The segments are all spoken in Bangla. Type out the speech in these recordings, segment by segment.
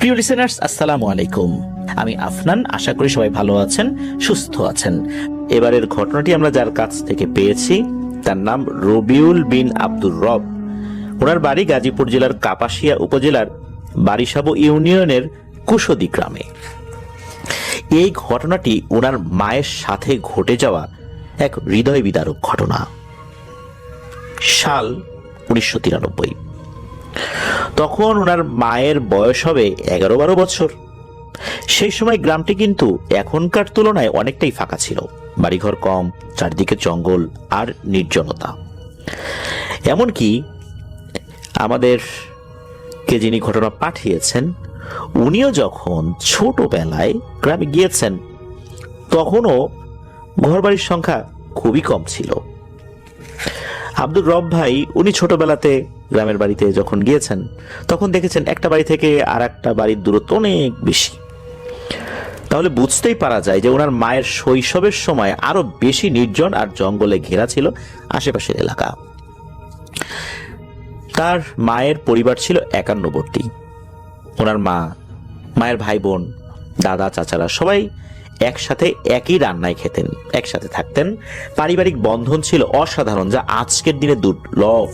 প্রিয় লিসেনার্স, আসসালামু আলাইকুম। আমি আফনান, আশা করি সবাই ভালো আছেন, সুস্থ আছেন। এবারের ঘটনাটি আমরা যার কাছ থেকে পেয়েছি তার নাম রবিউল বিন আব্দুর রব। ওনার বাড়ি গাজীপুর জেলার কাপাসিয়া উপজেলার বারিসাবো ইউনিয়নের কুশদী গ্রামে। এই ঘটনাটি ওনার মায়ের সাথে ঘটে যাওয়া এক হৃদয় বিদারক ঘটনা। সাল 1993। তখন ওনার মায়ের বয়স হবে 11-12 বছর। সেই সময় গ্রামটি কিন্তু এখনকার তুলনায় অনেকটাই ফাঁকা ছিল, বাড়িঘর কম, চারদিকে জঙ্গল আর নির্জনতা। এমনকি আমাদেরকে যিনি ঘটনা পাঠিয়েছেন উনিও যখন ছোটবেলায় গ্রামে গিয়েছেন তখনও ঘরবাড়ির সংখ্যা খুবই কম ছিল। আব্দুর রব ভাই উনি ছোটবেলাতে গ্রামের বাড়িতে যখন গিয়েছেন তখন দেখেছেন একটা বাড়ি থেকে আর একটা বাড়ির দূরত্ব অনেক বেশি। তাহলে বুঝতেই পারা যায় যে ওনার মায়ের শৈশবের সময় আরো বেশি নির্জন আর জঙ্গলে ঘেরা ছিল আশেপাশের এলাকা। তার মায়ের পরিবার ছিল 51বর্তী। ওনার মায়ের ভাই বোন, দাদা, চাচারা সবাই একসাথে একই রান্নায় খেতেন, একসাথে থাকতেন। পারিবারিক বন্ধন ছিল অসাধারণ, যা আজকের দিনে দুর্লভ।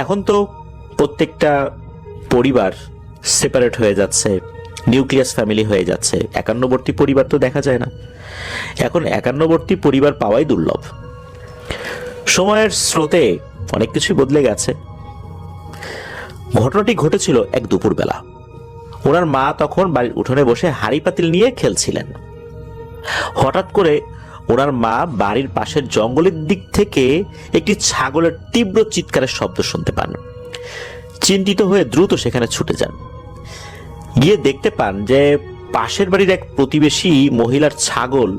এখন তো প্রত্যেকটা পরিবার সেপারেট হয়ে যাচ্ছে, নিউক্লিয়াস ফ্যামিলি হয়ে যাচ্ছে। 51বর্তী পরিবার তো দেখা যায় না। এখন 51বর্তী পরিবার পাওয়াই দুর্লভ। সময়ের স্রোতে অনেক কিছুই বদলে গেছে। ঘটনাটি ঘটেছিল এক দুপুরবেলা। ওনার মা তখন বাড়ির উঠোনে বসে হাঁড়ি পাতিল নিয়ে খেলছিলেন। হঠাৎ করে ওনার মা বাড়ির পাশের জঙ্গলের দিক থেকে একটি ছাগলের তীব্র চিৎকারের শব্দ শুনতে পান। চিন্তিত হয়ে দ্রুত সেখানে ছুটে যান। গিয়ে দেখতে পান যে পাশের বাড়ির এক প্রতিবেশী মহিলার ছাগল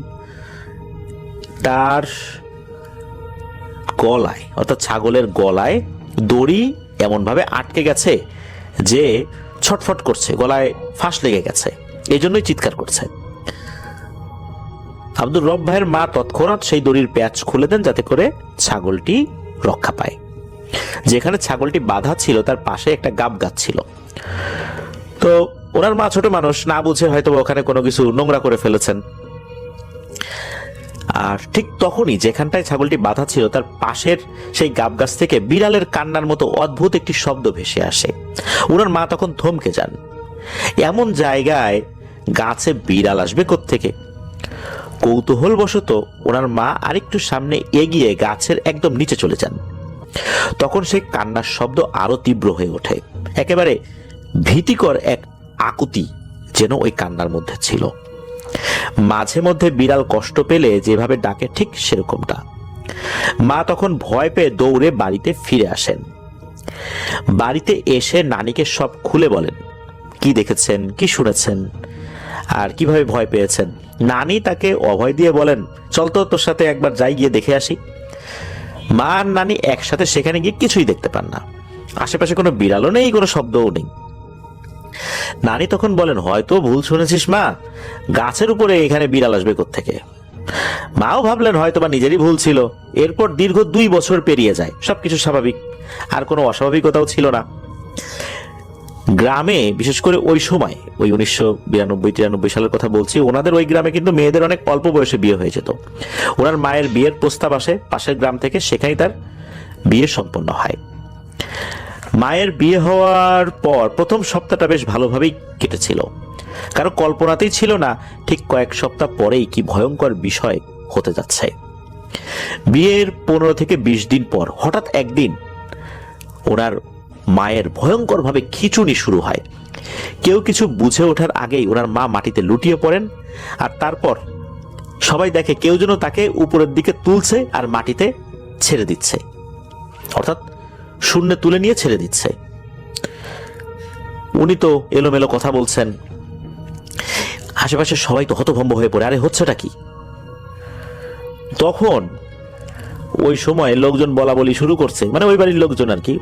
তার গলায়, অর্থাৎ ছাগলের গলায় দড়ি এমন ভাবে আটকে গেছে যে ছটফট করছে, গলায় ফাঁস লেগে গেছে, এই জন্যই চিৎকার করছে। আব্দুর রব ভাইয়ের মা তৎক্ষণাৎ সেই দড়ির প্যাচ খুলে দেন যাতে করে ছাগলটি রক্ষা পায়। যেখানে ছাগলটি বাঁধা ছিল তার পাশে একটা গাব গাছ ছিল। তো ওনার মা ছোট মানুষ, না বুঝে হয়তো ওখানে কোনো কিছু নোংরা করে ফেলেছেন। আর ঠিক তখনই যেখানটায় ছাগলটি বাঁধা ছিল তার পাশের সেই গাব গাছ থেকে বিড়ালের কান্নার মতো অদ্ভুত একটি শব্দ ভেসে আসে। ওনার মা তখন থমকে যান। এমন জায়গায় গাছে বিড়াল আসবে কোত্থেকে? কৌতূহলবশত ওনার মা আরেকটু সামনে এগিয়ে গাছের একদম নিচে চলে যান। তখন সেই কান্নার শব্দ আরো তীব্র হয়ে ওঠে। একেবারে ভীতিকর এক আকুতি যেন ওই কান্নার মধ্যে ছিল। মাঝে মধ্যে বিড়াল কষ্ট পেলে যেভাবে ডাকে ঠিক সেরকমটা। মা তখন ভয় পেয়ে দৌড়ে বাড়িতে ফিরে আসেন। বাড়িতে এসে নানিকে সব খুলে বলেন, কি দেখেছেন, কি শুনেছেন আর কিভাবে ভয় পেয়েছেন। নানি তাকে অভয় দিয়ে বলেন, চল তো তোর সাথে একবার যাই, গিয়ে দেখে আসি। মা আর নানি একসাথে সেখানে গিয়ে কিছুই দেখতে পান না। আশেপাশে কোনো বিড়ালও নেই, কোনো শব্দও নেই। নানি তখন বলেন, হয়তো ভুল শুনেছিস মা, গাছের উপরে এখানে বিড়াল আসবে কোত্থেকে। মাও ভাবলেন হয়তো বা নিজেরই ভুল ছিল। এরপর দীর্ঘ 2 বছর পেরিয়ে যায়, সবকিছু স্বাভাবিক, আর কোনো অস্বাভাবিকতাও ছিল না। গ্রামে বিশেষ করে ওই সময়, ওই 1992-93 সালের কথা বলছি, ওনাদের ওই গ্রামে কিন্তু মেয়েদের অনেক অল্প বয়সে বিয়ে হয়ে যেত। ওনার মায়ের বিয়ের প্রস্তাব আসে পাশের গ্রাম থেকে, সেখানেই তার বিয়ে সম্পন্ন হয়। মায়ের বিয়ে হওয়ার পর প্রথম সপ্তাহটা বেশ ভালোভাবেই কেটেছিল। কারো কল্পনাতেই ছিল না ঠিক কয়েক সপ্তাহ পরেই কি ভয়ঙ্কর বিষয় হতে যাচ্ছে। বিয়ের 15 থেকে 20 দিন পর হঠাৎ একদিন ওনার মায়ের ভয়ঙ্কর ভাবে খিঁচুনি শুরু হয়। কেউ কিছু বুঝে ওঠার আগেই ওনার মা মাটিতে লুটিয়ে পড়েন। আর তারপর সবাই দেখে কেউ যেন তাকে উপরের দিকে তুলছে আর মাটিতে ছেড়ে দিচ্ছে, অর্থাৎ শূন্যে তুলে নিয়ে ছেড়ে দিচ্ছে। উনি তো এলোমেলো কথা বলছেন। আশেপাশে সবাই তো হতভম্ব হয়ে পড়ে, আরে হচ্ছেটা কি? তখন ওই সময় লোকজন বলা বলি শুরু করছে, মানে ওই বাড়ির লোকজন আর কি।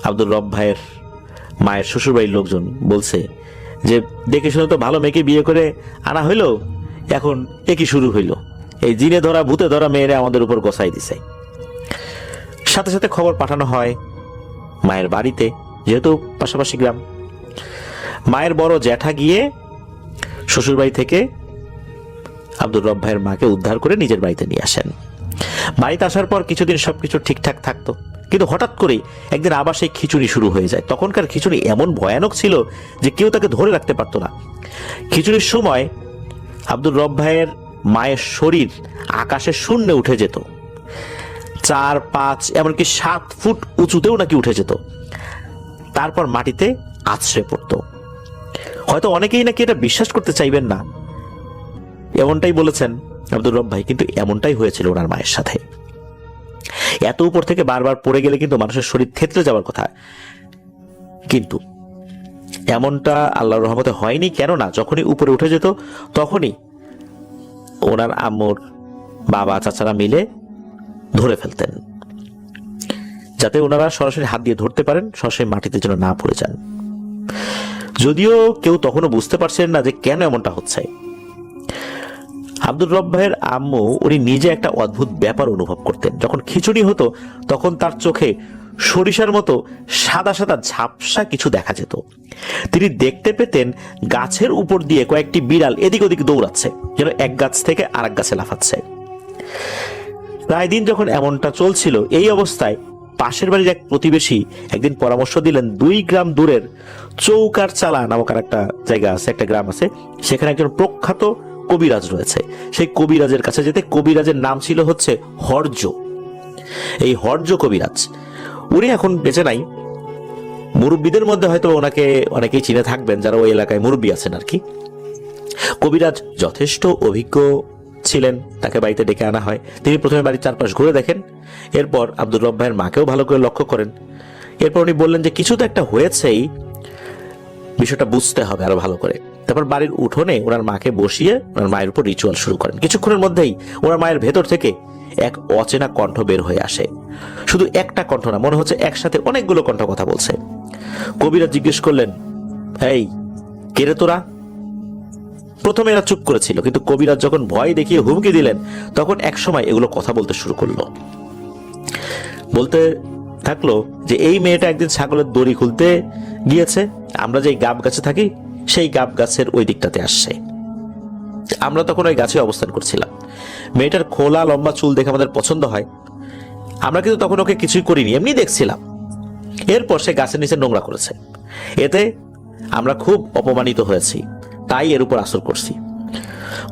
আব্দুর রব ভাইয়ের মায়ের শ্বশুর বাড়ির লোকজন বলছে যে দেখে শুনে তো ভালো মেয়েকে বিয়ে করে আনা হইলো, এখন একই শুরু হইলো, এই জিনে ধরা ভূতে ধরা মেয়েরা আমাদের উপর গোসাই দিছে। সাথে সাথে খবর পাঠানো হয় মায়ের বাড়িতে যেহেতু পাশাপাশি গ্রাম। মায়ের বড় জ্যাঠা গিয়ে শ্বশুরবাড়ি থেকে আব্দুর রব ভাইয়ের মাকে উদ্ধার করে নিজের বাড়িতে নিয়ে আসেন। বাড়িতে আসার পর কিছুদিন সবকিছু ঠিকঠাক থাকতো, কিন্তু হঠাৎ করে একদিন আবার সেই খিচুড়ি শুরু হয়ে যায়। তখনকার খিচুড়ি এমন ভয়ানক ছিল যে কেউ তাকে ধরে রাখতে পারতো না। খিচুড়ির সময় আব্দুর রব ভাইয়ের মায়ের শরীর আকাশে শূন্যে উঠে যেত, 4, 5 এমনকি 7 ফুট উঁচুতেও নাকি উঠে যেত, তারপর মাটিতে আছড়ে পড়তো। হয়তো অনেকেই নাকি এটা বিশ্বাস করতে চাইবেন না, এমনটাই বলেছেন আব্দুর রব ভাই, কিন্তু এমনটাই হয়েছিল ওনার মায়ের সাথে। এত উপর থেকে বারবার পড়ে গেলে কিন্তু মানুষের শরীর থেতলে যাওয়ার কথা, কিন্তু এমনটা আল্লাহর রহমতে হয়নি। কেননা যখনই উপরে উঠে যেত তখনই ওনার আম্মুর বাবা চাচারা মিলে ধরে ফেলতেন, যাতে ওনারা সরাসরি হাত দিয়ে ধরতে পারেন, সরাসরি মাটিতে যেন না পড়ে যান। যদিও কেউ তখনও বুঝতে পারছেন না যে কেন এমনটা হচ্ছে। আব্দুর রব ভাইয়ের আম্মু উনি নিজে একটা অদ্ভুত ব্যাপার অনুভব করতেন। যখন খিচুড়ি হতো তখন তার চোখে সরিষার মতো সাদা সাদা ঝাপসা কিছু দেখা যেত। তিনি দেখতে পেতেন গাছের উপর দিয়ে কয়েকটি বিড়াল এদিক ওদিক দৌড়াচ্ছে, যেন এক গাছ থেকে আরেক গাছে লাফাচ্ছে। প্রায় দিন যখন এমনটা চলছিল, এই অবস্থায় পাশের বাড়ির এক প্রতিবেশী একদিন পরামর্শ দিলেন, 2 গ্রাম দূরের চৌকার চালা নামক আর একটা জায়গা আছে, একটা গ্রাম আছে, সেখানে একজন প্রখ্যাত কবিরাজ রয়েছে। সেই কবিরাজের কাছে যেতে। কবিরাজের নাম ছিল হচ্ছে হর্য। এই হর্য কবিরাজ, উনি এখন বেঁচে নাই। মুরব্বীদের মধ্যে হয়তো ওনাকে অনেকেই চিনে থাকবেন, যারা ওই এলাকায় মুরব্বী আছেন আর কি। কবিরাজ যথেষ্ট অভিজ্ঞ ছিলেন, তাকে বাড়িতে ডেকে আনা হয়। তিনি প্রথমে বাড়ির চারপাশ ঘুরে দেখেন, এরপর আব্দুর রব ভাইয়ের মাকেও ভালো করে লক্ষ্য করেন। এরপর উনি বললেন যে কিছু তো একটা হয়েছেই, বিষয়টা বুঝতে হবে আরো ভালো করে। তারপর বাড়ির উঠোনে ওনার মাকে বসিয়ে ওনার মায়ের উপর রিচুয়াল শুরু করেন। কিছুক্ষণের মধ্যেই ওনার মায়ের ভেতর থেকে এক অচেনা কণ্ঠ বের হয়ে আসে। শুধু একটা কণ্ঠ না, মনে হচ্ছে একসাথে অনেকগুলো কণ্ঠ কথা বলছে। কবিরাজ জিজ্ঞেস করলেন, এই কে রে তোরা? প্রথমে এরা চুপ করেছিল, কিন্তু কবিরাজ যখন ভয় দেখিয়ে হুমকি দিলেন তখন একসময় এগুলো কথা বলতে শুরু করলো। বলতে থাকলো যে এই মেয়েটা একদিন ছাগলের দড়ি খুলতে গিয়েছে, আমরা যে গাব গাছে থাকি সেই গাব গাছের ওই দিকটাতে আসছে। আমরা তখন ওই গাছে অবস্থান করছিলাম। মেয়েটার খোলা লম্বা চুল দেখে আমাদের পছন্দ হয়। আমরা কিন্তু তখন ওকে কিছুই করিনি, এমনি দেখছিলাম। এরপর সে গাছের নিচে নোংরা করেছে, এতে আমরা খুব অপমানিত হয়েছি, তাই এর উপর আসর করছি।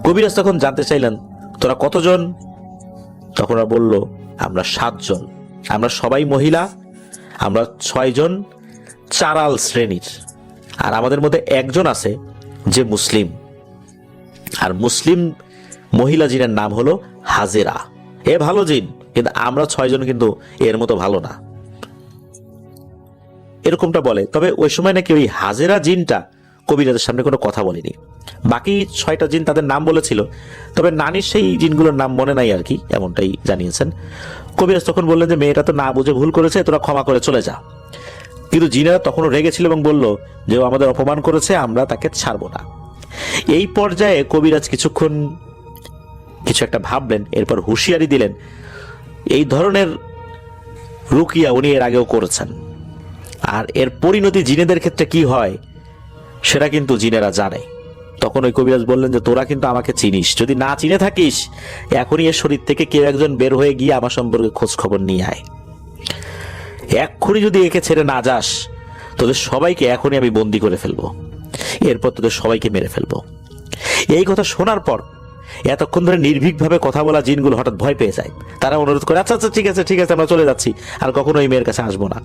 কবিরাজ তখন জানতে চাইলেন, তোরা কতজন? তখন ওরা বলল, আমরা 7 জন। আমরা সবাই মহিলা, আমরা 6 জন চারাল শ্রেণীর, আর আমাদের মধ্যে একজন আছে যে মুসলিম, আর মুসলিম মহিলা জিনের নাম হলো হাজেরা। এ ভালো জিন, কিন্তু আমরা 6 জন কিন্তু এর মতো ভালো না, এরকমটা বলে। তবে ওই সময় নাকি ওই হাজেরা জিনটা কবিরাজের সামনে কোনো কথা বলেনি। বাকি 6টা জিন তাদের নাম বলেছিল, তবে নানির সেই জিনগুলোর নাম মনে নাই আর কি, এমনটাই জানিয়েছেন। কবিরাজ তখন বললেন যে মেয়েটা তো না বুঝে ভুল করেছে, তোরা ক্ষমা করে চলে যা। কিন্তু জিনেরা তখনও রেগেছিল এবং বলল যে ও আমাদের অপমান করেছে, আমরা তাকে ছাড়বো না। এই পর্যায়ে কবিরাজ কিছুক্ষণ কিছু একটা ভাবলেন, এরপর হুঁশিয়ারি দিলেন, এই ধরনের রুকিয়া উনি এর আগেও করেছেন, আর এর পরিণতি জিনেদের ক্ষেত্রে কি হয় সেটা কিন্তু জিনেরা জানে। তখন ওই কবিরাজ বললেন যে তোরা কিন্তু আমাকে চিনিস, যদি না চিনে থাকিস এখনই এর শরীর থেকে কেউ একজন বের হয়ে গিয়ে আমার সম্পর্কে খোঁজ খবর নিয়ে আয়। এক্ষুনি যদি একে ছেড়ে না যাস, তোদের সবাইকে এখনই আমি বন্দি করে ফেলবো, এরপর তোদের সবাইকে মেরে ফেলবো। এই কথা শোনার পর এতক্ষণ ধরে নির্ভীকভাবে কথা বলা জিনগুলো হঠাৎ ভয় পেয়ে যায়। তারা অনুরোধ করে, আচ্ছা আচ্ছা ঠিক আছে ঠিক আছে, আমরা চলে যাচ্ছি, আর কখনো এই মেয়ের কাছে আসবো না।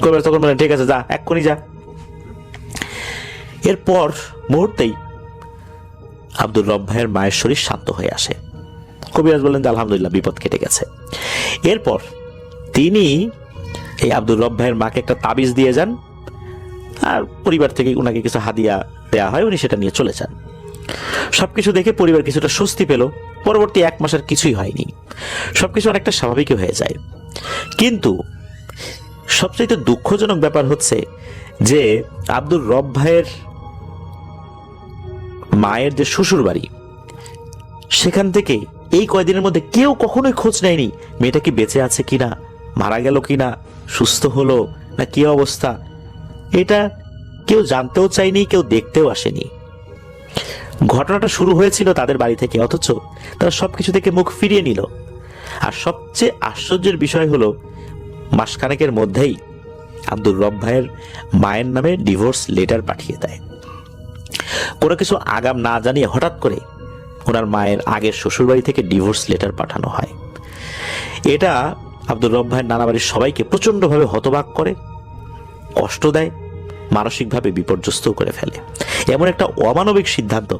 কবিরাজ তখন বলেন, ঠিক আছে যা, এক্ষুনি যা। এরপর মুহূর্তেই আব্দুর রব ভাইয়ের মায়ের শরীর শান্ত হয়ে আসে। কবিরাজ বললেন যে আলহামদুলিল্লাহ, বিপদ কেটে গেছে। এরপর তিনি এই আব্দুর রব ভাইয়ের মাকে একটা তাবিজ দিয়ে যান, আর পরিবার থেকে ওনাকে কিছু হাদিয়া দেয়া হয়, উনি সেটা নিয়ে চলে যান। সবকিছু দেখে পরিবার কিছুটা স্বস্তি পেল। পরবর্তী 1 মাসের কিছুই হয়নি, সবকিছু অনেকটা স্বাভাবিক হয়ে যায়। কিন্তু সবচেয়ে দুঃখজনক ব্যাপার হচ্ছে যে আব্দুর রব ভাইয়ের মায়ের যে শ্বশুর বাড়ি, সেখান থেকে এই কয়দিনের মধ্যে কেউ কখনোই খোঁজ নেয়নি মেয়েটা কি বেঁচে আছে কিনা, মারা গেল কিনা, সুস্থ হলো না কি অবস্থা, এটা কেউ জানতেও চায়নি, কেউ দেখতেও আসেনি। ঘটনাটা শুরু হয়েছিল তাদের বাড়ি থেকে, অথচ তারা সবকিছু থেকে মুখ ফিরিয়ে নিল। আর সবচেয়ে আশ্চর্যের বিষয় হলো, মাসখানেকের মধ্যেই আব্দুর রব ভাইয়ের মায়ের নামে ডিভোর্স লেটার পাঠিয়ে দেয়। কোনো কিছু আগাম না জানিয়ে হঠাৎ করে ওনার মায়ের আগের শ্বশুরবাড়ি থেকে ডিভোর্স লেটার পাঠানো হয়। এটা আব্দুর রব ভাইয়ের নানা বাড়ির সবাইকে প্রচন্ডভাবে হতবাক করে, কষ্ট দেয়, মানসিকভাবে বিপর্যস্ত করে ফেলে। এমন একটা অমানবিক সিদ্ধান্ত,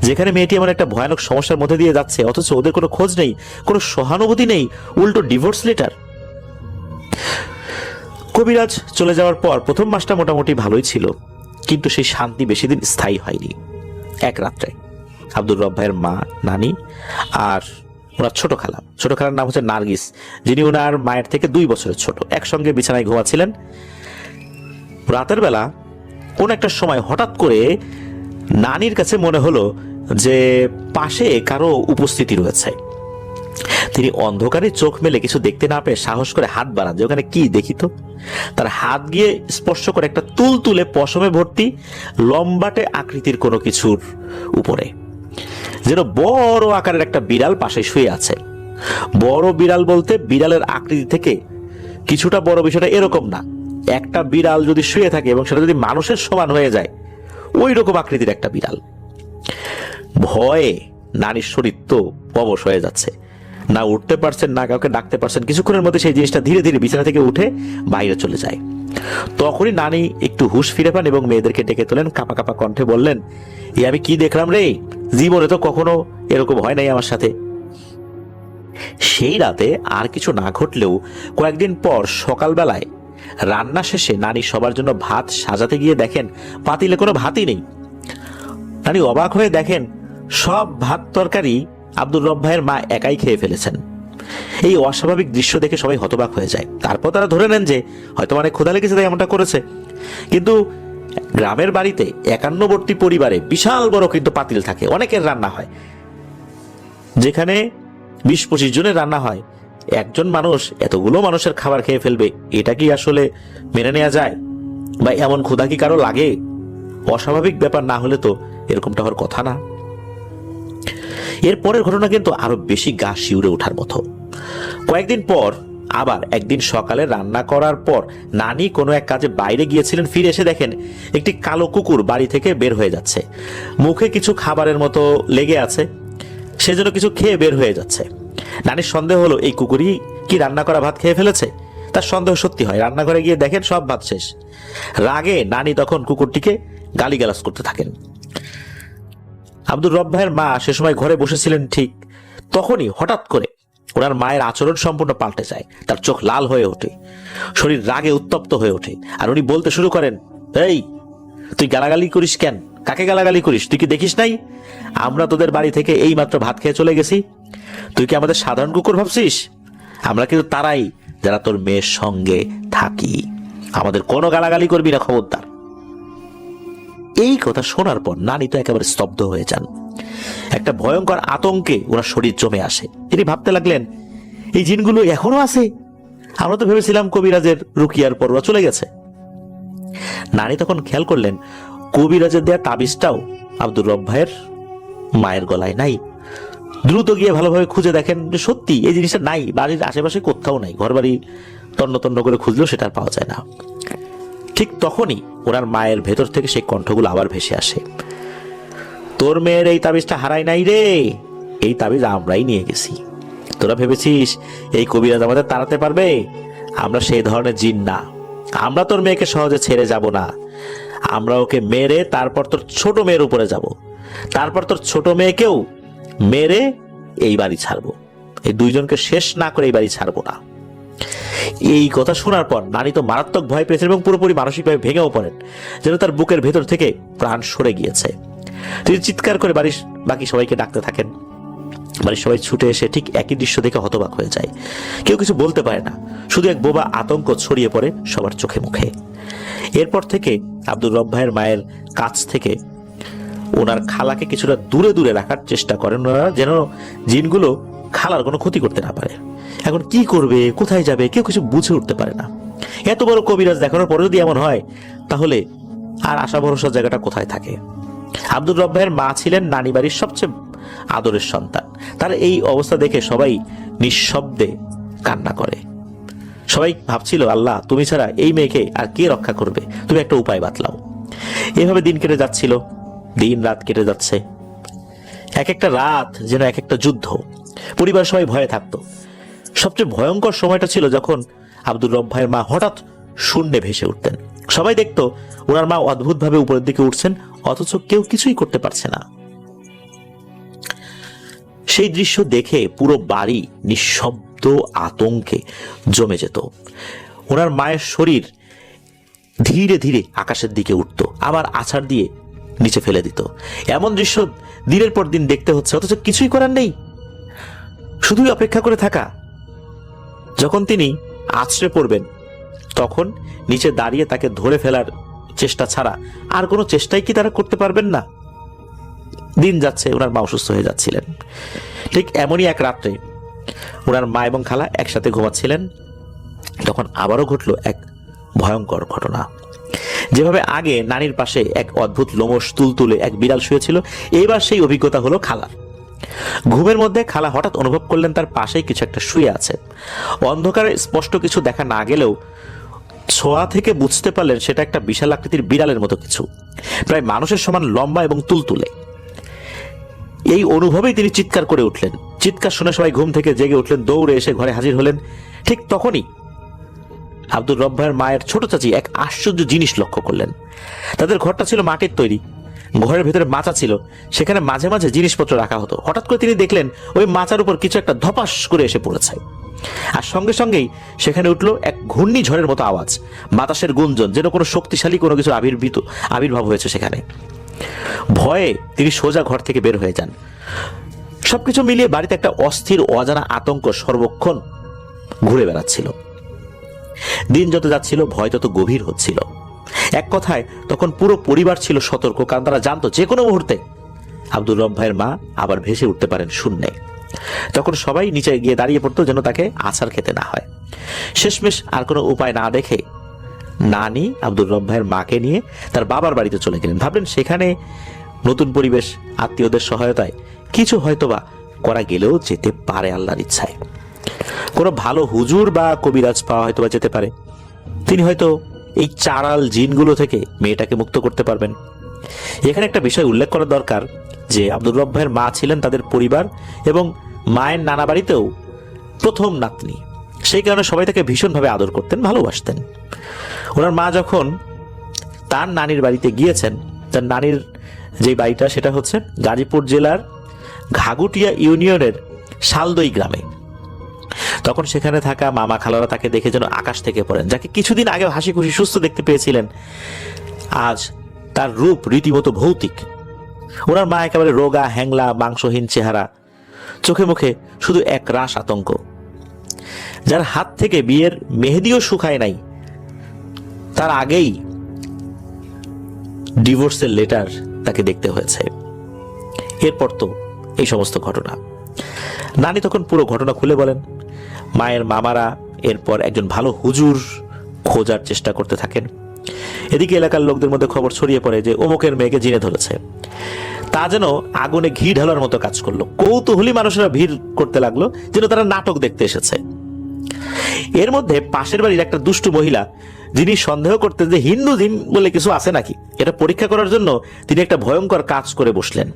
যেখানে মেয়েটি এমন একটা ভয়ানক সমস্যার মধ্যে দিয়ে যাচ্ছে, অথচ ওদের কোনো খোঁজ নেই, কোনো সহানুভূতি নেই, উল্টো ডিভোর্স লেটার। কবিরাজ চলে যাওয়ার পর প্রথম মাসটা মোটামুটি ভালোই ছিল, কিন্তু সেই শান্তি বেশি দিন স্থায়ী হয়নি। এক রাত্রে আব্দুর রব ভাইয়ের মা, নানি আর ওনার ছোট খালার নাম হচ্ছে নার্গিস, যিনি ওনার মায়ের থেকে 2 বছরের ছোট, একসঙ্গে বিছানায় ঘুমাচ্ছিলেন। রাতের বেলা কোন একটা সময় হঠাৎ করে নানির কাছে মনে হলো যে পাশে কারো উপস্থিতি রয়েছে। তিনি অন্ধকারে চোখ মেলে কিছু দেখতে না পেয়ে সাহস করে হাত বাড়ান যে ওখানে কি দেখি তো। তার হাত গিয়ে স্পর্শ করে একটা তুলে পশমে ভর্তি লম্বাটে আকৃতির কোনো কিছুর উপরে যেন বড় আকারের একটা বিড়াল পাশে শুয়ে আছে। বড় বিড়াল বলতে বিড়ালের আকৃতি থেকে কিছুটা বড়, বিষয়টা এরকম না, একটা বিড়াল যদি শুয়ে থাকে এবং সেটা যদি মানুষের সমান হয়ে যায়, ওই রকম আকৃতির একটা বিড়াল। ভয়ে নানির শরীর তো অবশ হয়ে যাচ্ছে, না উঠতে পারছেন না কাউকে ডাকতে পারছেন। কিছুক্ষণের মধ্যে সেই জিনিসটা ধীরে ধীরে বিছানা থেকে উঠে বাইরে চলে যায়। তখনই নানি একটু হুঁশ ফিরে পান এবং মেয়েদেরকে ডেকে তোলেন, কাঁপা কাঁপা কণ্ঠে বললেন, এ আমি কি দেখলাম রে, জীবনে তো কখনো এরকম হয় নাই আমার সাথে। সেই রাতে আর কিছু না ঘটলেও কয়েকদিন পর সকালবেলায় রান্না শেষে নানি সবার জন্য ভাত সাজাতে গিয়ে দেখেন পাতিলে কোনো ভাতই নেই। নানি অবাক হয়ে দেখেন সব ভাত তরকারি আব্দুর রব ভাইয়ের মা একাই খেয়ে ফেলেছেন। এই অস্বাভাবিক দৃশ্য দেখে সবাই হতবাক হয়ে যায়। তারপর তারা ধরে নেন যে হয়তো অনেক ক্ষুধা লেগেছে তাই এমনটা করেছে। কিন্তু গ্রামের বাড়িতে 51বর্তী পরিবারে বিশাল বড় কিন্তু পাতিল থাকে, অনেকের রান্না হয়। যেখানে 20-25 জনের রান্না হয়, একজন মানুষ এতগুলো মানুষের খাবার খেয়ে ফেলবে, এটা কি আসলে মেনে নেওয়া যায়? বা এমন ক্ষুধা কি কারো লাগে? অস্বাভাবিক ব্যাপার না হলে তো এরকমটা হওয়ার কথা না। এর পরের ঘটনা কিন্তু আরো বেশি গা শিউরে ওঠার মতো। কয়েকদিন পর আবার একদিন সকালে রান্না করার পর নানি কোনো এক কাজে বাইরে গিয়েছিলেন, ফিরে এসে দেখেন একটি কালো কুকুর বাড়ি থেকে বের হয়ে যাচ্ছে। মুখে কিছু খাবারের মতো লেগে আছে, সেজন্য কিছু খেয়ে বের হয়ে যাচ্ছে। নানির সন্দেহ হলো এই কুকুরই কি রান্না করা ভাত খেয়ে ফেলেছে। তার সন্দেহ সত্যি হয়, রান্নাঘরে গিয়ে দেখেন সব ভাত শেষ। রাগে নানি তখন কুকুরটিকে গালিগালাজ করতে থাকেন। আব্দুর রব ভাইয়ের মা সে সময় ঘরে বসেছিলেন, ঠিক তখনই হঠাৎ করে ওনার মায়ের আচরণ সম্পূর্ণ পাল্টে যায়। তার চোখ লাল হয়ে ওঠে, শরীর রাগে উত্তপ্ত হয়ে ওঠে, আর উনি বলতে শুরু করেন, এই তুই গালাগালি করিস কেন? কাকে গালাগালি করিস? তুই কি দেখিস নাই আমরা তোদের বাড়ি থেকে এই মাত্র ভাত খেয়ে চলে গেছি? তুই কি আমাদের সাধারণ কুকুর ভাবছিস? আমরা কিন্তু তারাই যারা তোর মেয়ের সঙ্গে থাকি, আমাদের কোনো গালাগালি করবি না, খবরদার। এই কথা শোনার পর নানি তো একেবারে স্তব্ধ হয়ে যান। একটা ভয়ঙ্কর আতঙ্কে ওনার শরীর জমে আসে। তিনি ভাবতে লাগলেন, এই জিনগুলো এখনো আছে? আমরা তো ভেবেছিলাম কবিরাজের রুকিয়ার পর ওরা চলে গেছে। নানি তখন খেয়াল করলেন কবিরাজের দেয়া তাবিজটাও আব্দুর রব ভাইয়ের মায়ের গলায় নাই। দ্রুত গিয়ে ভালোভাবে খুঁজে দেখেন যে সত্যি এই জিনিসটা নাই, বাড়ির আশেপাশে কোথাও নাই। ঘর বাড়ি তন্ন তন্ন করে খুঁজলেও সেটা আর পাওয়া যায় না। ঠিক তখনই ওনার মায়ের ভেতর থেকে সেই কণ্ঠগুলো আবার ভেসে আসে, তোর মেয়ের এই তাবিজটা হারাই নাই রে, এই তাবিজ আমরাই নিয়ে গেছি। তোরা ভেবেছিস এই কবিরাজ আমাদের তাড়াতে পারবে? আমরা সেই ধরনের জিন না। আমরা তোর মেয়েকে সহজে ছেড়ে যাব না। আমরা ওকে মেরে তারপর তোর ছোট মেয়ের উপরে যাব, তারপর তোর ছোট মেয়েকেও মেরে এই বাড়ি ছাড়বো। এই দুইজনকে শেষ না করে এই বাড়ি ছাড়বো না। এই কথা শোনার পর নানি তো মারাত্মক ভয় পেয়েছেন এবং পুরোপুরি মানসিকভাবে ভেঙেও পড়েন, যেন তার বুকের ভেতর থেকে প্রাণ সরে গিয়েছে। তিনি চিৎকার করে বাড়ির বাকি সবাইকে ডাকতে থাকেন। বাড়ির সবাই ছুটে এসে ঠিক একই দৃশ্য দেখে হতবাক হয়ে যায়। কেউ কিছু বলতে পারে না, শুধু এক বোবা আতঙ্ক ছড়িয়ে পড়ে সবার চোখে মুখে। এরপর থেকে আব্দুর রব ভাইয়ের মায়ের কাছ থেকে ওনার খালাকে কিছুটা দূরে দূরে রাখার চেষ্টা করেন ওনারা, যেন জিনগুলো খালার কোনো ক্ষতি করতে না পারে। এখন কি করবে, কোথায় যাবে, কেউ কিছু বুঝে উঠতে পারে না। এত বড় কবিরাজ দেখানোর পরে যদি এমন হয়, তাহলে আর আশা ভরসার জায়গাটা কোথায় থাকে? আব্দুর রব ভাইয়ের মা ছিলেন নানি বাড়ির সবচেয়ে আদরের সন্তান। তার এই অবস্থা দেখে সবাই নিঃশব্দে কান্না করে। সবাই ভাবছিল, আল্লাহ তুমি ছাড়া এই মেয়েকে আর কে রক্ষা করবে, তুমি একটা উপায় বাতলাও। এভাবে দিন কেটে যাচ্ছিল, দিন রাত কেটে যাচ্ছে। এক একটা রাত যেন এক একটা যুদ্ধ। পরিবার সবাই ভয়ে থাকতো। সবচেয়ে ভয়ঙ্কর সময়টা ছিল যখন আব্দুর রব ভাইয়ের মা হঠাৎ শূন্যে ভেসে উঠতেন। সবাই দেখতো ওনার মা অদ্ভুতভাবে উপরের দিকে উঠছেন, অথচ কেউ কিছুই করতে পারছে না। সেই দৃশ্য দেখে পুরো বাড়ি নিঃশব্দ আতঙ্কে জমে যেত। ওনার মায়ের শরীর ধীরে ধীরে আকাশের দিকে উঠত, আবার আছাড় দিয়ে নিচে ফেলে দিত। এমন দৃশ্য দিনের পর দিন দেখতে হচ্ছে, অথচ কিছুই করার নেই, শুধুই অপেক্ষা করে থাকা। যখন তিনি আছড়ে পড়বেন তখন নিচে দাঁড়িয়ে তাকে ধরে ফেলার চেষ্টা ছাড়া আর কোনো চেষ্টাই কি তারা করতে পারবেন না? দিন যাচ্ছে, ওনার মা অসুস্থ হয়ে যাচ্ছিলেন। ঠিক এমনই এক রাত্রে ওনার মা এবং খালা একসাথে ঘুমাচ্ছিলেন, তখন আবারও ঘটল এক ভয়ঙ্কর ঘটনা। যেভাবে আগে নানির পাশে এক অদ্ভুত লোমশ তুলতুলে এক বিড়াল শুয়েছিল, এইবার সেই অভিজ্ঞতা হলো খালার। ঘুমের মধ্যে খালা হঠাৎ অনুভব করলেন তার পাশেই কিছু একটা শুয়ে আছে। অন্ধকারে স্পষ্ট কিছু দেখা না গেলেও ছোঁয়া থেকে বুঝতে পারলেন সেটা একটা বিশাল আকৃতির বিড়ালের মতো কিছু, প্রায় মানুষের সমান লম্বা এবং তুলতুলে। এই অনুভবেই তিনি চিৎকার করে উঠলেন। চিৎকার শুনে সবাই ঘুম থেকে জেগে উঠলেন, দৌড়ে এসে ঘরে হাজির হলেন। ঠিক তখনই আব্দুর রব ভাইয়ের মায়ের ছোট চাচি এক আশ্চর্য জিনিস লক্ষ্য করলেন। তাদের ঘরটা ছিল মাটির তৈরি, ঘরের ভেতরে মাচা ছিল, সেখানে মাঝে মাঝে জিনিসপত্র রাখা হতো। হঠাৎ করে তিনি দেখলেন ওই মাচার উপর কিছু একটা ধপাস করে এসে পড়েছে, আর সঙ্গে সঙ্গেই সেখানে উঠলো এক ঘূর্ণিঝড়ের মতো আওয়াজ, বাতাসের গুঞ্জন, যেন কোনো শক্তিশালী কোনো কিছু আবির্ভাব হয়েছে সেখানে। ভয়ে তিনি সোজা ঘর থেকে বের হয়ে যান। সবকিছু মিলিয়ে বাড়িতে একটা অস্থির অজানা আতঙ্ক সর্বক্ষণ ঘুরে বেড়াচ্ছিল। দিন যত যাচ্ছিল ভয় তত গভীর হচ্ছিল। এক কথায় তখন পুরো পরিবার ছিল সতর্ক, কারণ তারা জানতো যে কোনো মুহূর্তে আব্দুর রব ভাইয়ের মা আবার ভেসে উঠতে পারেন শূন্যে। তখন সবাই নিচে গিয়ে দাঁড়িয়ে পড়তো যেন তাকে আছাড় খেতে না হয়। শেষমেশ আর কোনো উপায় না দেখে নানি আব্দুর রব ভাইয়ের মাকে নিয়ে তার বাবার বাড়িতে চলে গেলেন। ভাবলেন সেখানে নতুন পরিবেশ, আত্মীয়দের সহায়তায় কিছু হয়তোবা করা গেলেও যেতে পারে আল্লাহর ইচ্ছায়। কোনো ভালো হুজুর বা কবিরাজ পাওয়া হয়তোবা যেতে পারে, তিনি হয়তো এই চাড়াল জিনগুলো থেকে মেয়েটাকে মুক্ত করতে পারবেন। এখানে একটা বিষয় উল্লেখ করা দরকার যে আব্দুর রব ভাইয়ের মা ছিলেন তাদের পরিবার এবং মায়ের নানা বাড়িতেও প্রথম নাতনি, সেই কারণে সবাই তাকে ভীষণভাবে আদর করতেন, ভালোবাসতেন। ওনার মা যখন তার নানির বাড়িতে গিয়েছেন, তার নানির যে বাড়িটা সেটা হচ্ছে গাজীপুর জেলার ঘাগুটিয়া ইউনিয়নের শালদই গ্রামে, তখন সেখানে থাকা মামা খালারা তাকে দেখে যেন আকাশ থেকে পড়েন। যাকে কিছুদিন আগে হাসি খুশি সুস্থ দেখতে পেয়েছিলেন, আজ তার রূপ রীতিমতো ভৌতিক। ওনার মা একেবারে রোগা, হ্যাংলা, মাংসহীন চেহারা, চোখে মুখে শুধু এক রাশ আতঙ্ক। যার হাত থেকে বিয়ের মেহেদিও শুকায় নাই, তার আগেই ডিভোর্সের লেটার তাকে দেখতে হয়েছে। এরপর তো এই সমস্ত ঘটনা। নানি তখন পুরো ঘটনা খুলে বলেন। মায়ের মামারা এরপর একজন ভালো হুজুর খোঁজার চেষ্টা করতে থাকেন। এদিকে এলাকার লোকদের মধ্যে খবর ছড়িয়ে পড়ে যে অমুকের মেয়েকে জিনে ধরেছে। তা যেন আগুনে ঘি ঢালার মতো কাজ করলো। কৌতূহলী মানুষেরা ভিড় করতে লাগলো যেন তারা নাটক দেখতে এসেছে। এর মধ্যে পাশের বাড়ির একটা দুষ্টু মহিলা, যিনি সন্দেহ করতেন যে হিন্দু জিন বলে কিছু আছে নাকি, এটা পরীক্ষা করার জন্য তিনি একটা ভয়ঙ্কর কাজ করে বসলেন।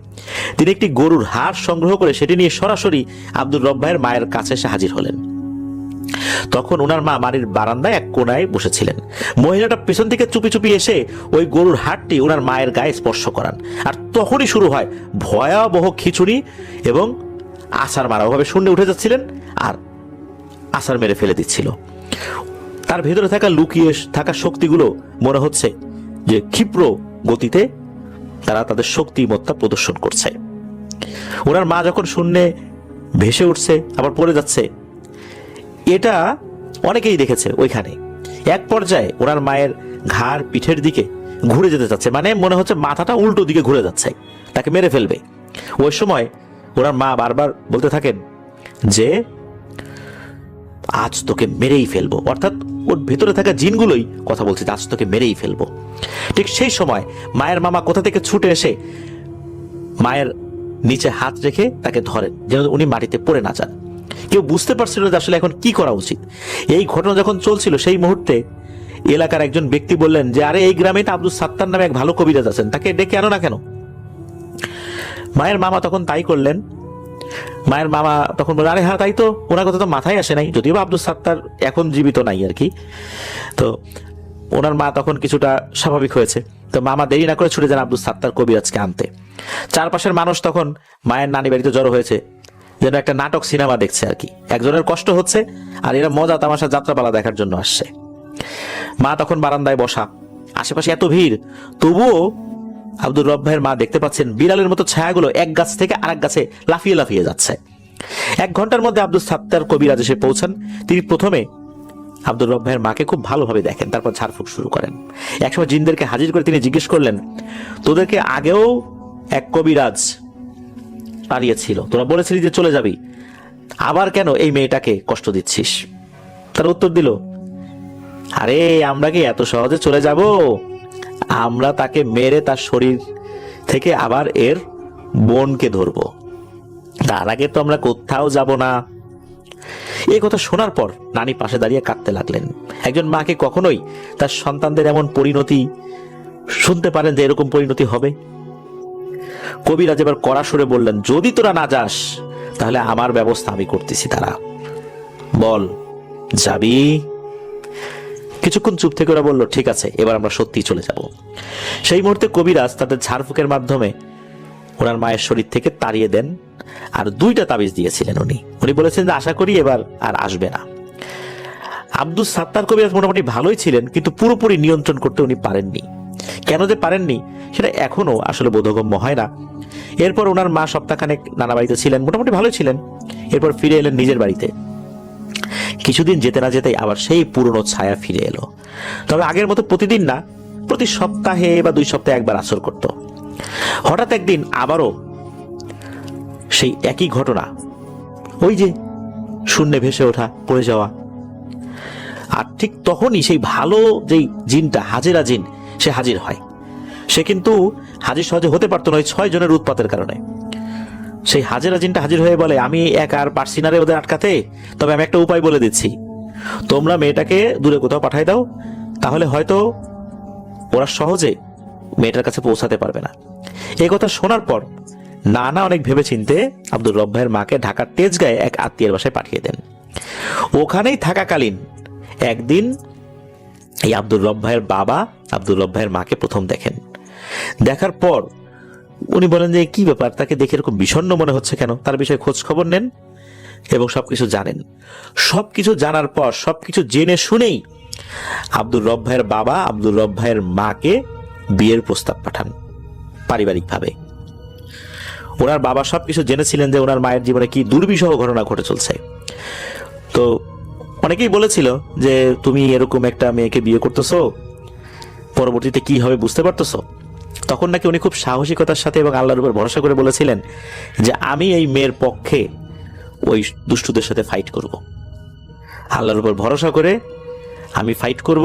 তিনি একটি গরুর হাড় সংগ্রহ করে সেটি নিয়ে সরাসরি আব্দুর রব ভাইয়ের মায়ের কাছে এসে হাজির হলেন। তখন ওনার মা বাড়ির বারান্দায় এক কোনায় বসেছিলেন। মহিলাটা পেছন থেকে চুপি চুপি এসে ওই গরুর হাড়টি ওনার মায়ের গায়ে স্পর্শ করান, আর তখনই শুরু হয় ভয়াবহ খিচুড়ি এবং আছাড় মারা। ওভাবে শূন্যে উঠে যাচ্ছিলেন আর আছাড় মেরে ফেলে দিচ্ছিল। তার ভেতরে থাকা লুকিয়ে থাকা শক্তিগুলো মনে হচ্ছে যে ক্ষিপ্র গতিতে তারা তাদের শক্তিমত্তা প্রদর্শন করছে। ওনার মা যখন শূন্যে ভেসে উঠছে আবার পড়ে যাচ্ছে, এটা অনেকেই দেখেছে। ওইখানে এক পর্যায়ে ওনার মায়ের ঘাড় পিঠের দিকে ঘুরে যেতে যাচ্ছে, মানে মনে হচ্ছে মাথাটা উল্টো দিকে ঘুরে যাচ্ছে, তাকে মেরে ফেলবে। ওই সময় ওনার মা বারবার বলতে থাকেন যে আজ তোকে মেরেই ফেলবো, অর্থাৎ ওর ভেতরে থাকা জিনগুলোই কথা বলছে, আজ তোকে মেরেই ফেলবো। ঠিক সেই সময় মায়ের মামা কোথা থেকে ছুটে এসে মায়ের নিচে হাত রেখে তাকে ধরেন, যেন উনি মাটিতে পড়ে না যান। কেউ বুঝতে পারছিল যে আসলে এখন কি করা উচিত। এই ঘটনা যখন চলছিল সেই মুহূর্তে এলাকার একজন ব্যক্তি বললেন যে আরে এই গ্রামে তো আব্দুল সাত্তার নামে এক ভালো কবিরাজ আছেন, তাকে ডেকে আনো না কেন। মায়ের মামা তখন তাই করলেন। মায়ের মামা তখন বললেন আরে হ্যাঁ তাই তো, ওনার কথা তো মাথায় আসে নাই, যদিও আব্দুল সাত্তার এখন জীবিত নাই আর কি। তো ওনার মা তখন কিছুটা স্বাভাবিক হয়েছে। তো মামা দেরি না করে ছুটে যান আব্দুল সাত্তার কবিরাজকে আনতে। চারপাশের মানুষ তখন মায়ের নানি বাড়িতে জড়ো হয়েছে, যেন একটা নাটক সিনেমা দেখছে আর কি। একজনের কষ্ট হচ্ছে আর এরা মজা তামাশা যাত্রাপালা দেখার জন্য আসছে। মা তখন বারান্দায় বসা, আশেপাশে এত ভিড়, তবুও আব্দুর রব ভাইয়ের মা দেখতে পাচ্ছেন বিড়ালের মতো ছায়াগুলো এক গাছ থেকে আরেক গাছে লাফিয়ে লাফিয়ে যাচ্ছে। 1 ঘন্টার মধ্যে আব্দুল সাত্তার কবিরাজ এসে পৌঁছান। তিনি প্রথমে আব্দুর রব ভাইয়ের মাকে খুব ভালোভাবে দেখেন, তারপর ঝাড়ফুঁক শুরু করেন। একসময় জিনদেরকে হাজির করে তিনি জিজ্ঞেস করলেন, তোদেরকে আগেও এক কবিরাজ পালিয়েছিল, তোরা বলেছিলি যে চলে যাবি, আবার কেন এই মেয়েটাকে কষ্ট দিচ্ছিস? তার উত্তর দিল, আরে আমরা কি এত সহজে চলে যাব? আমরা তাকে মেরে তার শরীর থেকে আবার এর বোনকে ধরবো, তার আগে তো আমরা কোথাও যাব না। এই কথা শোনার পর নানি পাশে দাঁড়িয়ে কাঁদতে লাগলেন। একজন মাকে কখনোই তার সন্তানদের এমন পরিণতি শুনতে পারেন যে এরকম পরিণতি হবে? কবিরাজ এবার কড়া সুরে বললেন, যদি তোরা না যাস তাহলে আমার ব্যবস্থা আমি করতেছি, তারা বল যাবি? কিছুক্ষণ চুপ থেকে ওরা বলল, ঠিক আছে এবার আমরা সত্যিই চলে যাব। সেই মুহূর্তে কবিরাজ তাদের ঝাড়ফুঁকের মাধ্যমে ওনার মায়ের শরীর থেকে তাড়িয়ে দেন আর 2টা তাবিজ দিয়েছিলেন। উনি বলেছেন যে আশা করি এবার আর আসবে না। আব্দুল সাত্তার কবিরাজ মোটামুটি ভালোই ছিলেন, কিন্তু পুরোপুরি নিয়ন্ত্রণ করতে উনি পারেননি। কেন যে পারেননি সেটা এখনো আসলে বোধগম্য হয় না। এরপর ওনার মা সপ্তাহখানেক নানা বাড়িতে ছিলেন, মোটামুটি ভালোই ছিলেন। এরপর ফিরে এলেন নিজের বাড়িতে। কিছুদিন যেতে না যেতেই আবার সেই পুরনো ছায়া ফিরে এলো, তবে আগের মতো প্রতিদিন না, প্রতি সপ্তাহে বা 2 সপ্তাহে একবার আসর করত। হঠাৎ একদিন আবারও সেই একই ঘটনা, ওই যে শূন্যে ভেসে ওঠা, পড়ে যাওয়া। আর ঠিক তখনই সেই ভালো যেই জিনটা হাজেরা জিন সে হাজির হয়। সে কিন্তু হাজির সহজে হতে পারতো না ওই 6 জনের উৎপাতের কারণে। সেই হাজেরা জিনটা হাজির হয়ে বলে, আমি এক আর পারছি না রে ওদের আটকাতে, তবে আমি একটা উপায় বলে দিচ্ছি, তোমরা মেয়েটাকে দূরে কোথাও পাঠাই দাও, তাহলে হয়তো ওরা সহজে মেয়েটার কাছে পৌঁছাতে পারবে না। এই কথা শোনার পর নানা অনেক ভেবে চিনতে আব্দুর রব ভাইয়ের মাকে ঢাকার তেজগাঁয়ে এক আত্মীয়ের বাসায় পাঠিয়ে দেন। ওখানেই থাকাকালীন একদিন এই আব্দুর রব ভাইয়ের বাবা আব্দুর রব ভাইয়ের মাকে প্রথম দেখেন। দেখার পর উনি বলেন যে কি ব্যাপার, তাকে দেখে এরকম বিষণ্ণ মনে হচ্ছে কেন। তার বিষয়ে খোঁজ খবর নেন এবং সবকিছু জানেন। সবকিছু জানার পর সবকিছু জেনে শুনেই আব্দুর রব ভাইয়ের বাবা আব্দুর রব ভাইয়ের মাকে বিয়ের প্রস্তাব পাঠান পারিবারিকভাবে। ওনার বাবা সবকিছু জেনেছিলেন যে ওনার মায়ের জীবনে কি দুর্বিষহ ঘটনা ঘটে চলছে। তো অনেকেই বলেছিল যে তুমি এরকম একটা মেয়েকে বিয়ে করতেছো, পরবর্তীতে কি হবে বুঝতে পারতেছো? তখন নাকি উনি খুব সাহসিকতার সাথে এবং আল্লাহর উপর ভরসা করে বলেছিলেন যে আমি এই মেয়ের পক্ষে ওই দুষ্টুদের সাথে ফাইট করব, আল্লাহর উপর ভরসা করে আমি ফাইট করব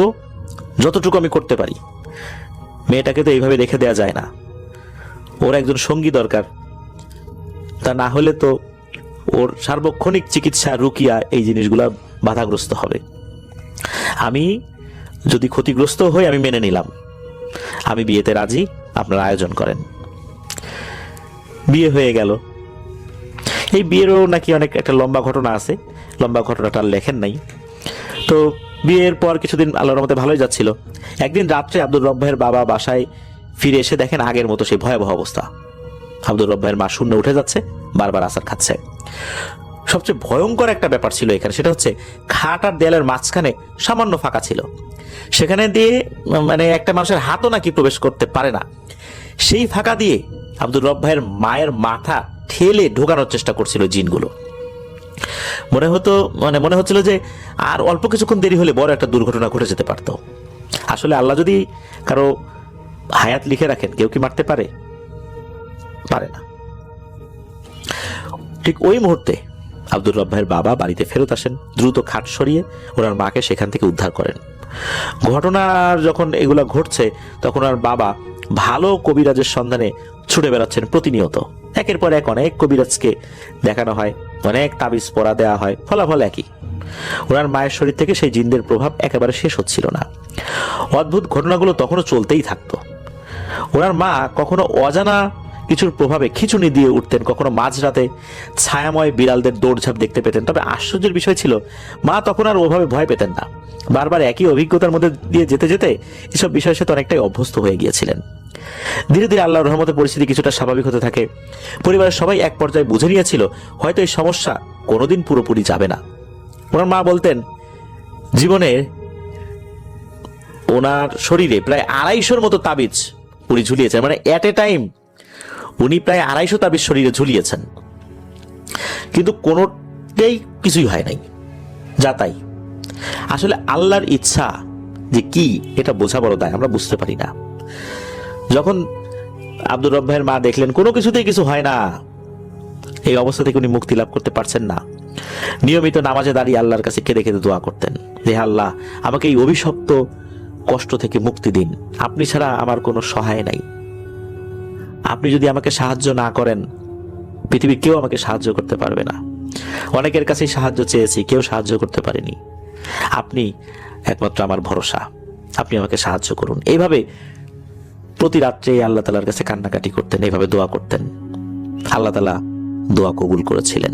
যতটুকু আমি করতে পারি। মেয়েটাকে তো এইভাবে রেখে দেওয়া যায় না, ওর একজন সঙ্গী দরকার, তা না হলে তো ওর সার্বক্ষণিক চিকিৎসা রুকিয়া এই জিনিসগুলা বাধাগ্রস্ত হবে। আমি যদি ক্ষতিগ্রস্ত হই আমি মেনে নিলাম, আমি বিয়েতে রাজি, আপনারা আয়োজন করেন। বিয়ে হয়ে গেল। এই বিয়েরও নাকি অনেক একটা লম্বা ঘটনা আছে, লম্বা ঘটনাটা লেখেন নাই। তো বিয়ের পর কিছুদিন আল্লাহর রহমতে ভালোই যাচ্ছিল। একদিন রাত্রে আব্দুর রব ভাইয়ের বাবা বাসায় ফিরে এসে দেখেন আগের মতো সেই ভয়াবহ অবস্থা। আব্দুর রব ভাইয়ের মা শূন্য উঠে যাচ্ছে, বারবার আছাড় খাচ্ছে। সবচেয়ে ভয়ঙ্কর একটা ব্যাপার ছিল এখানে, সেটা হচ্ছে খাট আর দেয়ালের মাঝখানে সামান্য ফাঁকা ছিল, সেখানে দিয়ে মানে একটা মানুষের হাতও নাকি প্রবেশ করতে পারে না। সেই ফাঁকা দিয়ে আব্দুর রব ভাইয়ের মায়ের মাথা ঠেলে ঢোকানোর চেষ্টা করছিল জিনগুলো। মনে হচ্ছিল যে আর অল্প কিছুক্ষণ দেরি হলে বড় একটা দুর্ঘটনা ঘটে যেতে পারত। আসলে আল্লাহ যদি কারো হায়াত লিখে রাখেন, কেউ কি মারতে পারে? পারে না। ঠিক ওই মুহূর্তে আব্দুর রব ভাইয়ের বাবা বাড়িতে ফেরত আসেন, দ্রুত খাট সরিয়ে ওনার মাকে সেখান থেকে উদ্ধার করেন। ঘটনার যখন এগুলা ঘটছে তখন ওনার বাবা ভালো কবিরাজের সন্ধানে ছুটে বেড়াচ্ছেন প্রতিনিয়ত। একের পর এক অনেক কবিরাজকে দেখানো হয়, অনেক তাবিজ পরা দেওয়া হয়, ফলাফল একই। ওনার মায়ের শরীর থেকে সেই জিনদের প্রভাব একেবারে শেষ হচ্ছিল না। অদ্ভুত ঘটনাগুলো তখনও চলতেই থাকতো। ওনার মা কখনো অজানা কিছুর প্রভাবে খিঁচুনি দিয়ে উঠতেন, কখনো মাঝরাতে ছায়াময় বিড়ালদের দৌড়ঝাঁপ দেখতে পেতেন। তবে আশ্চর্যের বিষয় ছিল, মা তখন আর ওভাবে ভয় পেতেন না। বারবার একই অভিজ্ঞতার মধ্যে দিয়ে যেতে যেতে এসব বিষয়ের সাথে অনেকটাই অভ্যস্ত হয়ে গিয়েছিলেন। ধীরে ধীরে আল্লাহর রহমতে পরিস্থিতি কিছুটা স্বাভাবিক হতে থাকে। পরিবারের সবাই এক পর্যায়ে বুঝে নিয়েছিল হয়তো এই সমস্যা কোনোদিন পুরোপুরি যাবে না। ওনার মা বলতেন, জীবনের ওনার শরীরে প্রায় 250 মতো তাবিজ উনি ঝুলিয়েছেন, মানে এট এ টাইম উনি প্রায় 250 তাবিজ শরীরে ঝুলিয়েছেন, কিন্তু কোনোটাই কিছুই হয় নাই, যা তাই। আসলে আল্লাহর ইচ্ছা যে কি এটা বোঝা বড় দায়, আমরা বুঝতে পারি না। যখন আব্দুর রব ভাইয়ের মা দেখলেন কোনো কিছুতেই কিছু হয় না, এই অবস্থা থেকে উনি মুক্তি লাভ করতে পারছেন না, নিয়মিত নামাজে দাঁড়িয়ে আল্লাহর কাছে কেঁদে কেঁদে দোয়া করতেন যে আল্লাহ আমাকে এই অভিশপ্ত কষ্ট থেকে মুক্তি দিন, আপনি ছাড়া আমার কোনো সহায় নাই, আপনি যদি আমাকে সাহায্য না করেন পৃথিবীর কেউ আমাকে সাহায্য করতে পারবে না, অনেকের কাছেই সাহায্য চেয়েছি কেউ সাহায্য করতে পারেনি, আপনি একমাত্র আমার ভরসা, আপনি আমাকে সাহায্য করুন। এইভাবে প্রতি রাত্রে আল্লাহ তাআলার কাছে কান্নাকাটি করতেন, এইভাবে দোয়া করতেন। আল্লাহ তাআলা দোয়া কবুল করেছিলেন।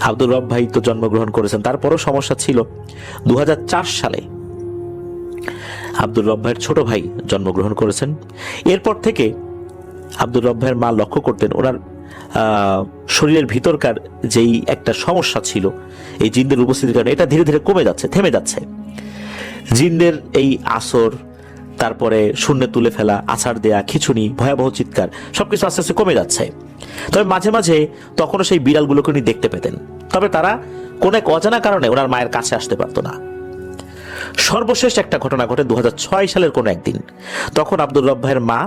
আব্দুর রব ভাই তো জন্মগ্রহণ করেছেন, তারপরও সমস্যা ছিল। 2004 সালে আব্দুর রব ভাইয়ের ছোট ভাই জন্মগ্রহণ করেছেন। এরপর থেকে আব্দুর রব ভাইয়ের মা লক্ষ্য করতেন ওনার শরীরের ভিতরকার যেই একটা সমস্যা ছিল এই জিনদের উপস্থিতির কারণে, এটা ধীরে ধীরে কমে যাচ্ছে, থেমে যাচ্ছে। জিনদের এই আসর, তারপরে শূন্যে তুলে ফেলা, আছাড় দেয়া, খিঁচুনি, ভয়াবহ চিৎকার, সবকিছু আস্তে আস্তে কমে যাচ্ছে। তবে মাঝে মাঝে তখনও সেই বিড়ালগুলোকে উনি দেখতে পেতেন, তবে তারা কোন এক অজানা কারণে ওনার মায়ের কাছে আসতে পারতো না। সর্বশেষ একটা ঘটনা ঘটে 2006 সালের কোন একদিন। তখন আব্দুর রব ভাইয়ের মা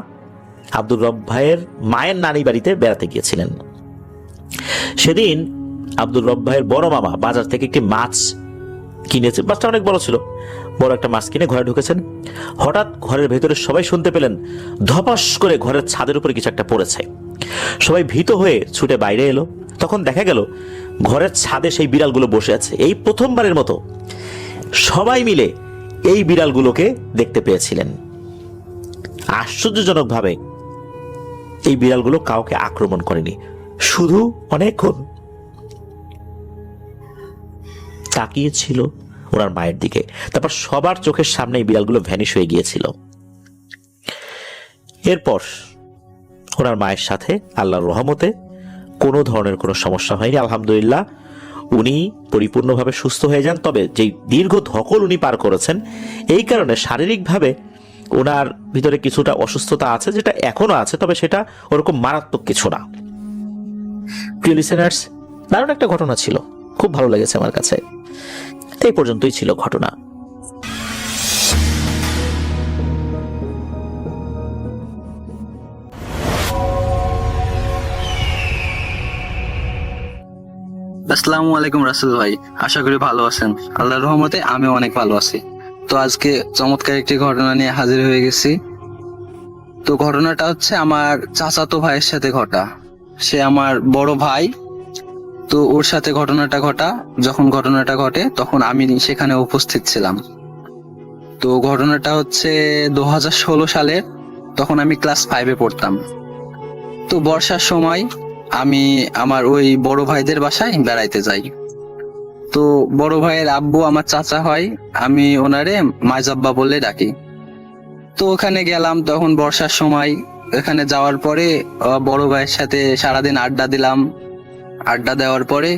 আব্দুর রব ভাইয়ের মায়ের নানি বাড়িতে বেড়াতে গিয়েছিলেন। সেদিন আব্দুর রব ভাইয়ের বড় মামা বাজার থেকে একটি মাছ কিনেছে, মাছটা অনেক বড় ছিল, বড় একটা মাছ কিনে ঘরে ঢুকেছেন। হঠাৎ ঘরের ভেতরে সবাই শুনতে পেলেন ধপাস করে ঘরের ছাদের উপরে কিছু একটা পড়েছে। সবাই ভীত হয়ে ছুটে বাইরে এলো। তখন দেখা গেল ঘরের ছাদে সেই বিড়ালগুলো বসে আছে। এই প্রথমবারের মতো সবাই মিলে এই বিড়ালগুলোকে দেখতে পেয়েছিলেন। আশ্চর্যজনকভাবে এই বিড়ালগুলো কাউকে আক্রমণ করেনি, শুধু অনেকক্ষণ তাকিয়েছিল ওনার মায়ের দিকে। তারপর সবার চোখের সামনে এই বিড়ালগুলো ভ্যানিশ হয়ে গিয়েছিল। এরপর ওনার মায়ের সাথে আল্লাহর রহমতে কোনো ধরনের কোনো সমস্যা হয়নি, আলহামদুলিল্লাহ। উনি পরিপূর্ণভাবে সুস্থ হয়ে যান। তবে যেই দীর্ঘ ধকল উনি পার করেছেন, এই কারণে শারীরিকভাবে ওনার ভিতরে কিছুটা অসুস্থতা আছে, যেটা এখনো আছে, তবে সেটা ওরকম মারাত্মক কিছু না। প্রিয় লিসেনার্স, দারুণ একটা ঘটনা ছিল, খুব ভালো লেগেছে আমার কাছে। এই পর্যন্তই ছিল ঘটনা। আসসালামু আলাইকুম রাসেল ভাই, আশা করি ভালো আছেন। আল্লাহর রহমতে আমি অনেক ভালো আছি। তো আজকে চমৎকার একটি ঘটনা নিয়ে হাজির হয়ে গেছি। তো ঘটনাটা হচ্ছে আমার চাচাতো ভাইয়ের সাথে ঘটা। সে আমার বড় ভাই। তো ওর সাথে ঘটনাটা ঘটা। যখন ঘটনাটা ঘটে তখন আমি সেখানে উপস্থিত ছিলাম। তো ঘটনাটা হচ্ছে 2016 সালের, তখন আমি ক্লাস 5-এ পড়তাম। তো বর্ষার সময় আমি আমার ওই বড় ভাইদের বাসায় বেড়াইতে যাই। তো বড় ভাইয়ের আব্বু আমার চাচা হয়, আমি ওনারে মাইজাব্বা বলে ডাকি। তো ওখানে গেলাম, তখন বর্ষার সময়। এখানে যাওয়ার পরে বড় ভাইয়ের সাথে সারাদিন আড্ডা দিলাম। আড্ডা দেওয়ার পরে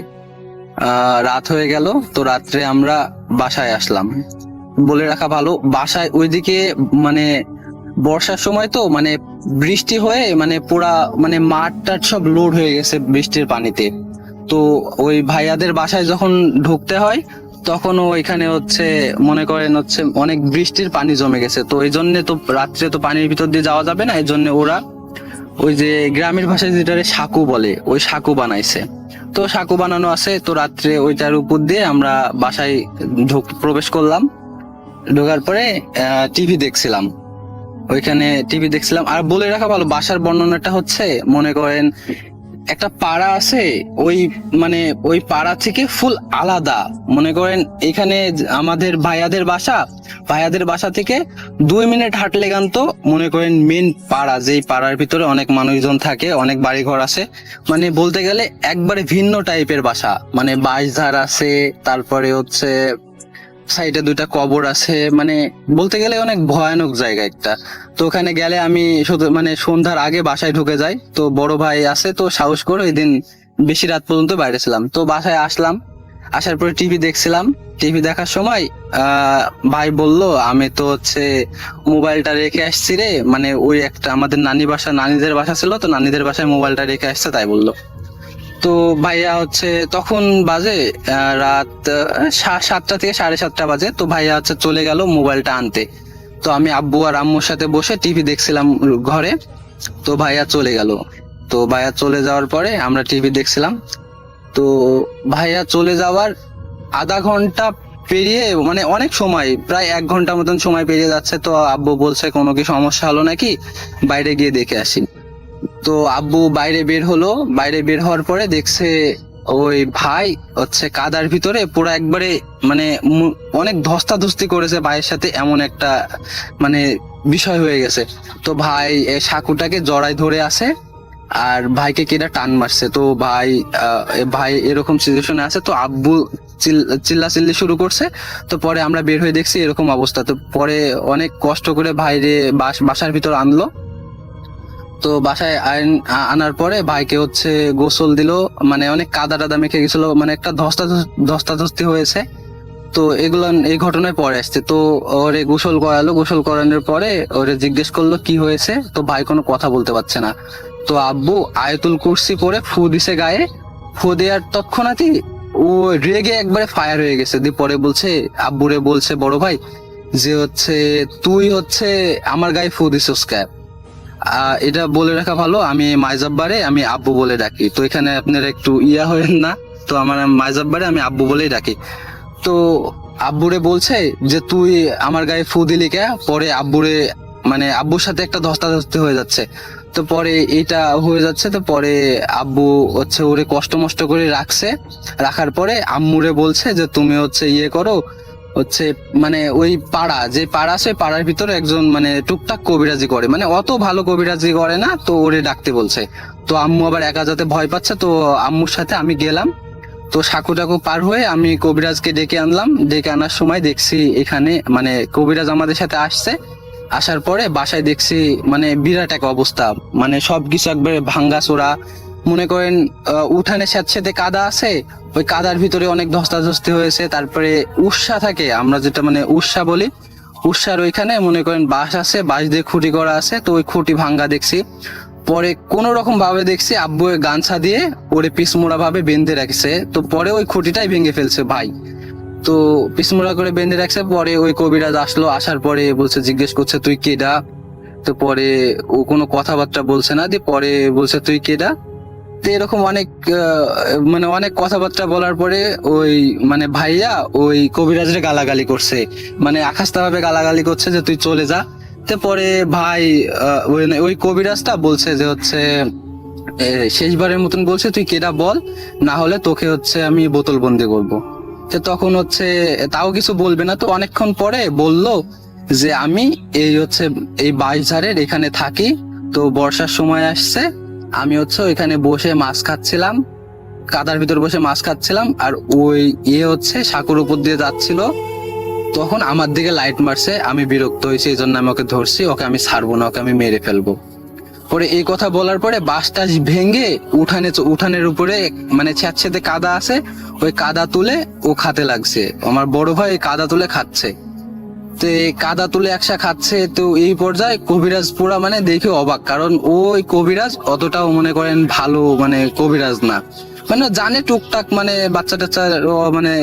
রাত হয়ে গেল। তো রাত্রে আমরা বাসায় আসলাম। বলে রাখা ভালো, বাসায় ওইদিকে মানে বর্ষার সময় তো মানে বৃষ্টি হয়ে মানে পুরা মানে মাঠ টাট সব লোড হয়ে গেছে বৃষ্টির পানিতে। তো ওই ভাইয়াদের বাসায় যখন ঢুকতে হয় তখন ওইখানে হচ্ছে মনে করেন হচ্ছে অনেক বৃষ্টির পানি জমে গেছে। তো এই জন্য তো রাত্রে তো পানির ভিতর দিয়ে যাওয়া যাবে না, এই জন্য ওরা ওই যে গ্রামের ভাষায় যেটা সাঁকু বলে, ওই সাঁকু বানাইছে। তো সাঁকো বানানো আছে, তো রাত্রে ওইটার উপর দিয়ে আমরা বাসায় প্রবেশ করলাম। ঢোকার পরে টিভি দেখছিলাম, ওইখানে টিভি দেখছিলাম। আর বলে রাখা ভালো, বাসার বর্ণনাটা হচ্ছে মনে করেন একটা পাড়া আছে, ওই মানে ওই পাড়া থেকে ফুল আলাদা। মনে করেন এখানে আমাদের ভাইয়াদের বাসা থেকে 2 মিনিট হাঁটলে গান তো মনে করেন মেন পাড়া, যেই পাড়ার ভিতরে অনেক মানুষজন থাকে, অনেক বাড়িঘর আছে। মানে বলতে গেলে একবারে ভিন্ন টাইপের বাসা, মানে বাঁশঝাড় আছে, তারপরে হচ্ছে সাইডে 2টা কবর আছে। মানে বলতে গেলে অনেক ভয়ানক জায়গা একটা। তো ওখানে গেলে আমি শুধু মানে সন্ধ্যার আগে বাসায় ঢুকে যাই। তো বড় ভাই আছে, তো সাহস করে ওই দিন বেশি রাত পর্যন্ত বাইরে ছিলাম। তো বাসায় আসলাম, আসার পরে টিভি দেখছিলাম। টিভি দেখার সময় ভাই বলল, আমি তো হচ্ছে মোবাইলটা রেখে আসছি রে, মানে ওই একটা আমাদের নানিদের বাসা ছিল, তো নানিদের বাসায় মোবাইলটা রেখে আসছে তাই বললো। তো ভাইয়া হচ্ছে তখন বাজে রাত 7টা থেকে 7:30 বাজে। তো ভাইয়া হচ্ছে চলে গেল মোবাইলটা আনতে। তো আমি আব্বু আর আম্মুর সাথে বসে টিভি দেখছিলাম ঘরে। তো ভাইয়া চলে গেল। তো ভাইয়া চলে যাওয়ার পরে আমরা টিভি দেখছিলাম। তো ভাইয়া চলে যাওয়ার আধা ঘন্টা পেরিয়ে, মানে অনেক সময়, প্রায় 1 ঘন্টা মতন সময় পেরিয়ে যাচ্ছে। তো আব্বু বলছে কোনো কি সমস্যা হলো নাকি, বাইরে গিয়ে দেখে আসি। তো আব্বু বাইরে বের হলো, বাইরে বের হওয়ার পরে দেখছে ওই ভাই হচ্ছে কাদার ভিতরে পুরো একবারে মানে অনেক ধস্তাধস্তি করেছে ভাইয়ের সাথে, এমন একটা মানে বিষয় হয়ে গেছে। তো ভাই সাঁকুটাকে জড়ায় ধরে আছে, আর ভাইকে কেডা টান মারছে। তো ভাই এরকম সিচুয়েশনে আছে। তো আব্বু চিল্লাচিল্লি শুরু করছে। তো পরে আমরা বের হয়ে দেখছি এরকম অবস্থা। তো পরে অনেক কষ্ট করে ভাইরে বাসার ভিতর আনলো। তো বাসায় আনার পরে ভাইকে হচ্ছে গোসল দিল, মানে অনেক কাদা টাদা মেখে গেছিল, মানে একটা ধস্তাধস্তি হয়েছে। তো এই ঘটনায় পরে আসছে। তো ওরে গোসল করালো, গোসল করানোর পরে ওরে জিজ্ঞেস করলো কি হয়েছে। তো ভাই কোনো কথা বলতে পারছে না। তো আব্বু আয়াতুল কুরসি পরে ফু দিছে গায়ে। ফু দেওয়ার তৎক্ষণাৎই ও রেগে একবারে ফায়ার হয়ে গেছে। দিয়ে পরে বলছে, আব্বুরে বলছে বড় ভাই যে হচ্ছে তুই হচ্ছে আমার গায়ে ফু দিছিস কেন। এটা বলে রাখা ভালো, আমি মাইজাব্বারে আমি আব্বু বলে ডাকি। তো এখানে আপনারা একটু হয়েন না। তো আমার মাইজাব্বারে আমি আব্বু বলেই ডাকি। তো আব্বুরে বলছে যে তুই আমার গায়ে ফু দিলি কে। পরে আব্বুরে মানে আব্বুর সাথে একটা ধস্তাধস্তি হয়ে যাচ্ছে। তো পরে এটা হয়ে যাচ্ছে। তো পরে আব্বু হচ্ছে ওরে কষ্ট মষ্ট করে রাখার পরে আম্মুরে বলছে যে তুমি হচ্ছে করো হচ্ছে, মানে ওই যে পাড়া আছে পাড়ার ভিতরে একজন মানে টুকটাক কবিরাজি করে, মানে অত ভালো কবিরাজি করে না। তো ওরে ডাকতে বলছে। তো আম্মু আবার একা যেতে ভয় পাচ্ছে। তো আম্মুর সাথে আমি গেলাম। তো সাঁকু টাকু পার হয়ে আমি কবিরাজকে ডেকে আনলাম। ডেকে আনার সময় দেখছি এখানে মানে কবিরাজ আমাদের সাথে আসছে। আসার পরে বাসায় দেখছি মানে বিরাট এক অবস্থা, মানে সবকিছু একবারে ভাঙ্গা চোরা। মনে করেন উঠানে স্যাঁতস্যাঁতে কাদা আছে, ওই কাদার ভিতরে অনেক ধস্তাধস্তি হয়েছে। তারপরে উৎসা থাকে, আমরা যেটা মানে উৎসা বলি, উৎসার ওইখানে মনে করেন বাঁশ আছে, বাঁশ দিয়ে খুঁটি করা আছে। তো ওই খুঁটি ভাঙ্গা দেখছি। পরে কোন রকম ভাবে দেখছি আব্বু গামছা দিয়ে ওরে পিসমোড়া ভাবে বেঁধে রাখছে। তো পরে ওই খুঁটিটাই ভেঙে ফেলছে ভাই। তো পিসমোড়া করে বেঁধে রাখছে। পরে ওই কবিরাজ আসলো, আসার পরে বলছে, জিজ্ঞেস করছে তুই কেডা। তো পরে ও কোনো কথাবার্তা বলছে না। দিয়ে পরে বলছে তুই কেডা। তো এরকম অনেক কথাবার্তা বলার পরে ওই মানে ভাইয়া ওই কবিরাজরে গালাগালি করছে, মানে আকাশটা ভাবে গালাগালি করছে যে তুই চলে যা। তো পরে ভাই ওই কবিরাজটা বলছে যে হচ্ছে শেষবারের মতন বলছে তুই কেডা বল, না হলে তোকে হচ্ছে আমি বোতল বন্দি করবো। তো তখন হচ্ছে তাও কিছু বলবে না। তো অনেকক্ষণ পরে বলল যে আমি এই বাঁশঝাড়ের এখানে থাকি। তো বর্ষার সময় আসছে, আমি হচ্ছে ওইখানে বসে মাছ খাচ্ছিলাম, কাদার ভিতর বসে মাছ খাচ্ছিলাম। আর ওই হচ্ছে সাঁকুর উপর দিয়ে যাচ্ছিল, তখন আমার দিকে লাইট মারছে। আমি বিরক্ত হয়েছি, এই জন্য আমি ওকে ধরছি, ওকে আমি ছাড়বো না, ওকে আমি মেরে ফেলবো। পরে এই কথা বলার পরে বাঁশটা ভেঙে উঠানের উপরে মানে স্যাঁতস্যাঁতে কাদা আছে, ওই কাদা তুলে ও খাতে লাগছে। আমার বড় ভাই কাদা তুলে খাচ্ছে। তো কাদা তুলে একসা খাচ্ছে। তো এই পর্যায়ে কবিরাজ পুরা মানে দেখে অবাক, কারণ ওই কবিরাজ অতটাও মনে করেন ভালো মানে কবিরাজ না, মানে জানে টুকটাক মানে বাচ্চা টাচ্চা মানে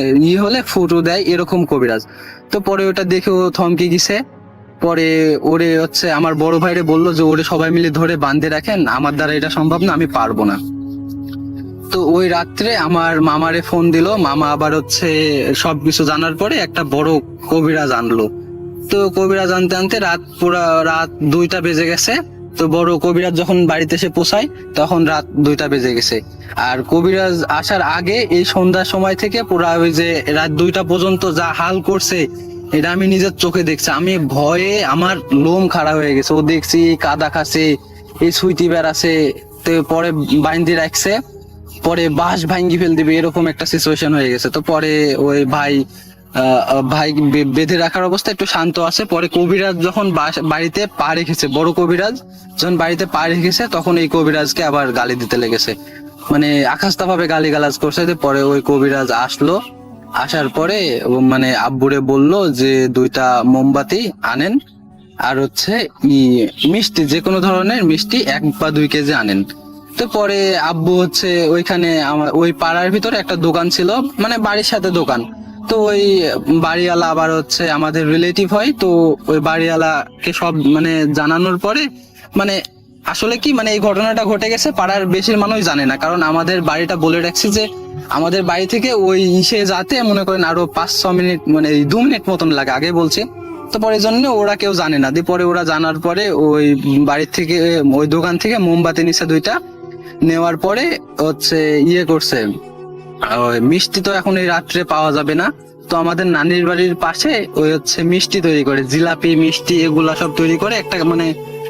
হলে ফুটো দেয় এরকম কবিরাজ। তো পরে ওটা দেখে ও থমকে গেছে। পরে ওরে হচ্ছে আমার বড় ভাইরে বললো যে ওরে সবাই মিলে ধরে বাঁধে রাখেন, আমার দ্বারা এটা সম্ভব না, আমি পারবো না। তো ওই রাত্রে আমার মামারে ফোন দিল, মামা আবার হচ্ছে সবকিছু জানার পরে একটা বড় কবিরাজ আনলো। তো কবিরাজ আনতে আনতে রাত 2টা বেজে গেছে। তো বড় কবিরাজ যখন বাড়িতে এসে পৌঁছায় তখন রাত 2টা বেজে গেছে। আর কবিরাজ আসার আগে এই সন্ধ্যার সময় থেকে পুরা ওই যে রাত 2টা পর্যন্ত যা হাল করছে এটা আমি নিজের চোখে দেখছি। আমি ভয়ে আমার লোম খাড়া হয়ে গেছে। ও দেখছি কাদা খাচ্ছে, এই সুইটি বেড়াছে, তো পরে বাইন্দি রাখছে, পরে বাঁশ ভাঙ্গি ফেল দিবে, এরকম একটা সিচুয়েশন হয়ে গেছে। তো পরে ওই ভাই বেঁধে রাখার অবস্থা একটু শান্ত আছে। পরে কবিরাজ যখন বাড়িতে পা রেখেছে, বড় কবিরাজ যখন বাড়িতে পা রেখেছে তখন এই কবিরাজকে আবার গালি দিতে লেগেছে, মানে আকাশতা ভাবে গালিগালাজ করছে। পরে ওই কবিরাজ আসলো, আসার পরে মানে আব্বুরে বলল যে 2টা মোমবাতি আনেন, আর হচ্ছে মিষ্টি, যে কোনো ধরনের মিষ্টি 1 বা 2 কেজি আনেন। তো পরে আব্বু হচ্ছে ওইখানে ওই পাড়ার ভিতরে একটা দোকান ছিল, মানে বাড়ির সাথে দোকান। তো ওই বাড়িওয়ালা আবার হচ্ছে আমাদের রিলেটিভ হয়। তো ওই বাড়িওয়ালাকে সব মানে জানানোর পরে মানে আসলে কি মানে এই ঘটনাটা ঘটে গেছে পাড়ার বেশির মানুষ জানে না, কারণ আমাদের বাড়িটা বলে রাখছি যে আমাদের বাড়ি থেকে ওই ইসে যাতে মনে করেন আরো 5-6 মিনিট, মানে 2 মিনিট মতন লাগে, আগে বলছি। তো পরে জন্য ওরা কেউ জানে না। পরে ওরা জানার পরে ওই বাড়ির থেকে ওই দোকান থেকে মোমবাতি নিছে 2টা, নেওয়ার পরে হচ্ছে করছে, ওই মিষ্টি তো এখন এই রাত্রে পাওয়া যাবে না। তো আমাদের নানির বাড়ির পাশে ওই হচ্ছে মিষ্টি তৈরি করে, জিলাপি মিষ্টি এগুলা সব তৈরি করে একটা মানে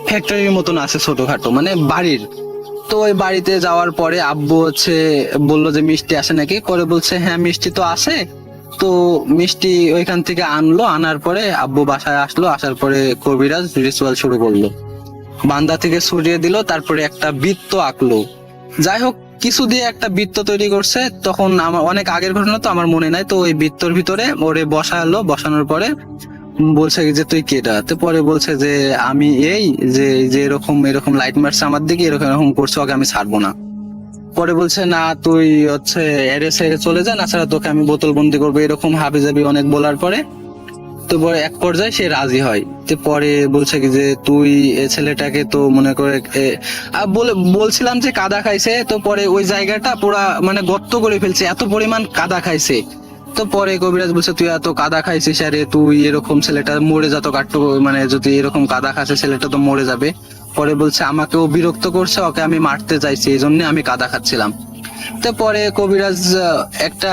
ফ্যাক্টরির মতন আছে ছোটখাটো, মানে বাড়ির। তো ওই বাড়িতে যাওয়ার পরে আব্বু হচ্ছে বললো যে মিষ্টি আসে নাকি, করে বলছে হ্যাঁ মিষ্টি তো আসে। তো মিষ্টি ওইখান থেকে আনলো, আনার পরে আব্বু বাসায় আসলো, আসার পরে কবিরাজ রিচুয়াল শুরু করলো, বান্দা থেকে সরিয়ে দিল, তারপরে একটা বৃত্ত আঁকলো। যাই হোক কিছু দিয়ে একটা বৃত্ত তৈরি করছে। তখন আমার অনেক আগের ঘটনা, তো আমার মনে নাই। তো ওই বৃত্তর ভিতরে ওরে বসালো, বসানোর পরে বলছে যে তুই কেডা। তো পরে বলছে যে আমি এই যে যে এরকম এরকম লাইট মারছে আমার দিকে, এরকম এরকম করছে, ওকে আমি ছাড়বো না। পরে বলছে না তুই হচ্ছে এরে ছেড়ে চলে যা, না ছাড়া তোকে আমি বোতল বন্দি করবো, এরকম হাবিজাবি অনেক বলার পরে তো পরে এক পর্যায়ে সে রাজি হয়। তো পরে বলছে কি যে তুই এই ছেলেটাকে তো মনে করে বলছিলাম যে কাদা খাইছে। তো পরে ওই জায়গাটা পুরা মানে গর্ত করে ফেলছে, এত পরিমাণ কাদা খাইছে। তো পরে কবিরাজ বলছে তুই এত কাদা খাইছিস, আরে তুই এরকম ছেলেটা মরে যা, তো কাট্টু মানে যদি এরকম কাদা খাচ্ছে ছেলেটা তো মরে যাবে। পরে বলছে আমাকেও বিরক্ত করছে, ওকে আমি মারতে চাইছি, এই জন্য আমি কাদা খাচ্ছিলাম। তো পরে কবিরাজ একটা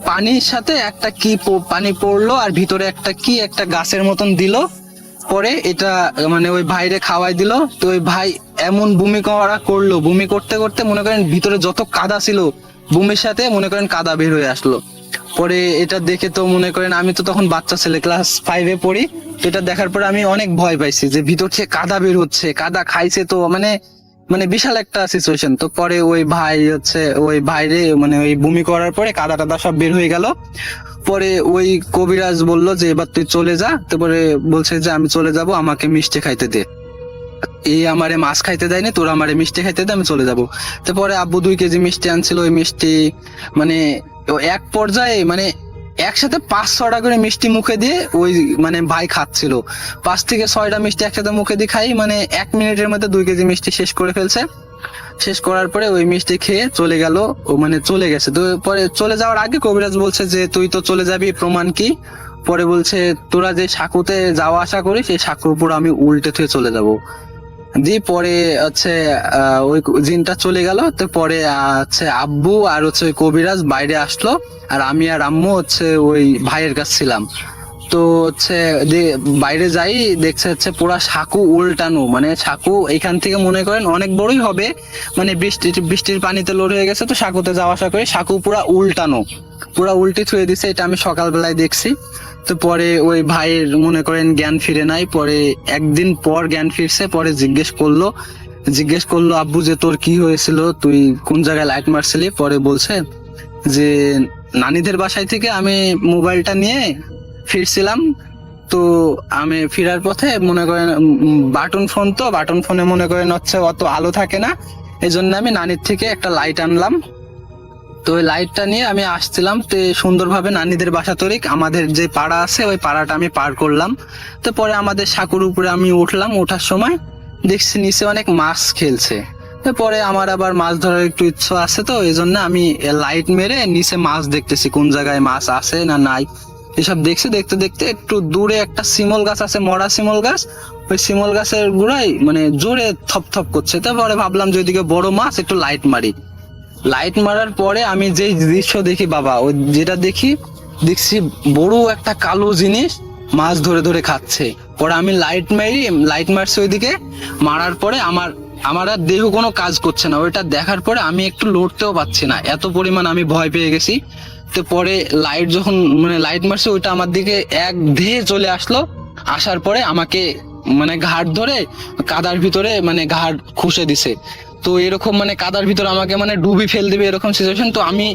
পানির সাথে একটা কি পানি পড়লো, আর ভিতরে একটা গাছের মতন দিল। পরে এটা মানে ওই ভাইরে খাওয়াই দিল। তো ওই ভাই এমন বমি করলো, বমি করতে করতে মনে করেন ভিতরে যত কাদা ছিল বমির সাথে মনে করেন কাদা বের হয়ে আসলো। পরে এটা দেখে তো মনে করেন আমি তো তখন বাচ্চা ছেলে, ক্লাস 5-এ পড়ি। তো এটা দেখার পরে আমি অনেক ভয় পাইছি যে ভিতর থেকে কাদা বের হচ্ছে, কাদা খাইছে, তো মানে মানে বিশাল একটা সিচুয়েশন। তো পরে ওই ভাই হচ্ছে ওই ভাইরে মানে ওই বমি করার পরে কাদা টাদা সব বের হয়ে গেল। পরে ওই কবিরাজ বলল যে এবার তুই চলে যা। তারপরে বলছে যে আমি চলে যাব, আমাকে মিষ্টি খাইতে দে, এই আমারে মাছ খাইতে দেয়নি, তোরা আমারে মিষ্টি খাইতে দে, আমি চলে যাব। তারপরে আব্বু 2 কেজি মিষ্টি আনছিল, ওই মিষ্টি মানে এক পর্যায়ে মানে একসাথে 5-6টা করে মিষ্টি মুখে দিয়ে ওই মানে ভাই খাচ্ছিল। 5 থেকে 6টা মিষ্টি একসাথে মুখে দিয়ে খাই, মানে 1 মিনিটের মধ্যে 2 কেজি মিষ্টি শেষ করে ফেলছে। শেষ করার পরে ওই মিষ্টি খেয়ে চলে গেল, ও মানে চলে গেছে। তো পরে চলে যাওয়ার আগে কবিরাজ বলছে যে তুই তো চলে যাবি, প্রমাণ কি? পরে বলছে তোরা যে সাঁকুতে যাওয়া আসা করিস, সেই সাঁকুর উপর আমি উল্টে থুয়ে চলে যাব। পরে হচ্ছে ওই জিনটা চলে গেল। তো পরে হচ্ছে আব্বু আর হচ্ছে ওই কবিরাজ বাইরে আসলো, আর আমি আর আম্মু হচ্ছে ওই ভাইয়ের কাছে ছিলাম। তো হচ্ছে বাইরে যাই, দেখছে হচ্ছে পুরা সাঁকু উল্টানো, মানে সাঁকু এখান থেকে মনে করেন অনেক বড়ই হবে, মানে বৃষ্টির পানিতে লোড হয়ে গেছে। তো সাঁকুতে যাওয়া আসা করে সাঁকু পুরা উল্টানো, পুরা উল্টে থুয়ে দিছে। এটা আমি সকালবেলায় দেখছি। তো পরে ওই ভাইয়ের মনে করেন জ্ঞান ফিরে নাই। পরে একদিন পর জ্ঞান ফিরছে। পরে জিজ্ঞেস করলো আব্বু যে তোর কি হয়েছিল, তুই কোন জায়গায় লাইট মারছিলি? পরে বলছে যে নানিদের বাসায় থেকে আমি মোবাইলটা নিয়ে ফিরছিলাম। তো আমি ফিরার পথে মনে করেন বাটন ফোনে মনে করেন হচ্ছে অত আলো থাকে না, এই জন্য আমি নানির থেকে একটা লাইট আনলাম। তো ওই লাইটটা নিয়ে আমি আসছিলাম, তো সুন্দরভাবে নানিদের বাসা তরিক আমাদের যে পাড়া আছে ওই পাড়াটা আমি পার করলাম। তো পরে আমাদের সাঁকুর উপরে আমি উঠলাম, ওঠার সময় দেখছি নিচে অনেক মাছ খেলছে। পরে আমার আবার মাছ ধরার একটু ইচ্ছা আছে, তো এই জন্য আমি লাইট মেরে নিচে মাছ দেখতেছি কোন জায়গায় মাছ আছে না নাই। এসব দেখছি, দেখতে দেখতে একটু দূরে একটা শিমল গাছ আছে, মরা শিমল গাছ। ওই শিমল গাছের গোড়ায় মানে জোরে থপ থপ করছে। তারপরে ভাবলাম যে ওইদিকে বড় মাছ, একটু লাইট মারি। লাইট মারার পরে আমি যেই দৃশ্য দেখি বাবা, ওই যেটা দেখছি বড় একটা কালো জিনিস মাছ ধরে ধরে খাচ্ছে। পরে আমি লাইট মারছি ওইদিকে। মারার পরে আমার আমার আর দেহ কোনো কাজ করছে না। ওইটা দেখার পরে আমি একটু লড়তেও পারছি না, এত পরিমাণ আমি ভয় পেয়ে গেছি। তো পরে লাইট যখন মানে লাইট মারছে, ওইটা আমার দিকে এক ধেয়ে চলে আসলো। আসার পরে আমাকে মানে ঘাট ধরে কাদার ভিতরে মানে ঘাট খুঁজে দিছে। তো এরকম মানে কাদার ভিতর আমাকে মানে ডুবি ফেল দিবে এরকম সিচুয়েশন। তো আমি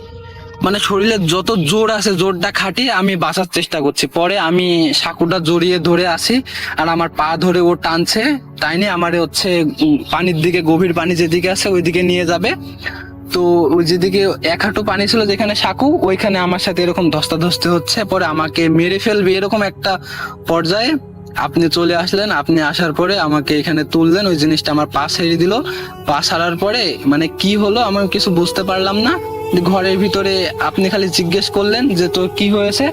মানে শরীরে যত জোর আছে জোরটা খাটিয়ে আমি বাঁচার চেষ্টা করছি। পরে আমি সাঁকুটা জড়িয়ে ধরে আসি, আর আমার পা ধরে ও টানছে। তাই নিয়ে আমার হচ্ছে পানির দিকে, গভীর পানি যেদিকে আছে ওইদিকে নিয়ে যাবে। তো ওই যেদিকে এক হাঁটু পানি ছিল যেখানে সাঁকু, ওইখানে আমার সাথে এরকম ধস্তাধস্তি হচ্ছে। পরে আমাকে মেরে ফেলবে এরকম একটা পর্যায়ে আপনি চলে আসলেন। আপনি আসার পরে আমাকে এখানে তুললেন, ওই জিনিসটা আমার পা ছেড়ে দিল। পা ছাড়ার পরে মানে কি হলো আমি কিছু বুঝতে পারলাম না। ঘরের ভিতরে আপনি খালি জিজ্ঞেস করলেন যে তোর কি হয়েছে,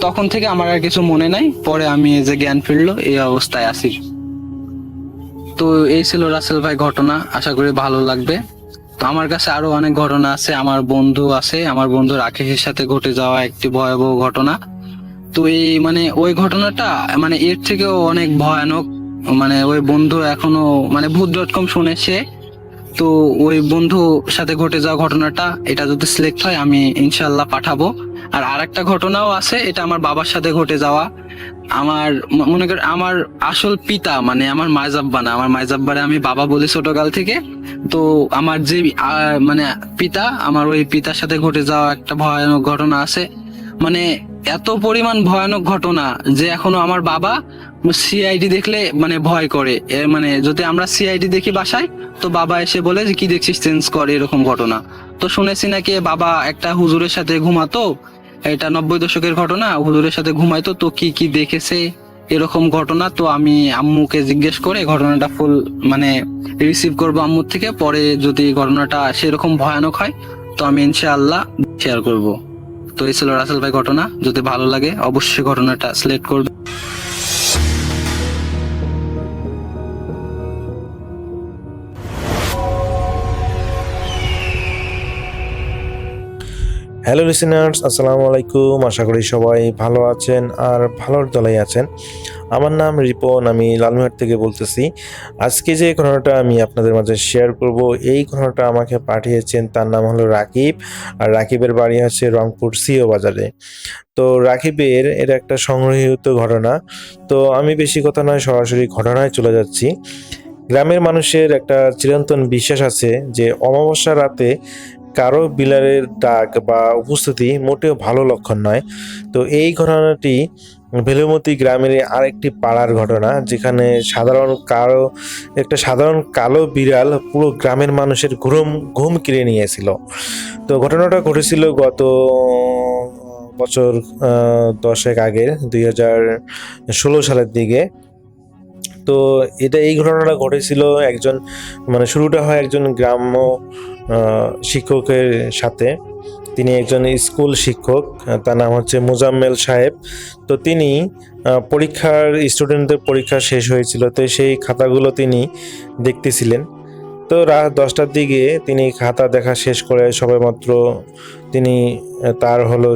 তখন থেকে আমার আর কিছু মনে নাই। পরে আমি এই যে জ্ঞান ফিরলো, এই অবস্থায় আছি। তো এই ছিল রাসেল ভাই ঘটনা, আশা করি ভালো লাগবে। তো আমার কাছে আরো অনেক ঘটনা আছে, আমার বন্ধু আছে, আমার বন্ধু রাকেশের সাথে ঘটে যাওয়া একটি ভয়াবহ ঘটনা। তো এই মানে ওই ঘটনাটা মানে এর থেকেও অনেক ভয়ানক। মানে ওই বন্ধু এখনো মানে ভূত.com শুনেছে। তো ওই বন্ধু সাথে ঘটে যাওয়া ঘটনাটা, এটা যদি সিলেক্ট হয় আমি ইনশাল্লাহ পাঠাবো। আর আরেকটা ঘটনাও আছে, এটা আমার বাবার সাথে ঘটে যাওয়া। আমার মনে কর আমার আসল পিতা মানে আমার মাইজাব্বা না, আমার মাইজাব্বারে আমি বাবা বলি ছোটকাল থেকে। তো আমার যে মানে পিতা, আমার ওই পিতার সাথে ঘটে যাওয়া একটা ভয়ানক ঘটনা আছে। মানে এত পরিমাণ ভয়ানক ঘটনা যে এখনো আমার বাবা সিআইডি দেখলে মানে ভয় করে। মানে যদি আমরা সিআইডি দেখি বাসায়, তো বাবা এসে বলে যে কি দেখছিস, চেঞ্জ কর, এরকম ঘটনা। তো শুনেছি নাকি বাবা একটা হুজুরের সাথে ঘুমাতো, এটা 90 দশকের ঘটনা। হুজুরের সাথে ঘুমাইতো, তো কি কি দেখেছে এরকম ঘটনা। তো আমি আম্মুকে জিজ্ঞেস করে ঘটনাটা ফুল মানে রিসিভ করবো আম্মুর থেকে। পরে যদি ঘটনাটা সেরকম ভয়ানক হয় তো আমি ইনশাআল্লাহ শেয়ার করব। তো এই ছিল রাসেল ভাই ঘটনা, যদি ভালো লাগে অবশ্যই ঘটনাটা সিলেক্ট করবে। হ্যালো লিসেনার্স, আসসালামু আলাইকুম। আশা করি সবাই ভালো আছেন আর ভালোর দলেই আছেন। আমার নাম রিপন, আমি লালমিহাট থেকে বলতেছি। আজকে যে ঘটনাটা আমি আপনাদের মাঝে শেয়ার করব, এই ঘটনাটা আমাকে পাঠিয়েছেন, তার নাম হলো রাকিব। আর রাকিবের বাড়ি আছে রংপুর সিও বাজারে। তো রাকিবের এটা একটা সংগৃহীত ঘটনা। তো আমি বেশি কথা নয়, সরাসরি ঘটনায় চলে যাচ্ছি। গ্রামের মানুষের একটা চিরন্তন বিশ্বাস আছে যে অমাবস্যা রাতে কারো বিলারের ডাক বা উপস্থিতি মোটেও ভালো লক্ষণ নয়। তো এই ঘটনাটি ভেলুমতি গ্রামের আরেকটি পাড়ার ঘটনা, যেখানে সাধারণ কালো বিড়াল পুরো গ্রামের মানুষের ঘুম কেড়ে নিয়েছিল। তো ঘটনাটা ঘটেছিল গত বছর 10 আগে, 2016 সালের দিকে। তো এই ঘটনাটা ঘটেছিল একজন মানে শুরুটা হয় একজন গ্রাম্য শিক্ষকের সাথে। তিনি একজন স্কুল শিক্ষক, তার নাম হচ্ছে মোজাম্মেল সাহেব। তো তিনি স্টুডেন্টদের পরীক্ষা শেষ হয়েছিল, তো সেই খাতাগুলো তিনি দেখতেছিলেন। তো রাত 10টার দিকে তিনি খাতা দেখা শেষ করে সবেমাত্র তিনি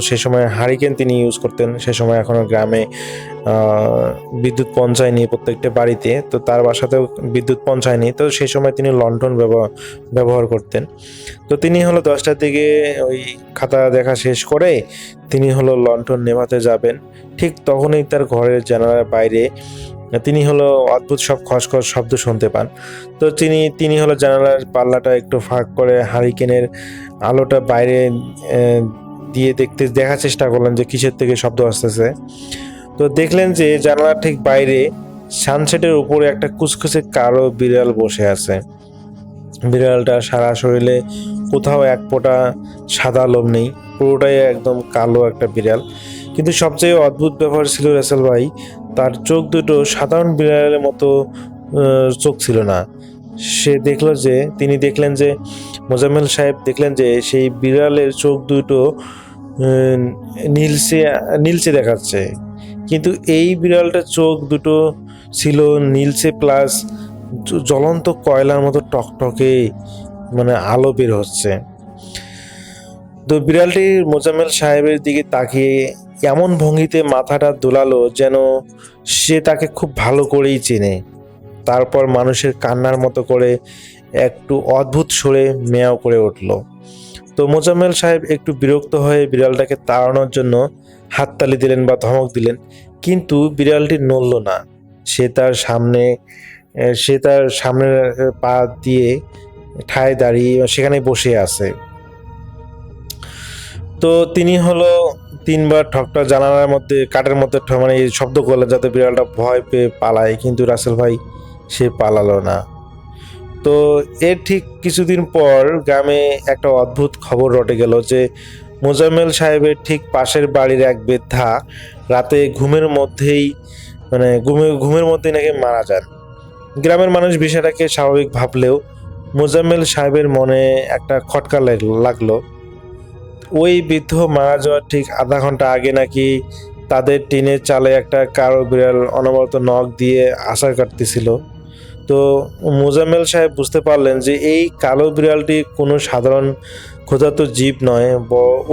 সে সময় হারিকেন তিনি ইউজ করতেন। সে সময় এখনো গ্রামে বিদ্যুৎ পৌঁছায়নি প্রত্যেকটা বাড়িতে, তো তার বাসাতেও বিদ্যুৎ পৌঁছায়নি। তো সেই সময় তিনি লণ্ঠন ব্যবহার করতেন। তো তিনি 10টার দিকে ওই খাতা দেখা শেষ করে তিনি লণ্ঠন নেভাতে যাবেন। ঠিক তখনই তার ঘরের জানালার বাইরে তিনি অদ্ভুত সব খসখস শব্দ শুনতে পান। তো তিনি জানালার পাল্লাটা একটু ফাঁক করে হারিকেনের আলোটা বাইরে দিয়ে দেখার চেষ্টা করলেন যে কিসের থেকে শব্দ আসতেছে। তো দেখলেন যে জানালার ঠিক বাইরে সানসেটের উপরে একটা কুচকুচে কালো বিড়াল বসে আছে। বিড়ালটা সারা শরীরে কোথাও এক ফোঁটা সাদা লোম নেই, পুরোটাই একদম কালো একটা বিড়াল। কিন্তু সবচেয়ে অদ্ভুত ব্যাপার ছিল রাসেল ভাই, তার চোখ দুটো সাধারণ বিড়ালের মতো চোখ ছিল না। তিনি দেখলেন যে মোজাম্মেল সাহেব দেখলেন যে সেই বিড়ালের চোখ দুটো নীলচে নীলচে দেখাচ্ছে, কিন্তু এই বিড়ালটার চোখ দুটো ছিল নীলচে প্লাস জ্বলন্ত কয়লার মতো টকটকে, মানে আলো বের হচ্ছে। তো বিড়ালটি মোজাম্মেল সাহেবের দিকে তাকিয়ে এমন ভঙ্গিতে মাথাটা দোলালো যেন সে তাকে খুব ভালো করেই চেনে। তারপর মানুষের কান্নার মতো করে একটু অদ্ভুত সুরে মেয়াও করে উঠল। তো মোজাম্মেল সাহেব একটু বিরক্ত হয়ে বিড়ালটাকে তাড়ানোর জন্য হাততালি দিলেন বা ধমক দিলেন, কিন্তু বিড়ালটি নড়ল না। সে তার সামনের পা দিয়ে ঠায় দাঁড়িয়ে সেখানে বসে আছে। তো তিনি হলো তিনবার ঠকটা জানালার মধ্যে কাঠের মধ্যে মানে এই শব্দ করলেন যাতে বিড়ালটা ভয় পেয়ে পালায়, কিন্তু রাসেল ভাই সে পালালো না। তো এর ঠিক কিছুদিন পর গ্রামে একটা অদ্ভুত খবর রটে গেল যে মোজাম্মেল সাহেবের ঠিক পাশের বাড়ির এক বৃদ্ধা রাতে ঘুমের মধ্যেই নাকি মারা যান। গ্রামের মানুষ বিষয়টাকে স্বাভাবিক ভাবলেও মোজাম্মেল সাহেবের মনে একটা খটকা লাগলো। ওই বৃদ্ধ মারা যাওয়ার ঠিক আধা ঘন্টা আগে নাকি তাদের টিনের চালে একটা কালো বিড়াল অনবরত নখ দিয়ে আছাড় কাটতেছিল। তো মোজাম্মেল সাহেব বুঝতে পারলেন যে এই কালো বিড়ালটি কোনো সাধারণ ক্ষুধার্ত জীব নয়,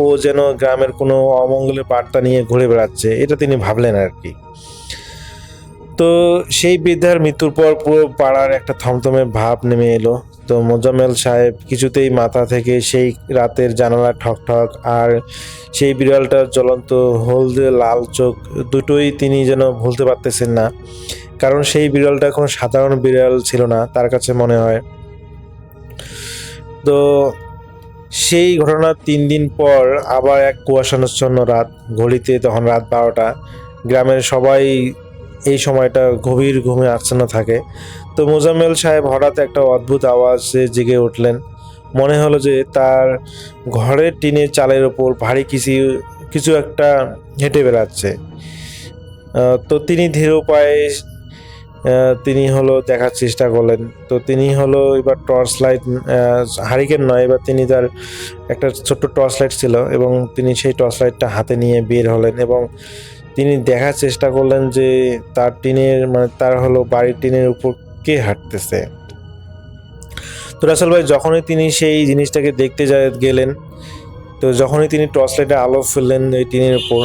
ও যেন গ্রামের কোনো অমঙ্গলের বার্তা নিয়ে ঘুরে বেড়াচ্ছে, এটা তিনি ভাবলেন আর কি। তো সেই বৃদ্ধার মৃত্যুর পর পুরো পাড়ার একটা থমথমে ভাব নেমে এলো। তো মোজাম্মেল সাহেব কিছুতেই মাথা থেকে সেই রাতের জানালা ঠকঠক আর সেই বিড়ালটার জ্বলন্ত হলদে লাল চোখ দুটোই তিনি যেন ভুলতে পারতেছেন না, কারণ সেই বিড়ালটা কোনো সাধারণ বিড়াল ছিল না তার কাছে মনে হয়। তো সেই ঘটনার 3 দিন পর আবার এক কুয়াশাচ্ছন্ন রাত, ঘড়িতে তখন রাত 12টা। গ্রামের সবাই এই সময়টা গভীর ঘুমে আচ্ছন্ন থাকে। তো মোজাম্মেল সাহেব হঠাৎ একটা অদ্ভুত আওয়াজে জেগে উঠলেন। মনে হলো যে তার ঘরের টিনের চালের ওপর ভারী কিছু একটা হেঁটে বেড়াচ্ছে। তো তিনি ধীর পায়ে তিনি হলো দেখার চেষ্টা করলেন। তো তিনি হলো এবার টর্চ লাইট, হারিকেন নয়, এবার তিনি তার একটা ছোট্ট টর্চ লাইট ছিল এবং তিনি সেই টর্চ লাইটটা হাতে নিয়ে বের হলেন এবং তিনি দেখার চেষ্টা করলেন যে তার হলো বাড়ির টিনের উপর কে হাঁটতেছে। তো রাসেল ভাই যখনই তিনি সেই জিনিসটাকে দেখতে গেলেন, তো যখনই তিনি টর্চ লাইটে আলো ফেললেন এই টিনের উপর,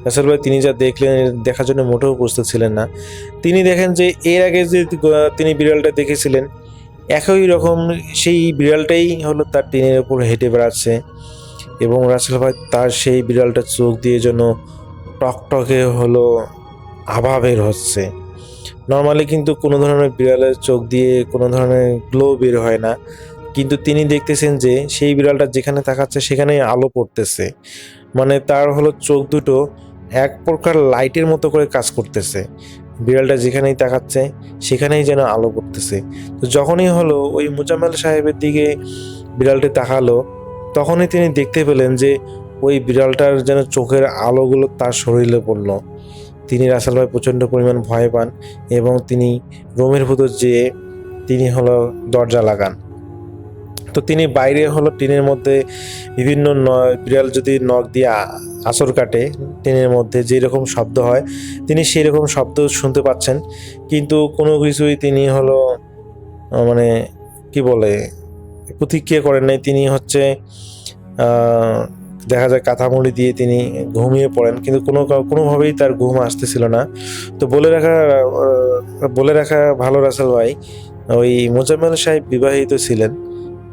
রাসেল ভাই তিনি যা দেখলেন দেখার জন্য মোটেও প্রস্তুত ছিলেন না। তিনি দেখেন যে এর আগে যে তিনি বিড়ালটা দেখেছিলেন একই রকম সেই বিড়ালটাই হলো তার টিনের উপর হেঁটে বেড়াচ্ছে এবং রাসেল ভাই তার সেই বিড়ালটার চোখ দিয়ে যেন টকটকে হলো আভা বের হচ্ছে। নর্মালি কিন্তু কোনো ধরনের বিড়ালের চোখ দিয়ে কোনো ধরনের গ্লো বের হয় না, কিন্তু তিনি দেখতেছেন যে সেই বিড়ালটা যেখানে তাকাচ্ছে সেখানেই আলো পড়তেছে, মানে তার হলো চোখ দুটো এক প্রকার লাইটের মতো করে কাজ করতেছে। বিড়ালটা যেখানেই তাকাচ্ছে সেখানেই যেন আলো পড়তেছে। তো যখনই হলো ওই মোজাম্মেল সাহেবের দিকে বিড়ালটি তাকালো, তখনই তিনি দেখতে পেলেন যে ওই বিড়ালটার যেন চোখের আলোগুলো তার শরীরে পড়ল। তিনি রাসেল ভাই প্রচণ্ড পরিমাণ ভয় পান এবং তিনি রুমের ভিতর যেয়ে তিনি হলো দরজা লাগান। তো তিনি বাইরে হলো টিনের মধ্যে বিভিন্ন বিড়াল যদি নখ দিয়ে আঁচড় কাটে টিনের মধ্যে যেরকম শব্দ হয় তিনি সেই রকম শব্দ শুনতে পাচ্ছেন, কিন্তু কোনো কিছুই তিনি হলো মানে কি বলে প্রতিক্রিয়া করেন নাই। তিনি হচ্ছে দেখা যায় কাঁথামুড়ি দিয়ে তিনি ঘুমিয়ে পড়েন, কিন্তু কোনোভাবেই তার ঘুম আসতেছিল না। তো বলে রাখা ভালো রাসেল ভাই, ওই মোজাম্মেল সাহেব বিবাহিত ছিলেন।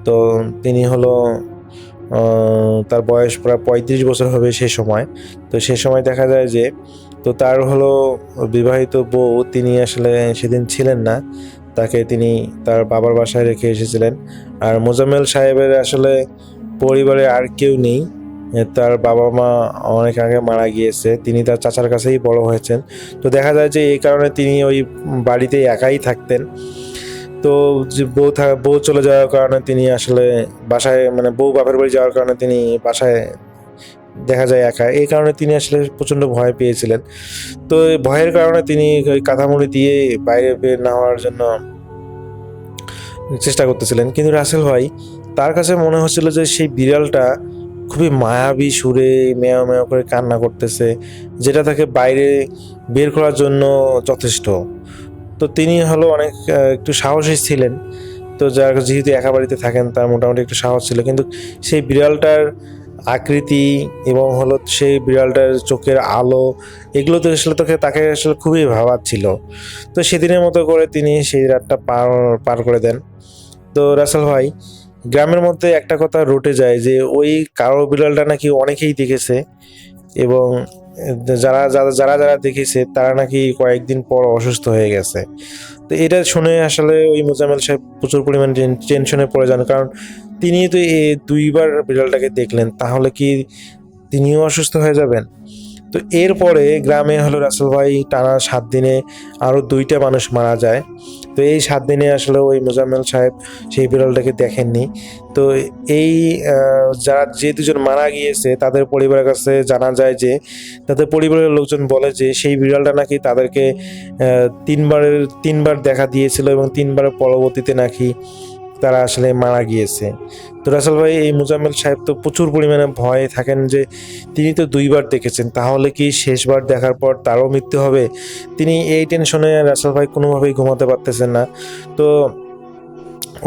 তো তিনি হলো তার বয়স প্রায় 35 বছর হবে সে সময়। তো সে সময় দেখা যায় যে তো তার হলো বিবাহিত বউ তিনি আসলে সেদিন ছিলেন না, তাকে তিনি তার বাবার বাসায় রেখে এসেছিলেন। আর মোজাম্মেল সাহেবের আসলে পরিবারে আর কেউ নেই, তার বাবা মা অনেক আগে মারা গিয়েছে, তিনি তার চাচার কাছেই বড় হয়েছেন। তো দেখা যায় যে এই কারণে তিনি ওই বাড়িতে একাই থাকতেন। তো যে বউ চলে যাওয়ার কারণে তিনি আসলে বাসায় মানে বউ বাপের বাড়ি যাওয়ার কারণে তিনি বাসায় দেখা যায় একা, এই কারণে তিনি আসলে প্রচণ্ড ভয় পেয়েছিলেন। তো ভয়ের কারণে তিনি ওই কাঁথামুড়ি দিয়ে বাইরে বের না হওয়ার জন্য চেষ্টা করতেছিলেন, কিন্তু রাসেল ভাই তার কাছে মনে হচ্ছিল যে সেই বিড়ালটা খুবই মায়াবী সুরে মেয়াও মেয়াও করে কান্না করতেছে, যেটা তাকে বাইরে বের করার জন্য যথেষ্ট। তো তিনি হলো অনেক একটু সাহসী ছিলেন, তো যার যেহেতু একা বাড়িতে থাকেন তার মোটামুটি একটু সাহস ছিল, কিন্তু সেই বিড়ালটার আকৃতি এবং হলো সেই বিড়ালটার চোখের আলো, এগুলো তো আসলে তাকে আসলে খুবই ভাবাচ্ছিল। তো সেদিনের মতো করে তিনি সেই রাতটা পার পার করে দেন। তো রাসেল ভাই, গ্রামের মধ্যে একটা কথা রটে যায় যে ওই কালো বিড়ালটা নাকি অনেকেই দেখেছে, এবং যারা যারা যারা যারা দেখেছে তারা নাকি কয়েকদিন পর অসুস্থ হয়ে গেছে। তো এটা শুনে আসলে ওই মোজাম্মেল সাহেব প্রচুর পরিমাণ টেনশনে পড়ে যান, কারণ তিনি তো দুইবার বিড়ালটাকে দেখলেন, তাহলে কি তিনিও অসুস্থ হয়ে যাবেন? তো এরপরে গ্রামে হলো রাসেল ভাই টানা 7 দিনে আরও 2টা মানুষ মারা যায়। তো এই 7 দিনে আসলে ওই মোজাম্মেল সাহেব সেই বিড়ালটাকে দেখেননি। তো এই যে দুজন মারা গিয়েছে তাদের পরিবারের কাছে জানা যায় যে তাদের পরিবারের লোকজন বলে যে সেই বিড়ালটা নাকি তাদেরকে 3বার দেখা দিয়েছিল, এবং 3বারের পরবর্তীতে নাকি তারা আসলে মারা গিয়েছে। তো রাসেল ভাই, এই মোজাম্মেল সাহেব তো প্রচুর পরিমাণে ভয়ে থাকেন যে তিনি তো 2বার দেখেছেন, তাহলে কি শেষবার দেখার পর তারও মৃত্যু হবে? তিনি এই টেনশনে রাসেল ভাই কোনোভাবেই ঘুমাতে পারতেছেন না। তো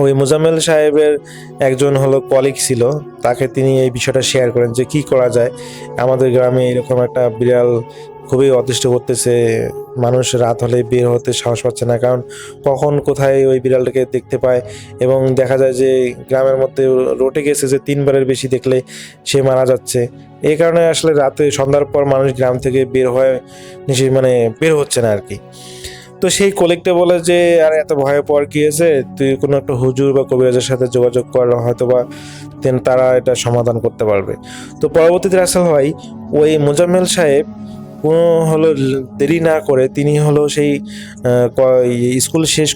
ওই মোজাম্মেল সাহেবের একজন হলো কলিগ ছিল, তাকে তিনি এই বিষয়টা শেয়ার করেন যে কি করা যায়, আমাদের গ্রামে এরকম একটা বিড়াল খুবই অতিষ্ঠ করতেছে, মানুষ রাত হলে বের হতে সাহস পাচ্ছে না, কারণ কখন কোথায় ওই বিড়ালটাকে দেখতে পায়, এবং দেখা যায় যে গ্রামের মধ্যে রটে গেছে যে 3বারের বেশি দেখলে সে মারা যাচ্ছে। এই কারণে আসলে রাতে সন্ধ্যার পর মানুষ গ্রাম থেকে বের হয়ে বের হচ্ছে না আর কি। তো সেই কলিগটা বলে যে আর এত ভয়ে পড় কি হয়েছে, তুই কোনো একটা হুজুর বা কবিরাজের সাথে যোগাযোগ কর, হয়তো বা তারা এটা সমাধান করতে পারবে। তো পরবর্তীতে রাসেল ভাই, ওই মোজাম্মেল সাহেব কোনো হলো দেরি না করে তিনি হলো সেই স্কুল শেষ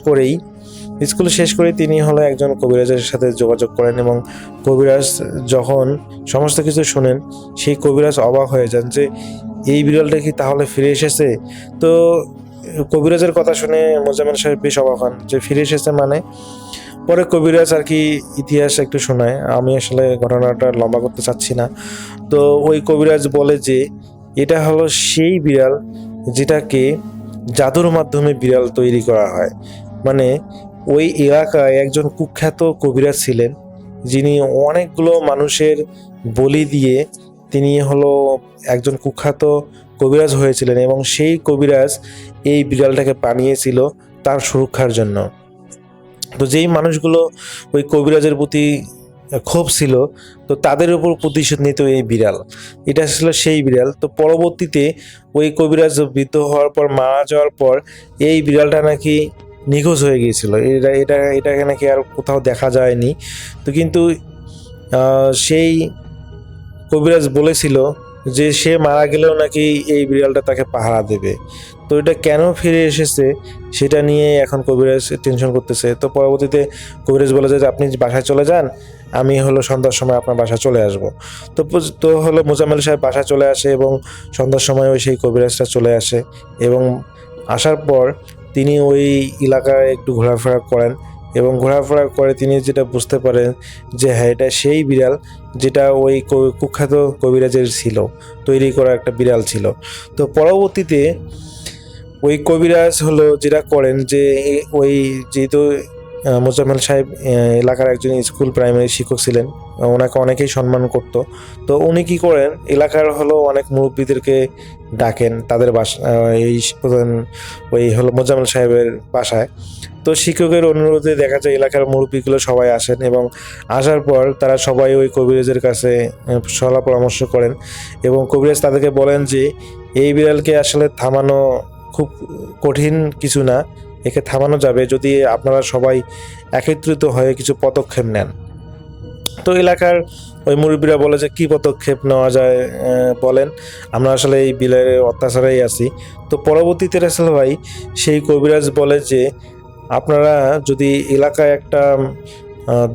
করেই তিনি হলো একজন কবিরাজের সাথে যোগাযোগ করেন, এবং কবিরাজ যখন সমস্ত কিছু শুনেন, সেই কবিরাজ অবাক হয়ে যান যে এই বিড়ালটা কি তাহলে ফিরে এসেছে। তো কবিরাজের কথা শুনে মোজাম্মেল সাহেব বেশ অবাক হন যে ফিরে এসেছে মানে। পরে কবিরাজ আর কি ইতিহাস একটু শোনায়, আমি আসলে ঘটনাটা লম্বা করতে চাচ্ছি না। তো ওই কবিরাজ বলে যে এটা হলো সেই বিড়াল যেটাকে জাদুর মাধ্যমে বিড়াল তৈরি করা হয়। মানে ওই এলাকায় একজন কুখ্যাত কবিরাজ ছিলেন, যিনি অনেকগুলো মানুষের বলি দিয়ে তিনি হলো একজন কুখ্যাত কবিরাজ হয়েছিলেন, এবং সেই কবিরাজ এই বিড়ালটাকে বানিয়েছিল তার সুরক্ষার জন্য। তো যেই মানুষগুলো ওই কবিরাজের প্রতি ক্ষোভ ছিল, তো তাদের উপর প্রতিশোধ নিত এই বিড়াল, এটা ছিল সেই বিড়াল। তো পরবর্তীতে ওই কবিরাজ বৃদ্ধ হওয়ার পর, মারা যাওয়ার পর, এই বিড়ালটা নাকি নিখোঁজ হয়ে গিয়েছিল, এটাকে নাকি আর কোথাও দেখা যায়নি। তো কিন্তু সেই কবিরাজ বলেছিল যে সে মারা গেলেও নাকি এই বিড়ালটা তাকে পাহারা দেবে। তো এটা কেন ফিরে এসেছে সেটা নিয়ে এখন কবিরাজ টেনশন করতেছে। তো পরবর্তীতে কবিরাজ বলে যে আপনি বাসায় চলে যান, আমি হলো সন্ধ্যার সময় আপনার বাসায় চলে আসব। তো হলো মোজাম্মেল সাহেব বাসায় চলে আসে, এবং সন্ধ্যার সময় ওই সেই কবিরাজটা চলে আসে, এবং আসার পর তিনি ওই এলাকায় একটু ঘোরাফেরা করেন, এবং ঘোরাফেরা করে তিনি যেটা বুঝতে পারেন যে হ্যাঁ, এটা সেই বিড়াল যেটা ওই কুখ্যাত কবিরাজের ছিল, তৈরি করা একটা বিড়াল ছিল। তো পরবর্তীতে ওই কবিরাজ হলো যেটা করেন যে ওই যেহেতু মোজাম্মেল সাহেব এলাকার একজন স্কুল প্রাইমারি শিক্ষক ছিলেন, ওনাকে অনেকেই সম্মান করত। তো উনি কি করেন, এলাকার হলো অনেক মুরব্বীদেরকে ডাকেন তাদের ওই হলো মোজাম্মেল সাহেবের বাসায়। তো শিক্ষকের অনুরোধে দেখা যায় এলাকার মুরব্বীগুলো সবাই আসেন, এবং আসার পর তারা সবাই ওই কবিরাজের কাছে সলা পরামর্শ করেন, এবং কবিরাজ তাদেরকে বলেন যে এই বিড়ালকে আসলে থামানো খুব কঠিন কিছু না, একে থামানো যাবে যদি আপনারা সবাই একত্রিত হয়ে কিছু পদক্ষেপ নেন। তো এলাকার ওই মুরব্বীরা বলে যে কী পদক্ষেপ নেওয়া যায় বলেন, আমরা আসলে এই বিড়ালের অত্যাচারেই আছি। তো পরবর্তীতে রাসেল ভাই, সেই কবিরাজ বলে যে আপনারা যদি এলাকায় একটা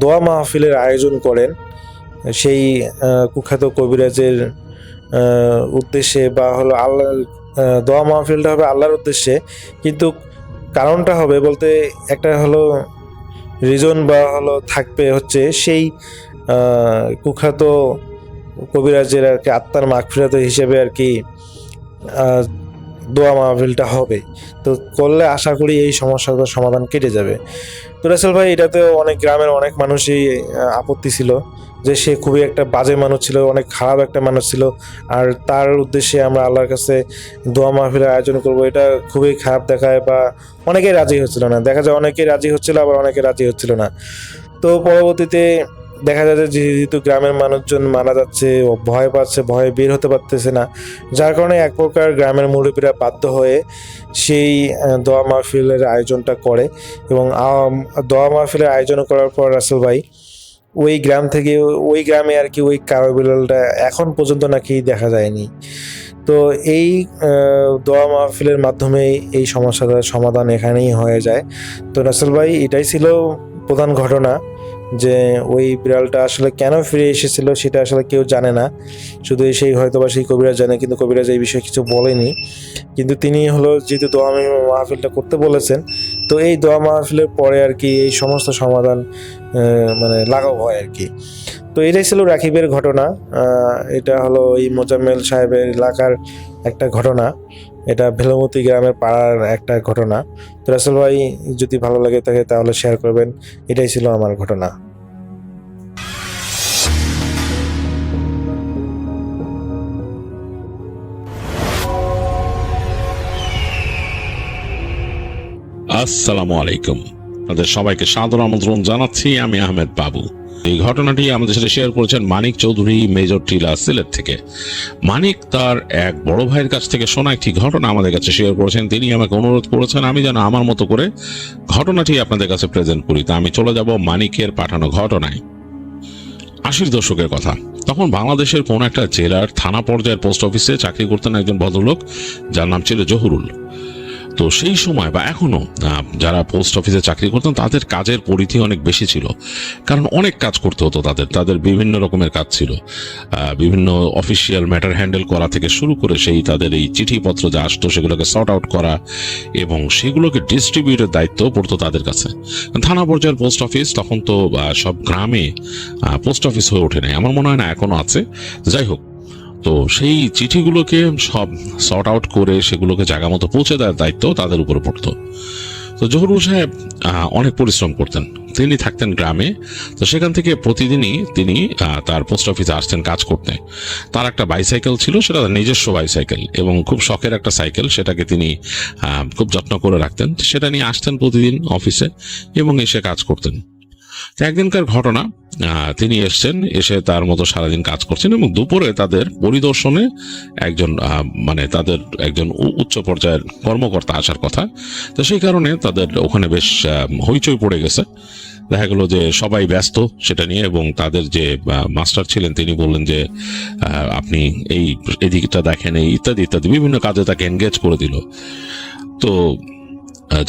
দোয়া মাহফিলের আয়োজন করেন সেই কুখ্যাত কবিরাজের উদ্দেশ্যে, বা হলো আল্লাহর দোয়া মাহফিলটা হবে আল্লাহর উদ্দেশ্যে, কিন্তু কারণটা হবে বলতে একটা হলো রিজন বা হলো থাকবে হচ্ছে সেই কুখ্যাত কবিরাজের আর কি আত্মার মাগফিরাত হিসেবে আর কি দোয়া মাহফিলটা হবে। তো করলে আশা করি এই সমস্যাটার সমাধান কেটে যাবে। তো রাসেল ভাই, এটাতেও অনেক গ্রামের অনেক মানুষই আপত্তি ছিল যে সে খুবই একটা বাজে মানুষ ছিল, অনেক খারাপ একটা মানুষ ছিল, আর তার উদ্দেশ্যে আমরা আল্লাহর কাছে দোয়া মাহফিলের আয়োজন করব, এটা খুবই খারাপ দেখায়। বা অনেকেই রাজি হচ্ছিল না, দেখা যায় অনেকেই রাজি হচ্ছিল, আবার অনেকে রাজি হচ্ছিল না। তো পরবর্তীতে দেখা যাচ্ছে যেহেতু গ্রামের মানুষজন মারা যাচ্ছে, ভয় পাচ্ছে, ভয়ে বের হতে পারতেছে না, যার কারণে এক প্রকার গ্রামের মুরব্বীরা বাধ্য হয়ে সেই দোয়া মাহফিলের আয়োজনটা করে। এবং দোয়া মাহফিলের আয়োজন করার পর রাসেল ভাই, ওই গ্রাম থেকে ওই গ্রামে আর কি ওই কালো বিড়ালটা এখন পর্যন্ত নাকি দেখা যায়নি। তো এই দোয়া মাহফিলের মাধ্যমে এই সমস্যাটার সমাধান এখানেই হয়ে যায়। তো রাসেল ভাই, এটাই ছিল প্রধান ঘটনা, যে ওই বিড়ালটা আসলে কেন ফিরে এসেছিল সেটা আসলে কেউ জানে না, শুধু সেই হয়তোবা সেই কবিরাজ জানে, কিন্তু কবিরাজ এই বিষয়ে কিছু বলেনি। কিন্তু তিনি হলো যেহেতু দোয়া মাহফিলটা করতে বলেছেন, তো এই দোয়া মাহফিলের পরে আর কি এই সমস্ত সমাধান মানে লাঘব হয় আর কি। তো এটাই ছিল রাকিবের ঘটনা। এটা হলো এই মোজাম্মেল সাহেবের এলাকার একটা ঘটনা, এটা ভেলমতি গ্রামের পাড়ার একটা ঘটনা। তো রাসেল ভাই, যদি ভালো লাগে থাকে তাহলে শেয়ার করবেন। এটাই ছিল আমার ঘটনা। আসসালামু আলাইকুম, আপনাদের সবাইকে সাদর আমন্ত্রণ জানাচ্ছি। আমি আহমেদ বাবু। এই ঘটনাটি আমাদের সাথে শেয়ার করেছেন মানিক চৌধুরী, মেজর টিলা, সিলেট থেকে। মানিক তার এক বড় ভাইয়ের কাছ থেকে শোনা একটি ঘটনা আমাদের কাছে শেয়ার করেছেন। তিনি আমাকে অনুরোধ করেছেন আমি যেন আমার মতো করে ঘটনাটি আপনাদের কাছে প্রেজেন্ট করি। তা আমি চলে যাব মানিকের পাঠানো ঘটনায়। 80-র দশকের কথা। তখন বাংলাদেশের কোন একটা জেলার থানা পর্যায়ের পোস্ট অফিসে চাকরি করতেন একজন ভদ্রলোক, যার নাম ছিল জহুরুল। তো সেই সময় বা এখনো যারা পোস্ট অফিসে চাকরি করতেন তাদের কাজের পরিধি অনেক বেশি ছিল, কারণ অনেক কাজ করতে হতো তাদের বিভিন্ন রকমের কাজ ছিল। বিভিন্ন অফিসিয়াল ম্যাটার হ্যান্ডেল করা থেকে শুরু করে সেই তাদের এই চিঠিপত্র যা আসতো সেগুলোকে সর্ট আউট করা এবং সেগুলোকে ডিস্ট্রিবিউটের দায়িত্ব পড়তো তাদের কাছে। থানা পর্যায়ের পোস্ট অফিস তখন তো সব গ্রামে পোস্ট অফিস হয়ে ওঠে নাই, আমার মনে হয় না এখনো আছে। যাই হোক, তো সেই চিঠিগুলোকে সব সর্ট আউট করে সেগুলোকে জায়গা মতো পৌঁছে দেওয়ার দায়িত্ব তাদের উপরে পড়তো। তো জহুরুল সাহেব অনেক পরিশ্রম করতেন, তিনি থাকতেন গ্রামে। তো সেখান থেকে প্রতিদিনই তিনি তার পোস্ট অফিসে আসতেন কাজ করতে। তার একটা বাইসাইকেল ছিল, সেটা তার নিজস্ব বাইসাইকেল এবং খুব শখের একটা সাইকেল, সেটাকে তিনি খুব যত্ন করে রাখতেন। সেটা নিয়ে আসতেন প্রতিদিন অফিসে এবং এসে কাজ করতেন। একদিনকার ঘটনা, তিনি এসছেন, এসে তার মতো সারাদিন কাজ করছেন এবং দুপুরে তাদের পরিদর্শনে তাদের একজন উচ্চ পর্যায়ের কর্মকর্তা আসার কথা। তো সেই কারণে তাদের ওখানে বেশ হইচই পড়ে গেছে। দেখা গেল যে সবাই ব্যস্ত সেটা নিয়ে এবং তাদের যে মাস্টার ছিলেন তিনি বললেন যে আপনি এদিকটা দেখেন, এই ইত্যাদি ইত্যাদি বিভিন্ন কাজে তাকে এনগেজ করে দিল। তো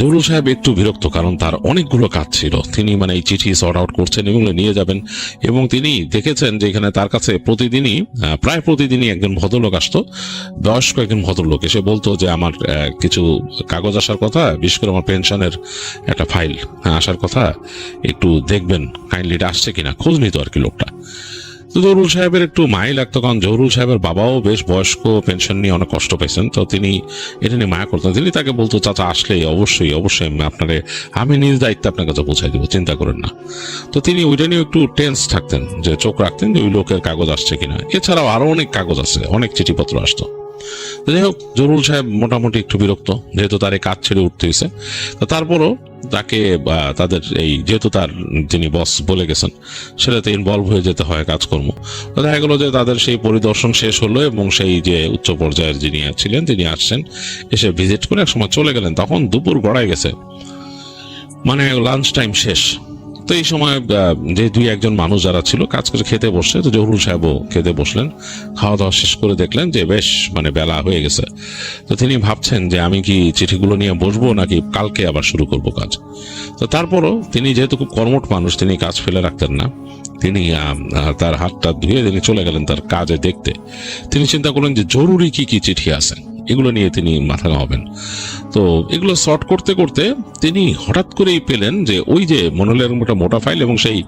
জহুরুল সাহেব একটু বিরক্ত, কারণ তার অনেকগুলো কাজ ছিল। তিনি এই চিঠি সর্ট আউট করছেন, এগুলো নিয়ে যাবেন এবং তিনি দেখেছেন যে এখানে তার কাছে প্রায় প্রতিদিনই একজন ভদ্রলোক আসতো, বয়স্ক একজন ভদ্রলোক এসে বলতো যে আমার কিছু কাগজ আসার কথা, বিশেষ করে আমার পেনশনের একটা ফাইল আসার কথা, একটু দেখবেন কাইন্ডলি এটা আসছে কিনা, খোঁজ নিত আর কি লোকটা। তো জহুরুল সাহেবের একটু মায়া লাগতো, কারণ জহুরুল সাহেবের বাবাও বেশ বয়স্ক, পেনশন নিয়ে অনেক কষ্ট পেয়েছেন। তো তিনি এটা নিয়ে মায়া করতেন। তিনি তাকে বলতো চাচা আসলে অবশ্যই আমি নিজ দায়িত্বে আপনার কাছে পৌঁছাই দেবো, চিন্তা করেন না। তো তিনি ওইটা নিয়ে একটু টেন্স থাকতেন, যে চোখ রাখতেন যে ওই লোকের কাগজ আসছে কিনা। এছাড়াও আরো অনেক কাগজ আছে, অনেক চিঠিপত্র আসতো। যাই হোক, জহুরুল সাহেব মোটামুটি একটু বিরক্ত, যেহেতু তার এই কাজ ছেড়ে উঠতে হয়েছে। তো তারপরও তাকে তাদের যেহেতু তার যিনি বস বলে গেছেন সেটাতে ইনভলভ হয়ে যেতে হয় কাজকর্ম। তো দেখা গেল যে তাদের সেই পরিদর্শন শেষ হলো এবং সেই যে উচ্চ পর্যায়ের যিনি ছিলেন তিনি আসছেন, এসে ভিজিট করে এক সময় চলে গেলেন। তখন দুপুর গড়ায় গেছে, লাঞ্চ টাইম শেষ। তো এই সময় যে দুই একজন মানুষ যারা ছিল কাজ করে খেতে বসছে, তো জহুরুল সাহেবও খেতে বসলেন। খাওয়া দাওয়া শেষ করে দেখলেন যে বেশ বেলা হয়ে গেছে। তো তিনি ভাবছেন যে আমি কি চিঠিগুলো নিয়ে বসবো নাকি কালকে আবার শুরু করব কাজ। তো তারপরও তিনি যেহেতু খুব কর্মঠ মানুষ, তিনি কাজ ফেলে রাখতেন না। তিনি তার হাতটা ধুয়ে তিনি চলে গেলেন তার কাজে দেখতে। তিনি চিন্তা করলেন যে জরুরি কি কি চিঠি আছে, এগুলো নিয়ে তিনি মাথা ঘামাবেন। তো এগুলো সর্ট করতে করতে তিনি হঠাৎ করেই পেলেন যে ওই যে মনে হলো এরকম একটা মোটা ফাইল, এবং সেই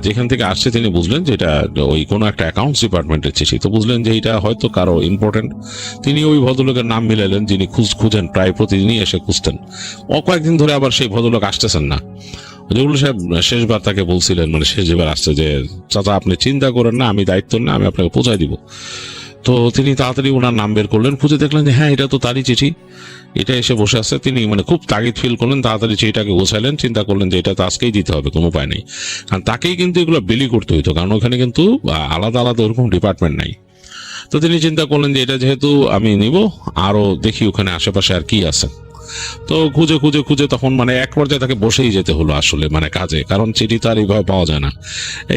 যেখান থেকে আসছে তিনি বুঝলেন যে এটা ওই কোনো একটা অ্যাকাউন্টস ডিপার্টমেন্টের চিঠি। তো বুঝলেন যে এটা হয়তো কারো ইম্পর্টেন্ট। তিনি ওই ভদ্রলোকের নাম মিলাইলেন যিনি খুঁজেন, প্রায় প্রতিদিনই এসে খুঁজতেন। কয়েকদিন ধরে আবার সেই ভদ্রলোক আসতেছেন না। জহুরুল সাহেব শেষবার তাকে বলছিলেন, মানে শেষ যেবার আসছে, যে চাচা আপনি চিন্তা করেন না, আমি দায়িত্ব না, আমি আপনাকে পৌঁছায় দিব। তো তিনি তাড়াতাড়ি ওনার নাম বের করলেন, খুঁজে দেখলেন যে হ্যাঁ এটা তো তারই চিঠি, এটা এসে বসে আছে। তিনি মানে খুব তাগিদ ফিল করলেন, তাড়াতাড়ি চিঠিটাকে গোছাইলেন, চিন্তা করলেন যে এটা তো আজকেই দিতে হবে, কোনো উপায় নেই। কারণ তাকেই কিন্তু এগুলো বিলি করতে হইতো, কারণ ওখানে কিন্তু আলাদা আলাদা ওরকম ডিপার্টমেন্ট নাই। তো তিনি চিন্তা করলেন যে এটা যেহেতু আমি নিব, আরো দেখি ওখানে আশেপাশে আর কি আছে। তো খুঁজে খুঁজে খুঁজে তখন মানে এক পর্যায়ে তাকে বসেই যেতে হলো আসলে মানে কাজে, কারণ চিঠি তো আর এইভাবে পাওয়া যায় না।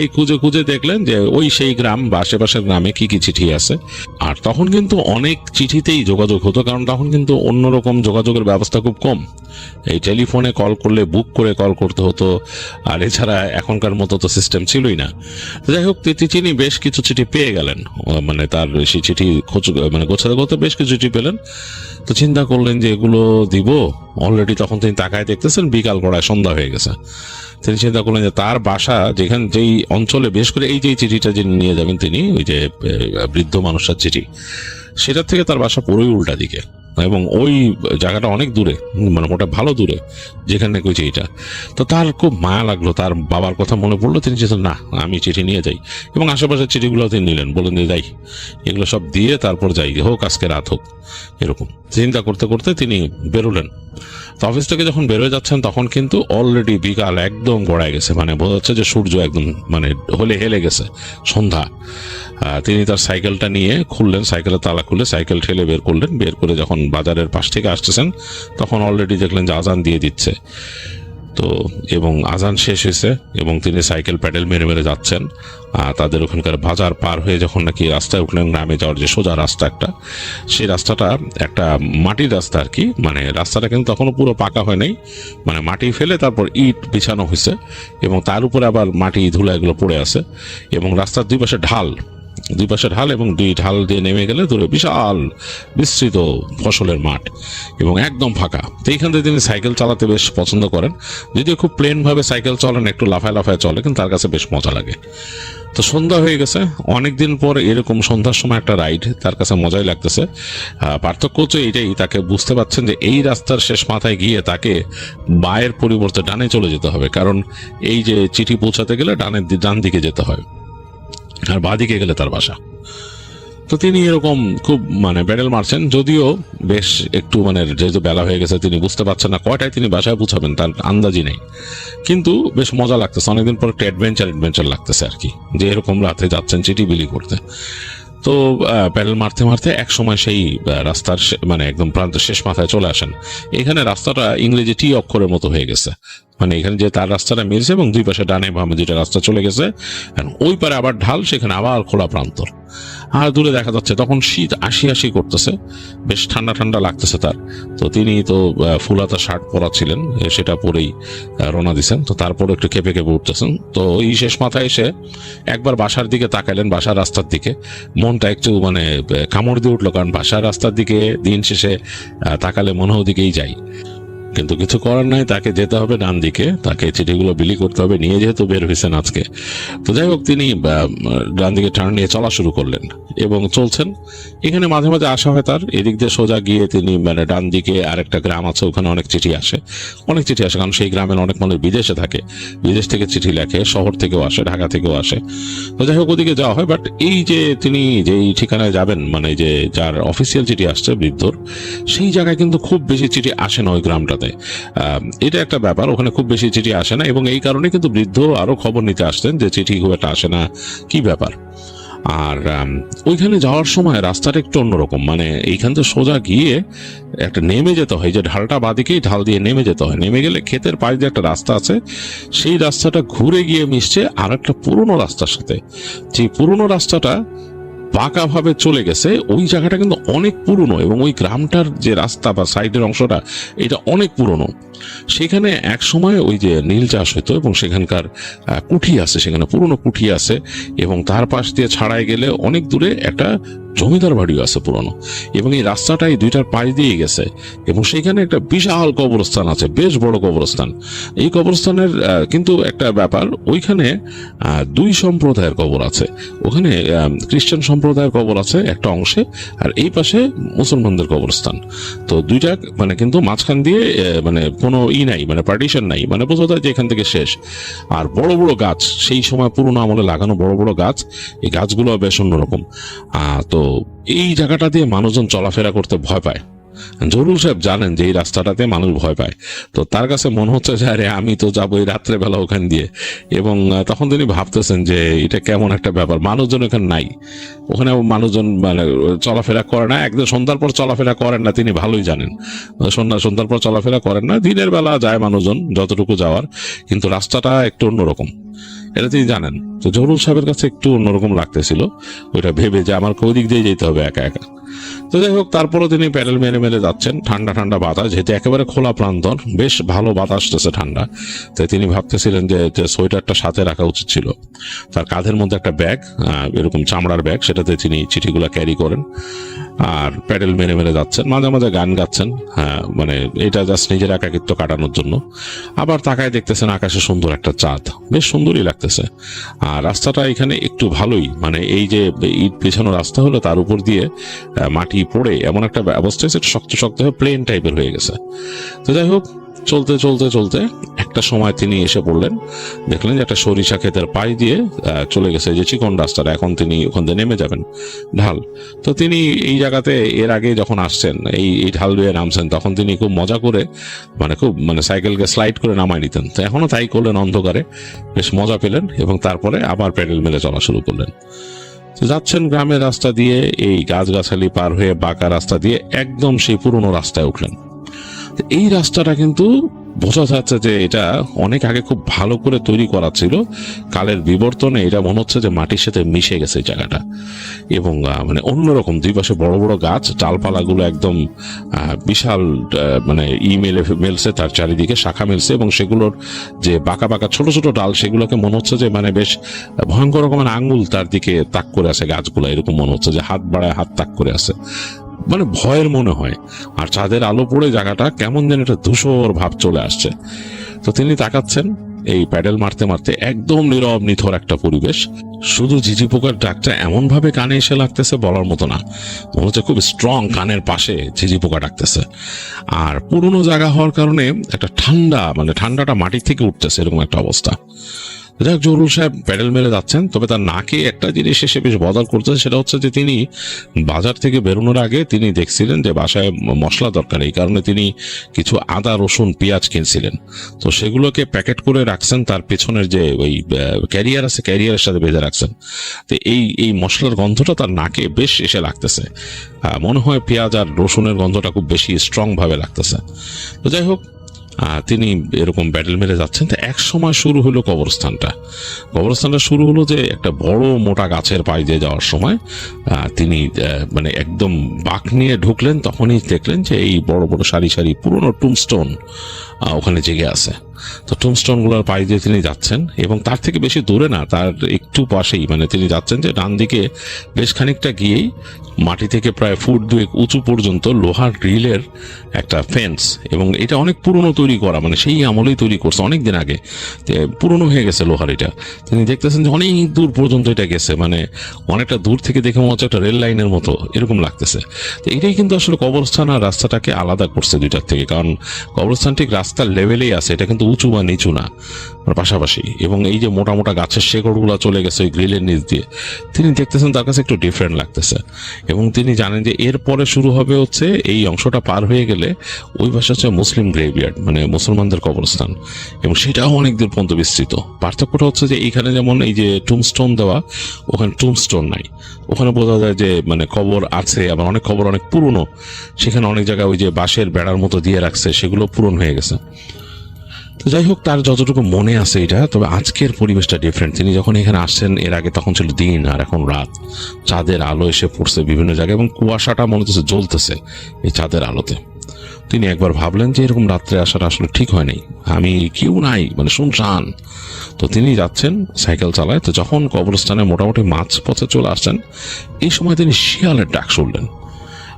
এই খুঁজে খুঁজে দেখলেন যে ওই সেই গ্রাম বা আশেপাশের গ্রামে কি কি চিঠি আছে। আর তখন কিন্তু অনেক চিঠিতেই যোগাযোগ হতো, কারণ তখন কিন্তু অন্যরকম যোগাযোগের ব্যবস্থা খুব কম। এই টেলিফোনে কল করলে বুক করে কল করতে হতো, আর এছাড়া এখনকার মতো তো সিস্টেম ছিলই না। যাই হোক, তিনি বেশ কিছু চিঠি পেয়ে গেলেন, মানে তার সেই চিঠি মানে গোছাতে গোছাতে বেশ কিছু চিঠি পেলেন। তো চিন্তা করলেন যে এগুলো দিব। অলরেডি তখন তিনি তাকায় দেখতেছেন বিকাল গড়ায় সন্ধ্যা হয়ে গেছে। তিনি চিন্তা করলেন যে তার বাসা যেই অঞ্চলে, বিশেষ করে এই যে চিঠিটা যিনি নিয়ে যাবেন তিনি, ওই যে বৃদ্ধ মানুষের চিঠি, সেটার থেকে তার বাসা পুরোই উল্টা দিকে, এবং ওই জায়গাটা অনেক দূরে, মানে ওটা ভালো দূরে যেখানে কই চিঠিটা। তো তার খুব মায়া লাগলো, তার বাবার কথা মনে পড়লো। তিনি চিন্তা না, আমি চিঠি নিয়ে যাই, এবং আশেপাশের চিঠিগুলো তিনি নিলেন, বললেন যে যাই এগুলো সব দিয়ে তারপর যাই, হোক আজকে রাত হোক। এরকম চিন্তা করতে করতে তিনি বেরোলেন। তো অফিস থেকে যখন বেরোয় যাচ্ছেন তখন কিন্তু অলরেডি বিকাল একদম গড়ায় গেছে, মানে বোঝা যাচ্ছে যে সূর্য একদম মানে হেলে গেছে, সন্ধ্যা। তিনি তার সাইকেলটা নিয়ে খুললেন, সাইকেলের তালা খুলে সাইকেল ঠেলে বের করলেন। বের করে যখন বাজারের পাশ থেকে আসতেছেন তখন অলরেডি দেখলেন যে আজান দিয়ে দিচ্ছে। তো এবং আজান শেষ হয়েছে, এবং তিনি সাইকেল প্যাডেল মেরে মেরে যাচ্ছেন। তাদের ওখানকার বাজার পার হয়ে যখন নাকি রাস্তায় উঠলেন, গ্রামে যাওয়ার যে সোজা রাস্তা একটা, সেই রাস্তাটা একটা মাটির রাস্তা আর কি, মানে রাস্তাটা কিন্তু তখনও পুরো পাকা হয় নাই, মানে মাটি ফেলে তারপর ইট বিছানো হয়েছে, এবং তার উপরে আবার মাটি ধুলা এগুলো পড়ে আছে, এবং রাস্তার দুই পাশে ঢাল, এবং দুই ঢাল দিয়ে নেমে গেলে দূরে বিশাল বিস্তৃত ফসলের মাঠ, এবং একদম ফাঁকা। তো এইখান থেকে তিনি সাইকেল চালাতে বেশ পছন্দ করেন, যদিও খুব প্লেন ভাবে সাইকেল চলেন, একটু লাফায় লাফায় চলে, কিন্তু তার কাছে বেশ মজা লাগে। তো সন্ধ্যা হয়ে গেছে, অনেকদিন পর এরকম সন্ধ্যার সময় একটা রাইড তার কাছে মজাই লাগতেছে। পার্থক্য হচ্ছে এইটাই, তাকে বুঝতে পারছেন যে এই রাস্তার শেষ মাথায় গিয়ে তাকে বায়ের পরিবর্তে ডানে চলে যেতে হবে, কারণ এই যে চিঠি পৌঁছাতে গেলে ডান দিকে যেতে হয়, আর বাঁদিকে গেলে তার বাসা। তো তিনি এরকম খুব মানে প্যাডেল মারছেন, যদিও বেশ একটু মানে যেহেতু বেলা হয়ে গেছে তিনি বুঝতে পারছেন না কয়টায় তিনি বাসায় পৌঁছাবেন, তার আন্দাজই নেই। কিন্তু বেশ মজা লাগতেছে, অনেকদিন পর একটা অ্যাডভেঞ্চার লাগতেছে আর কি, যে এরকম রাতে যাচ্ছেন চিঠি বিলি করতে। তো প্যাডেল মারতে মারতে এক সময় সেই রাস্তার মানে একদম প্রান্তের শেষ মাথায় চলে আসেন। এখানে রাস্তাটা ইংরেজি টি অক্ষরের মতো হয়ে গেছে, মানে এখানে যে তার রাস্তাটা মিলছে এবং দুই পাশে ডানে বামে যেটা রাস্তা চলে গেছে, ওই পারে আবার ঢাল, সেখানে আবার খোলা প্রান্তর। আর দূরে দেখা যাচ্ছে তখন শীত আসি করতেছে, বেশ ঠান্ডা ঠান্ডা লাগতেছে তার। তো তিনি তো ফুলাতা শার্ট পরা ছিলেন, সেটা পরেই রওনা দিছেন। তো তারপর একটু কেঁপে উঠতেছেন। তো এই শেষ মাথায় এসে একবার বাসার দিকে তাকাইলেন, বাসার রাস্তার দিকে। মনটা একটু মানে কামড় দিয়ে উঠলো, কারণ বাসার রাস্তার দিকে দিন শেষে তাকালে মনে ওদিকেই যাই, কিন্তু কিছু করার নাই, তাকে যেতে হবে ডান দিকে, তাকে চিঠিগুলো বিলি করতে হবে, নিয়ে যেহেতু বের হয়েছেন আজকে। তো যাই হোক, তিনি ডান দিকে টার্ন নিয়ে চলা শুরু করলেন এবং চলছেন। এখানে মাঝে মাঝে আসা হয় তার, এদিক দিয়ে সোজা গিয়ে তিনি মানে ডান দিকে আরেকটা গ্রাম আছে, ওখানে অনেক চিঠি আসে, কারণ সেই গ্রামের অনেক মানুষ বিদেশে থাকে, বিদেশ থেকে চিঠি লেখে, শহর থেকেও আসে, ঢাকা থেকেও আসে। তো যাই হোক, ওদিকে যাওয়া হয়। বাট এই যে তিনি যেই ঠিকানায় যাবেন, মানে যে যার অফিসিয়াল চিঠি আসছে বৃদ্ধর, সেই জায়গায় কিন্তু খুব বেশি চিঠি আসে না ওই গ্রামটাতে। এটা একটা ব্যাপার, ওখানে খুব বেশি চিঠি আসে না, এবং এই কারণে কিন্তু বৃদ্ধ আরো খবর নিতে আসতেন যে চিঠি খুব একটা আসে না, কি ব্যাপার। আর ওইখানে যাওয়ার সময় রাস্তাটা একটু অন্যরকম, মানে এইখান থেকে সোজা গিয়ে একটা নেমে যেতে হয়, যে ঢালটা বাদিকেই ঢাল দিয়ে নেমে যেতে হয়। নেমে গেলে ক্ষেতের পাশ দিয়ে একটা রাস্তা আছে, সেই রাস্তাটা ঘুরে গিয়ে মিশছে আর একটা পুরোনো রাস্তার সাথে। যে পুরোনো রাস্তাটা বাঁকা ভাবে চলে গেছে, ওই জায়গাটা কিন্তু অনেক পুরনো, এবং ওই গ্রামটার যে রাস্তা বা সাইডের অংশটা এটা অনেক পুরনো। সেখানে এক সময় ওই যে নীল চাষ হতো, এবং সেখানকার কুঠি আছে, সেখানে পুরনো কুঠি আছে, এবং তার পাশ দিয়ে ছাড়াই গেলে অনেক দূরে একটা জমিদার বাড়িও আছে পুরনো, এবং এই রাস্তাটাই দুইটার পাশ দিয়ে গেছে, এবং সেখানে একটা বিশাল কবরস্থান আছে, বেশ বড় কবরস্থান। এই কবরস্থানের কিন্তু একটা ব্যাপার, ওইখানে দুই সম্প্রদায়ের কবর আছে। ওখানে খ্রিস্টান সম্প্রদায়ের কবর আছে একটা অংশে, আর এই পাশে মুসলমানদের কবরস্থান। তো দুইটা মানে কিন্তু মাঝখান দিয়ে মানে কোনো নাই, মানে পার্টিশন নাই, মানে বোঝা যায় যে এখান থেকে শেষ। আর বড় বড় গাছ, সেই সময় পুরোনো আমলে লাগানো বড় বড় গাছ, এই গাছগুলো বেশ অন্যরকম। তো এই জায়গাটা দিয়ে মানুষজন চলাফেরা করতে ভয় পায়। জহুরুল সাহেব জানেন যে এই রাস্তাটাতে মানুষ ভয় পায়, তো তার কাছে মনে হচ্ছে যে আরে আমি তো যাবো এই রাত্রেবেলা ওখান দিয়ে। এবং তখন তিনি ভাবতেছেন যে এটা কেমন একটা ব্যাপার, মানুষজন এখানে নাই, ওখানে মানুষজন মানে চলাফেরা করে না, একদম সন্ধ্যার পর চলাফেরা করেন না, তিনি ভালোই জানেন। সন্ধ্যার পর চলাফেরা করেন না, দিনের বেলা যায় মানুষজন যতটুকু যাওয়ার, কিন্তু রাস্তাটা একটু অন্যরকম, এটা তিনি জানেন। তো জহুরুল সাহেবের কাছে একটু অন্যরকম লাগতেছিল, ওইটা ভেবে যে আমার ওই দিক দিয়ে যেতে হবে একা একা। তো যাই হোক, তারপরে তিনি প্যাডেল মেরে মেরে যাচ্ছেন, ঠান্ডা ঠান্ডা বাতাস, যেহেতু একেবারে খোলা প্রান্তর, বেশ ভালো বাতাস আসতেছে, ঠান্ডা। তাই তিনি ভাবতেছিলেন যে সোয়েটারটা সাথে রাখা উচিত ছিল। তার কাঁধের মধ্যে একটা ব্যাগ, এরকম চামড়ার ব্যাগ, সেটাতে তিনি চিঠিগুলো ক্যারি করেন, আর প্যাডেল মেরে মেরে যাচ্ছেন, মাঝে মাঝে গান গাচ্ছেন, মানে এটা জাস্ট নিজের একাকিত্ব কাটানোর জন্য। আবার তাকায় দেখতেছেন আকাশে সুন্দর একটা চাঁদ, বেশ সুন্দরই লাগতেছে। আর রাস্তাটা এখানে একটু ভালোই, মানে এই যে ইট পেছানো রাস্তা হলো, তার উপর দিয়ে মাটি পড়ে এমন একটা অবস্থা হয়েছে, শক্ত শক্ত হয়ে প্লেন টাইপের হয়ে গেছে। তো যাই হোক, চলতে চলতে চলতে একটা সময় তিনি এসে পড়লেন, দেখলেন যে একটা সরিষা ক্ষেতের পাশ দিয়ে চলে গেছে যে চিকন রাস্তাটা, এখন তিনি ওখান দিয়ে নেমে যাবেন ঢাল। তো তিনি এই জায়গাতে এর আগে যখন আসছেন, এই ঢাল দিয়ে নামছেন, তখন তিনি খুব মজা করে মানে সাইকেলকে স্লাইড করে নামাই নিতেন। তো এখনো তাই করলেন অন্ধকারে, বেশ মজা পেলেন, এবং তারপরে আবার প্যাডেল মেলে চলা শুরু করলেন। যাচ্ছেন গ্রামের রাস্তা দিয়ে, এই গাছগাছালি পার হয়ে বাঁকা রাস্তা দিয়ে একদম সেই পুরনো রাস্তায় উঠলেন। এই রাস্তাটা কিন্তু বোঝা যাচ্ছে যে এটা অনেক আগে খুব ভালো করে তৈরি করা ছিল, কালের বিবর্তনে এটা মনে হচ্ছে যে মাটির সাথে মিশে গেছে এই জায়গাটা। এবং মানে অন্যরকম, দুই পাশে বড় বড় গাছ, ডালপালাগুলো একদম বিশাল, মানে মেলছে, তার চারিদিকে শাখা মেলছে, এবং সেগুলোর যে বাঁকা বাঁকা ছোট ছোট ডাল, সেগুলোকে মনে হচ্ছে যে মানে বেশ ভয়ঙ্কর রকমের আঙ্গুল তার দিকে তাক করে আছে গাছগুলো, এরকম মনে হচ্ছে যে হাত বাড়ায় হাত তাক করে আছে, মানে ভয়ের মনে হয়। আর চাঁদের আলো পড়ে জায়গাটা কেমন যেন একটা ধূসর ভাব চলে আসছে। তো তিনি তাকাচ্ছেন, এই প্যাডেল মারতে মারতে একদম নীরব নিথর একটা পরিবেশ, শুধু ঝিঝি পোকার ডাকটা এমন ভাবে কানে এসে লাগতেছে বলার মতো না, মনে হচ্ছে খুব স্ট্রং, কানের পাশে ঝিঝি পোকা ডাকতেছে। আর পুরনো জায়গা হওয়ার কারণে একটা ঠান্ডা, মানে ঠান্ডাটা মাটির থেকে উঠতেছে, এরকম একটা অবস্থা। যাক, জহুরুল সাহেব প্যাডেল মেরে যাচ্ছেন, তবে তার নাকে একটা জিনিস এসে বেশ বদল করতেছে, সেটা হচ্ছে যে তিনি বাজার থেকে বেরোনোর আগে তিনি দেখছিলেন যে বাসায় মশলা দরকার, এই কারণে তিনি কিছু আদা, রসুন, পেঁয়াজ কিনছিলেন। তো সেগুলোকে প্যাকেট করে রাখছেন, তার পেছনের যে ওই ক্যারিয়ার আছে, ক্যারিয়ারের সাথে বেঁধে রাখছেন। তো এই মশলার গন্ধটা তার নাকে বেশ এসে লাগতেছে, মনে হয় পেঁয়াজ আর রসুনের গন্ধটা খুব বেশি স্ট্রং ভাবে লাগতেছে। তো যাই হোক, তিনি এরকম ব্যাটেল মেরে যাচ্ছেন। তো এক সময় শুরু হলো কবরস্থানটা শুরু হলো যে একটা বড় মোটা গাছের পাশ দিয়ে যাওয়ার সময় তিনি মানে একদম বাঁক নিয়ে ঢুকলেন, তখনই দেখলেন যে এই বড় বড় সারি সারি পুরনো টুমস্টোন ওখানে জেগে আছে। তো টুমস্টোন গুলোর পাশ দিয়ে তিনি যাচ্ছেন, এবং তার থেকে বেশি দূরে না, তার একটু পাশেই, মানে তিনি যাচ্ছেন যে ডান দিকে বেশ খানিকটা গিয়েই মাটি থেকে প্রায় ফুট 2 উঁচু পর্যন্ত লোহার গ্রিলের একটা ফেন্স, এবং এটা অনেক পুরনো তৈরি করা, মানে সেই আমলেই তৈরি করছে, অনেক দিন আগে পুরনো হয়ে গেছে লোহার এটা। তিনি দেখতেছেন যে অনেক দূর পর্যন্ত এটা গেছে, মানে অনেকটা দূর থেকে দেখে মনে হচ্ছে একটা রেল লাইনের মতো এরকম লাগতেছে। তো এটাই কিন্তু আসলে কবরস্থান আর রাস্তাটাকে আলাদা করছে দুইটার থেকে, কারণ কবরস্থান ঠিক রাস্তার লেভেলেই আছে, এটা কিন্তু উঁচু বা নিচু না, পাশাপাশি। এবং এই যে মোটা মোটা গাছের শেকড়গুলো চলে গেছে ওই গ্রিলের নিচ দিয়ে, তিনি দেখতেছেন তার কাছে একটু ডিফারেন্ট লাগতেছে। এবং তিনি জানেন যে এরপরে শুরু হবে হচ্ছে, এই অংশটা পার হয়ে গেলে ওই পাশে হচ্ছে মুসলিম গ্রেভইয়ার্ড, মানে মুসলমানদের কবরস্থান, এবং সেটাও অনেক দূর পর্যন্ত বিস্তৃত। পার্থক্যটা হচ্ছে যে এইখানে যেমন এই যে টুমস্টোন দেওয়া, ওখানে টুমস্টোন নাই। ওখানে বোঝা যায় যে মানে কবর আছে, আবার অনেক কবর অনেক পুরনো, সেখানে অনেক জায়গায় ওই যে বাঁশের বেড়ার মতো দিয়ে রাখছে, সেগুলো পূরণ হয়ে গেছে। তো যাই হোক, তার যতটুকু মনে আছে এটা, তবে আজকের পরিবেশটা ডিফারেন্ট। তিনি যখন এখানে আসছেন এর আগে, তখন ছিল দিন আর এখন রাত, চাঁদের আলো এসে পড়ছে বিভিন্ন জায়গায়, এবং কুয়াশাটা মনে হচ্ছে জ্বলতেছে এই চাঁদের আলোতে। তিনি একবার ভাবলেন যে এরকম রাত্রে আসাটা আসলে ঠিক হয় নাই, আমি কেউ নাই, মানে শুনশান। তো তিনি যাচ্ছেন সাইকেল চালায়, তো যখন কবরস্থানে মোটামুটি মাঝ পথে চলে আসছেন, এই সময় তিনি শিয়ালের ডাক শুনলেন।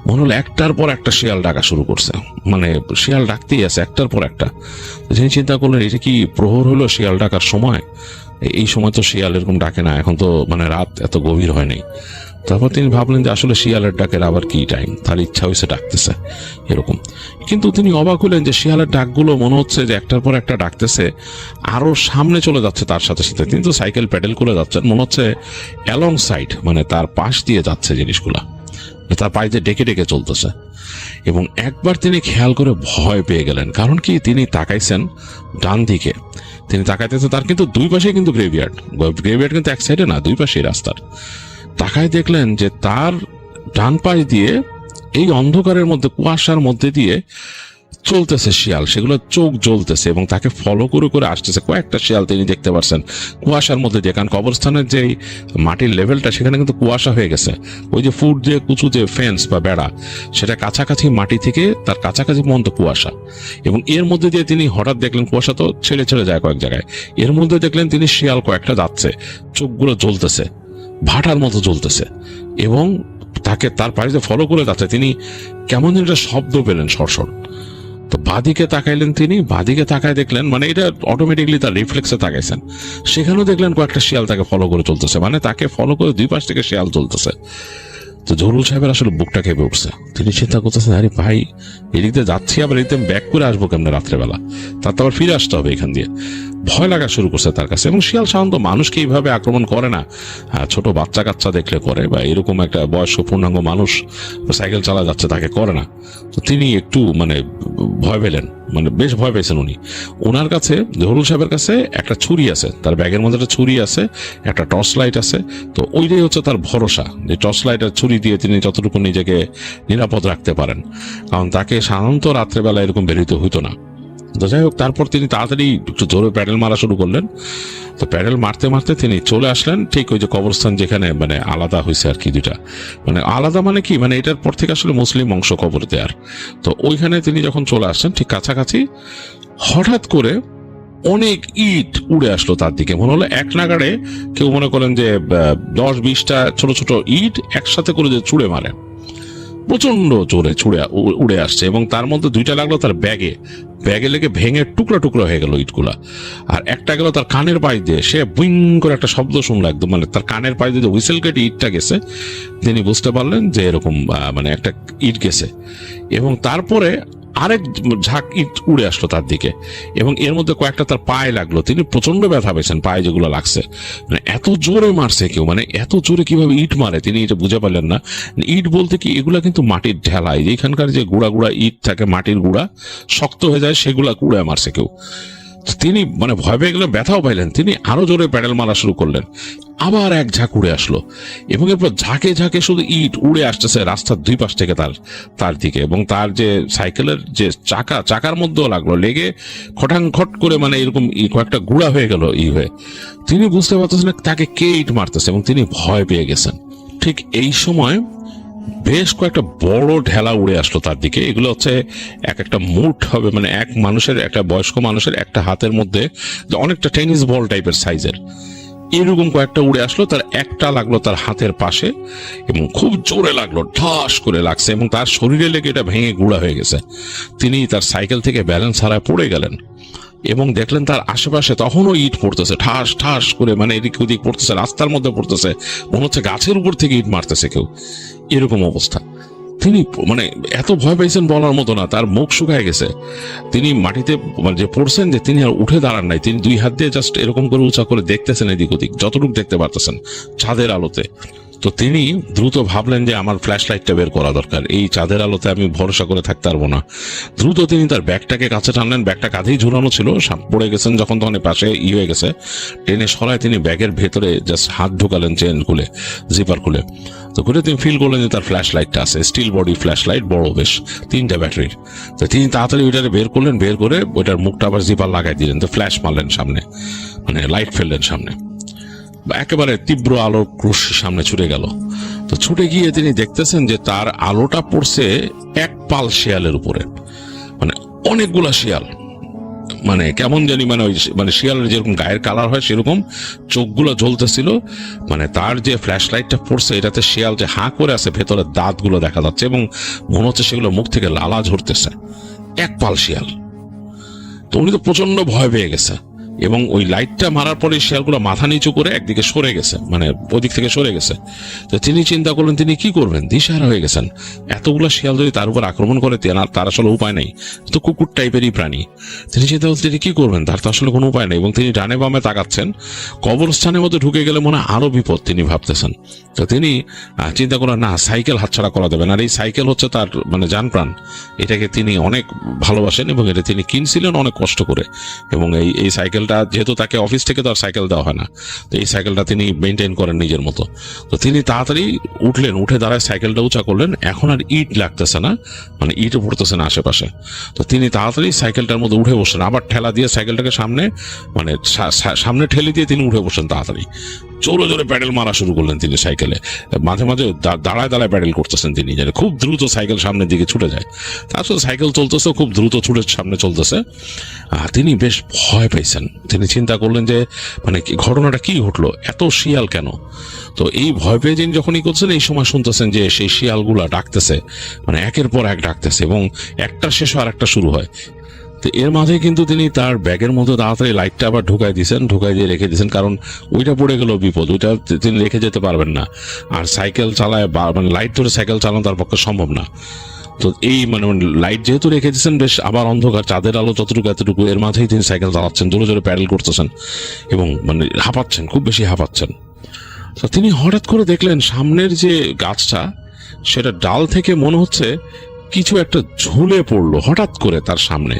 মনে হলো একটার পর একটা শিয়াল ডাকা শুরু করছে, মানে শিয়াল ডাকতেই আছে একটার পর একটা। তিনি চিন্তা করলেন এটা কি প্রহর হলো শিয়াল ডাকার সময়? এই সময় তো শিয়াল এরকম ডাকে না, এখন তো মানে রাত এত গভীর হয়নি। তারপর তিনি ভাবলেন যে আসলে শিয়ালের ডাকের আবার কি টাইম, তার ইচ্ছা হয়েছে ডাকতেছে এরকম। কিন্তু তিনি অবাক হলেন যে শিয়ালের ডাকগুলো মনে হচ্ছে যে একটার পর একটা ডাকতেছে, আরো সামনে চলে যাচ্ছে তার সাথে সাথে। তিনি তো সাইকেল প্যাডেল করে যাচ্ছেন, মনে হচ্ছে অ্যালং সাইড, মানে তার পাশ দিয়ে যাচ্ছে জিনিসগুলা, তার পায়ে দিয়ে ডেকে ডেকে চলতেছে। এবং একবার তিনি খেয়াল করে ভয় পেয়ে গেলেন, কারণ কি তিনি তাকাইছেন ডান দিকে, তিনি তাকাইতেছে, তার কিন্তু দুই পাশে কিন্তু গ্রেভিয়ার্ড কিন্তু এক সাইডে না, দুই পাশেই রাস্তার। তাকায় দেখলেন যে তার ডান পাশ দিয়ে এই অন্ধকারের মধ্যে, কুয়াশার মধ্যে দিয়ে চলতেছে শিয়াল, সেগুলো চোখ জ্বলতেছে এবং তাকে ফলো করে করে আসতেছে। কয়েকটা শিয়াল তিনি দেখতে পাচ্ছেন কুয়াশার মধ্যে দিয়ে, কারণ কবরস্থানের যে মাটির লেভেলটা সেখানে কিন্তু কুয়াশা হয়ে গেছে। ওই যে ফুট দিয়ে কুচু যে ফেন্স বা বেড়া, সেটা কাছাকাছি মাটি থেকে তার কাছাকাছি পর্যন্ত কুয়াশা। এবং এর মধ্যে দিয়ে তিনি হঠাৎ দেখলেন কুয়াশা তো ছেড়ে ছেড়ে যায় কয়েক জায়গায়, এর মধ্যে দেখলেন তিনি শিয়াল কয়েকটা যাচ্ছে, চোখগুলো জ্বলতেছে, ভাটার মতো জ্বলতেছে, এবং তাকে তার পাশে ফলো করে যাচ্ছে। তিনি কেমন একটা শব্দ পেলেন, সরসর। তো বাদিকে তাকাইলেন, তিনি বাদিকে তাকায় দেখলেন, মানে এটা অটোমেটিকলি তার রিফ্লেক্সে তাকাইছেন, সেখানেও দেখলেন কয়েকটা শিয়াল তাকে ফলো করে চলতেছে, মানে তাকে ফলো করে দুই পাশ থেকে শিয়াল চলতেছে। তো জহুরুল সাহেবের আসলে বুকটা কেঁপে উঠছে। তিনি চিন্তা করতেছেন, আরে ভাই এদিক দিয়ে যাচ্ছি, আবার এদিকে ব্যাক করে আসবো কেমন রাত্রেবেলা, তার তো আবার ফিরে আসতে হবে এখান দিয়ে। ভয় লাগা শুরু করছে তার কাছে। এবং শিয়াল সাধারণত মানুষকে এইভাবে আক্রমণ করে না, ছোট বাচ্চা কাচ্চা দেখলে করে, বা এরকম একটা বয়স্ক পূর্ণাঙ্গ মানুষ সাইকেল চালা যাচ্ছে তাকে করে না। তো তিনি একটু মানে ভয় পেলেন, মানে বেশ ভয় পেয়েছেন উনি। ওনার কাছে, জহুরুল সাহেবের কাছে একটা ছুরি আছে, তার ব্যাগের মধ্যে একটা ছুরি আছে, একটা টর্চ লাইট আছে। তো ওইটাই হচ্ছে তার ভরসা, যে টর্চ লাইট আর ছুরি দিয়ে তিনি যতটুকু নিজেকে নিরাপদ রাখতে পারেন, কারণ তাকে সাধারণত রাত্রেবেলা এরকম বেরোতে হইতো না। তো যাই হোক, তারপর তিনি তাড়াতাড়ি একটু জোরে প্যাডেল মারা শুরু করলেন। তো প্যাডেল মারতে মারতে তিনি চলে আসলেন ঠিক ওই যে কবরস্থান যেখানে মানে আলাদা হয়েছে আর কি, দুইটা মানে আলাদা, মানে কি, মানে এটার পর থেকে আসলে মুসলিম অংশ কবর দেয়ার। তো ওইখানে তিনি যখন চলে আসছেন ঠিক কাছাকাছি, হঠাৎ করে অনেক ইট উড়ে আসলো তার দিকে। মনে হলো এক নাগাড়ে কেউ মনে করেন যে 10-20টা ছোট ছোট ইট একসাথে করে যে ছুঁড়ে মারে, প্রচন্ড জোরে ছুড়ে উড়ে আসছে। এবং তার মধ্যে দুইটা লাগলো তার ব্যাগে লেগে ভেঙে টুকরা টুকরা হয়ে গেল ইটগুলা। আর একটা গেল তার কানের পাশ দিয়ে, সে বুইং করে একটা শব্দ শুনলো একদম, মানে তার কানের পাশ দিয়ে হুইসেল কেটে ইটটা গেছে। তিনি বুঝতে পারলেন যে এরকম মানে একটা ইট গেছে। এবং তারপরে আরেক ঝাঁক ইট উড়ে আসলো তার দিকে, এবং এর মধ্যে কয়েকটা তার পায়ে লাগলো। তিনি প্রচন্ড ব্যথা পেয়েছেন পায়ে, যেগুলো লাগছে, মানে এত জোরে মারছে কেউ, মানে এত জোরে কিভাবে ইট মারে তিনি এটা বুঝে পারলেন না। ইট বলতে কি, এগুলা কিন্তু মাটির ঢেলাই, এখানকার যে গুঁড়া গুঁড়া ইট থাকে, মাটির গুঁড়া শক্ত হয়ে যায়, সেগুলা কুড়ে মারছে কেউ। তিনি মানে ভয় পেয়ে গেলেন, ব্যথাও পাইলেন। তিনি আরো জোরে প্যাডেল মারা শুরু করলেন, আবার এক ঝাঁক উড়ে আসলো, এবং এরপর ঝাঁকে ঝাঁকে শুধু ইট উড়ে আসতেছে রাস্তার দুই পাশ থেকে তার দিকে। এবং তার যে সাইকেলের যে চাকার মধ্যেও লাগলো, লেগে খটাংখট করে মানে এরকম কয়েকটা গুঁড়া হয়ে গেল হয়ে। তিনি বুঝতে পারতেছেন তাকে কে ইট মারতেছে, এবং তিনি ভয় পেয়ে গেছেন। ঠিক এই সময় বেশ কয়েকটা বড় ঢেলা উড়ে আসলো তার দিকে। এগুলো হচ্ছে এক একটা মুঠ হবে, মানে এক মানুষের, একটা বয়স্ক মানুষের একটা হাতের মধ্যে, অনেকটা টেনিস বল টাইপের সাইজের, এরকম কয়েকটা উড়ে আসলো। তার একটা লাগলো তার হাতের পাশে, এবং খুব জোরে লাগলো, ঠাস করে লাগছে, এবং তার শরীরে লেগে এটা ভেঙে গুঁড়া হয়ে গেছে। তিনি তার সাইকেল থেকে ব্যালেন্স হারায় পড়ে গেলেন, এবং দেখলেন তার আশেপাশে তখনও ইট পড়তেছে ঠাস ঠাস করে, মানে এদিক ওদিক পড়তেছে, রাস্তার মধ্যে পড়তেছে, মনে হচ্ছে গাছের উপর থেকে ইট মারতেছে কেউ, এরকম অবস্থা। তিনি মানে এত ভয় পেয়েছেন বলার মতো না, তার মুখ শুকায় গেছে। তিনি মাটিতে যে পড়ছেন, যে তিনি আর উঠে দাঁড়ান নাই, তিনি দুই হাত দিয়ে জাস্ট এরকম করে উঁচা করে দেখতেছেন এদিক ওদিক, যতটুকু দেখতে পারতেছেন চাঁদের আলোতে। তো তিনি দ্রুত ভাবলেন যে আমার ফ্ল্যাশ লাইটটা বের করা দরকার, এই চাঁদের আলোতে আমি ভরসা করে থাকতে পারবো না। দ্রুত তিনি তার ব্যাগটাকে কাছে টানলেন, ব্যাগটা কাঁধেই ঝুলানো ছিল, পড়ে গেছেন যখন, তখন পাশে হয়ে গেছে, টেনে সরায় তিনি ব্যাগের ভেতরে জাস্ট হাত ঢুকালেন, চেন খুলে, জিপার খুলে। তো করে তিনি ফিল করলেন যে তার ফ্ল্যাশ লাইটটা আছে, স্টিল বডি ফ্ল্যাশ লাইট, বড় বেশ, 3টা ব্যাটারির। তো তিনি তাড়াতাড়ি ওইটারে বের করলেন, বের করে ওইটার মুখটা আবার জিপার লাগাই দিলেন, তো ফ্ল্যাশ মারলেন সামনে, মানে লাইট ফেললেন সামনে। একেবারে তীব্র আলোর রশ্মি সামনে ছুটে গেল। তো ছুটে গিয়ে তিনি দেখতেছেন যে তার আলোটা পড়ছে এক পাল শিয়ালের উপরে, মানে অনেকগুলা শিয়াল, মানে কেমন জানি মানে ওই মানে শিয়ালের যেরকম গায়ের কালার হয় সেরকম চোখগুলো জ্বলতেছিল। মানে তার যে ফ্ল্যাশ লাইটটা পড়ছে এটাতে শিয়াল যে হাঁ করে আছে ভেতরের দাঁতগুলো দেখা যাচ্ছে এবং মনে হচ্ছে সেগুলো মুখ থেকে লালা ঝরতেছে। এক পাল শিয়াল। তো উনি তো প্রচন্ড ভয় পেয়ে গেছে এবং ওই লাইটটা মারার পরে শিয়ালগুলো মাথা নিচু করে একদিকে সরে গেছে, মানে ওদিক থেকে সরে গেছে। তো তিনি চিন্তা করলেন তিনি কি করবেন, দিশাহারা হয়ে গেছেন। এতগুলো শিয়াল যদি তার উপর আক্রমণ করে তার আসলে উপায় নেই, তো কুকুর টাইপেরই প্রাণী। তিনি চিন্তা করছেন তিনি কি করবেন, তার তো আসলে কোনো উপায় নেই। এবং তিনি ডানে বামে তাকাচ্ছেন, কবরস্থানের মধ্যে ঢুকে গেলে মনে হয় আরো বিপদ তিনি ভাবতেছেন। তো তিনি চিন্তা করেন না, সাইকেল হাতছাড়া করা দেবেন। আর এই সাইকেল হচ্ছে তার মানে জান প্রাণ, এটাকে তিনি অনেক ভালোবাসেন এবং এটা তিনি কিনছিলেন অনেক কষ্ট করে। এবং এই সাইকেলটা যেহেতু তাকে অফিস থেকে তো আর সাইকেল দেওয়া হয় না, তো এই সাইকেলটা তিনি মেনটেন করেন নিজের মতো। তো তিনি তাড়াতাড়ি উঠলেন, উঠে দাঁড়ায় সাইকেলটা উঁচা করলেন। এখন আর ইট লাগতেছে না, মানে ইটও পড়তেছে না আশেপাশে। তো তিনি তাড়াতাড়ি সাইকেলটার মধ্যে উঠে বসলেন, আবার ঠেলা দিয়ে সাইকেলটাকে সামনে মানে সামনে ঠেলে দিয়ে তিনি উঠে বসলেন। তাড়াতাড়ি জোরে জোরে প্যাডেল মারা শুরু করলেন তিনি সাইকেলে। মাঝে মাঝে দাঁড়ায় দাঁড়ায় প্যাডেল করতেছেন তিনি, যেন খুব দ্রুত সাইকেল সামনের দিকে ছুটে যায়। তারপর সাইকেল চলতেছে, খুব দ্রুত ছুটে সামনে চলতেছে। তিনি বেশ ভয় পেয়েছেন। তিনি চিন্তা করলেন যে মানে ঘটনাটা কি ঘটলো, এত শিয়াল কেন। তো এই ভয় পেয়ে যিনি যখনই করছেন এই সময় শুনতেছেন যে সেই শিয়ালগুলা ডাকতেছে, মানে একের পর এক ডাকতেছে এবং একটা শেষ আর একটা শুরু হয়। তো এর মাঝে কিন্তু তিনি তার ব্যাগের মধ্যে তাড়াতাড়ি লাইটটা আবার ঢুকাই দিয়ে রেখে দিয়েছেন, কারণ ওইটা পড়ে গেল বিপদ, ওইটা তিনি রেখে যেতে পারবেন না। আর সাইকেল চালায় মানে লাইট ধরে সাইকেল চালানো তার পক্ষে সম্ভব না। তো এই মানে লাইট যেহেতু রেখে দিয়েছেন, বেশ আবার অন্ধকার, চাঁদের আলো যতটুকু এতটুকু, এর মাঝেই তিনি সাইকেল চালাচ্ছেন, জোরে জোরে প্যাডেল করতেছেন এবং মানে হাঁপাচ্ছেন, খুব বেশি হাঁপাচ্ছেন। তো তিনি হঠাৎ করে দেখলেন সামনের যে গাছটা সেটা ডাল থেকে মনে হচ্ছে কিছু একটা ঝুলে পড়লো হঠাৎ করে তার সামনে।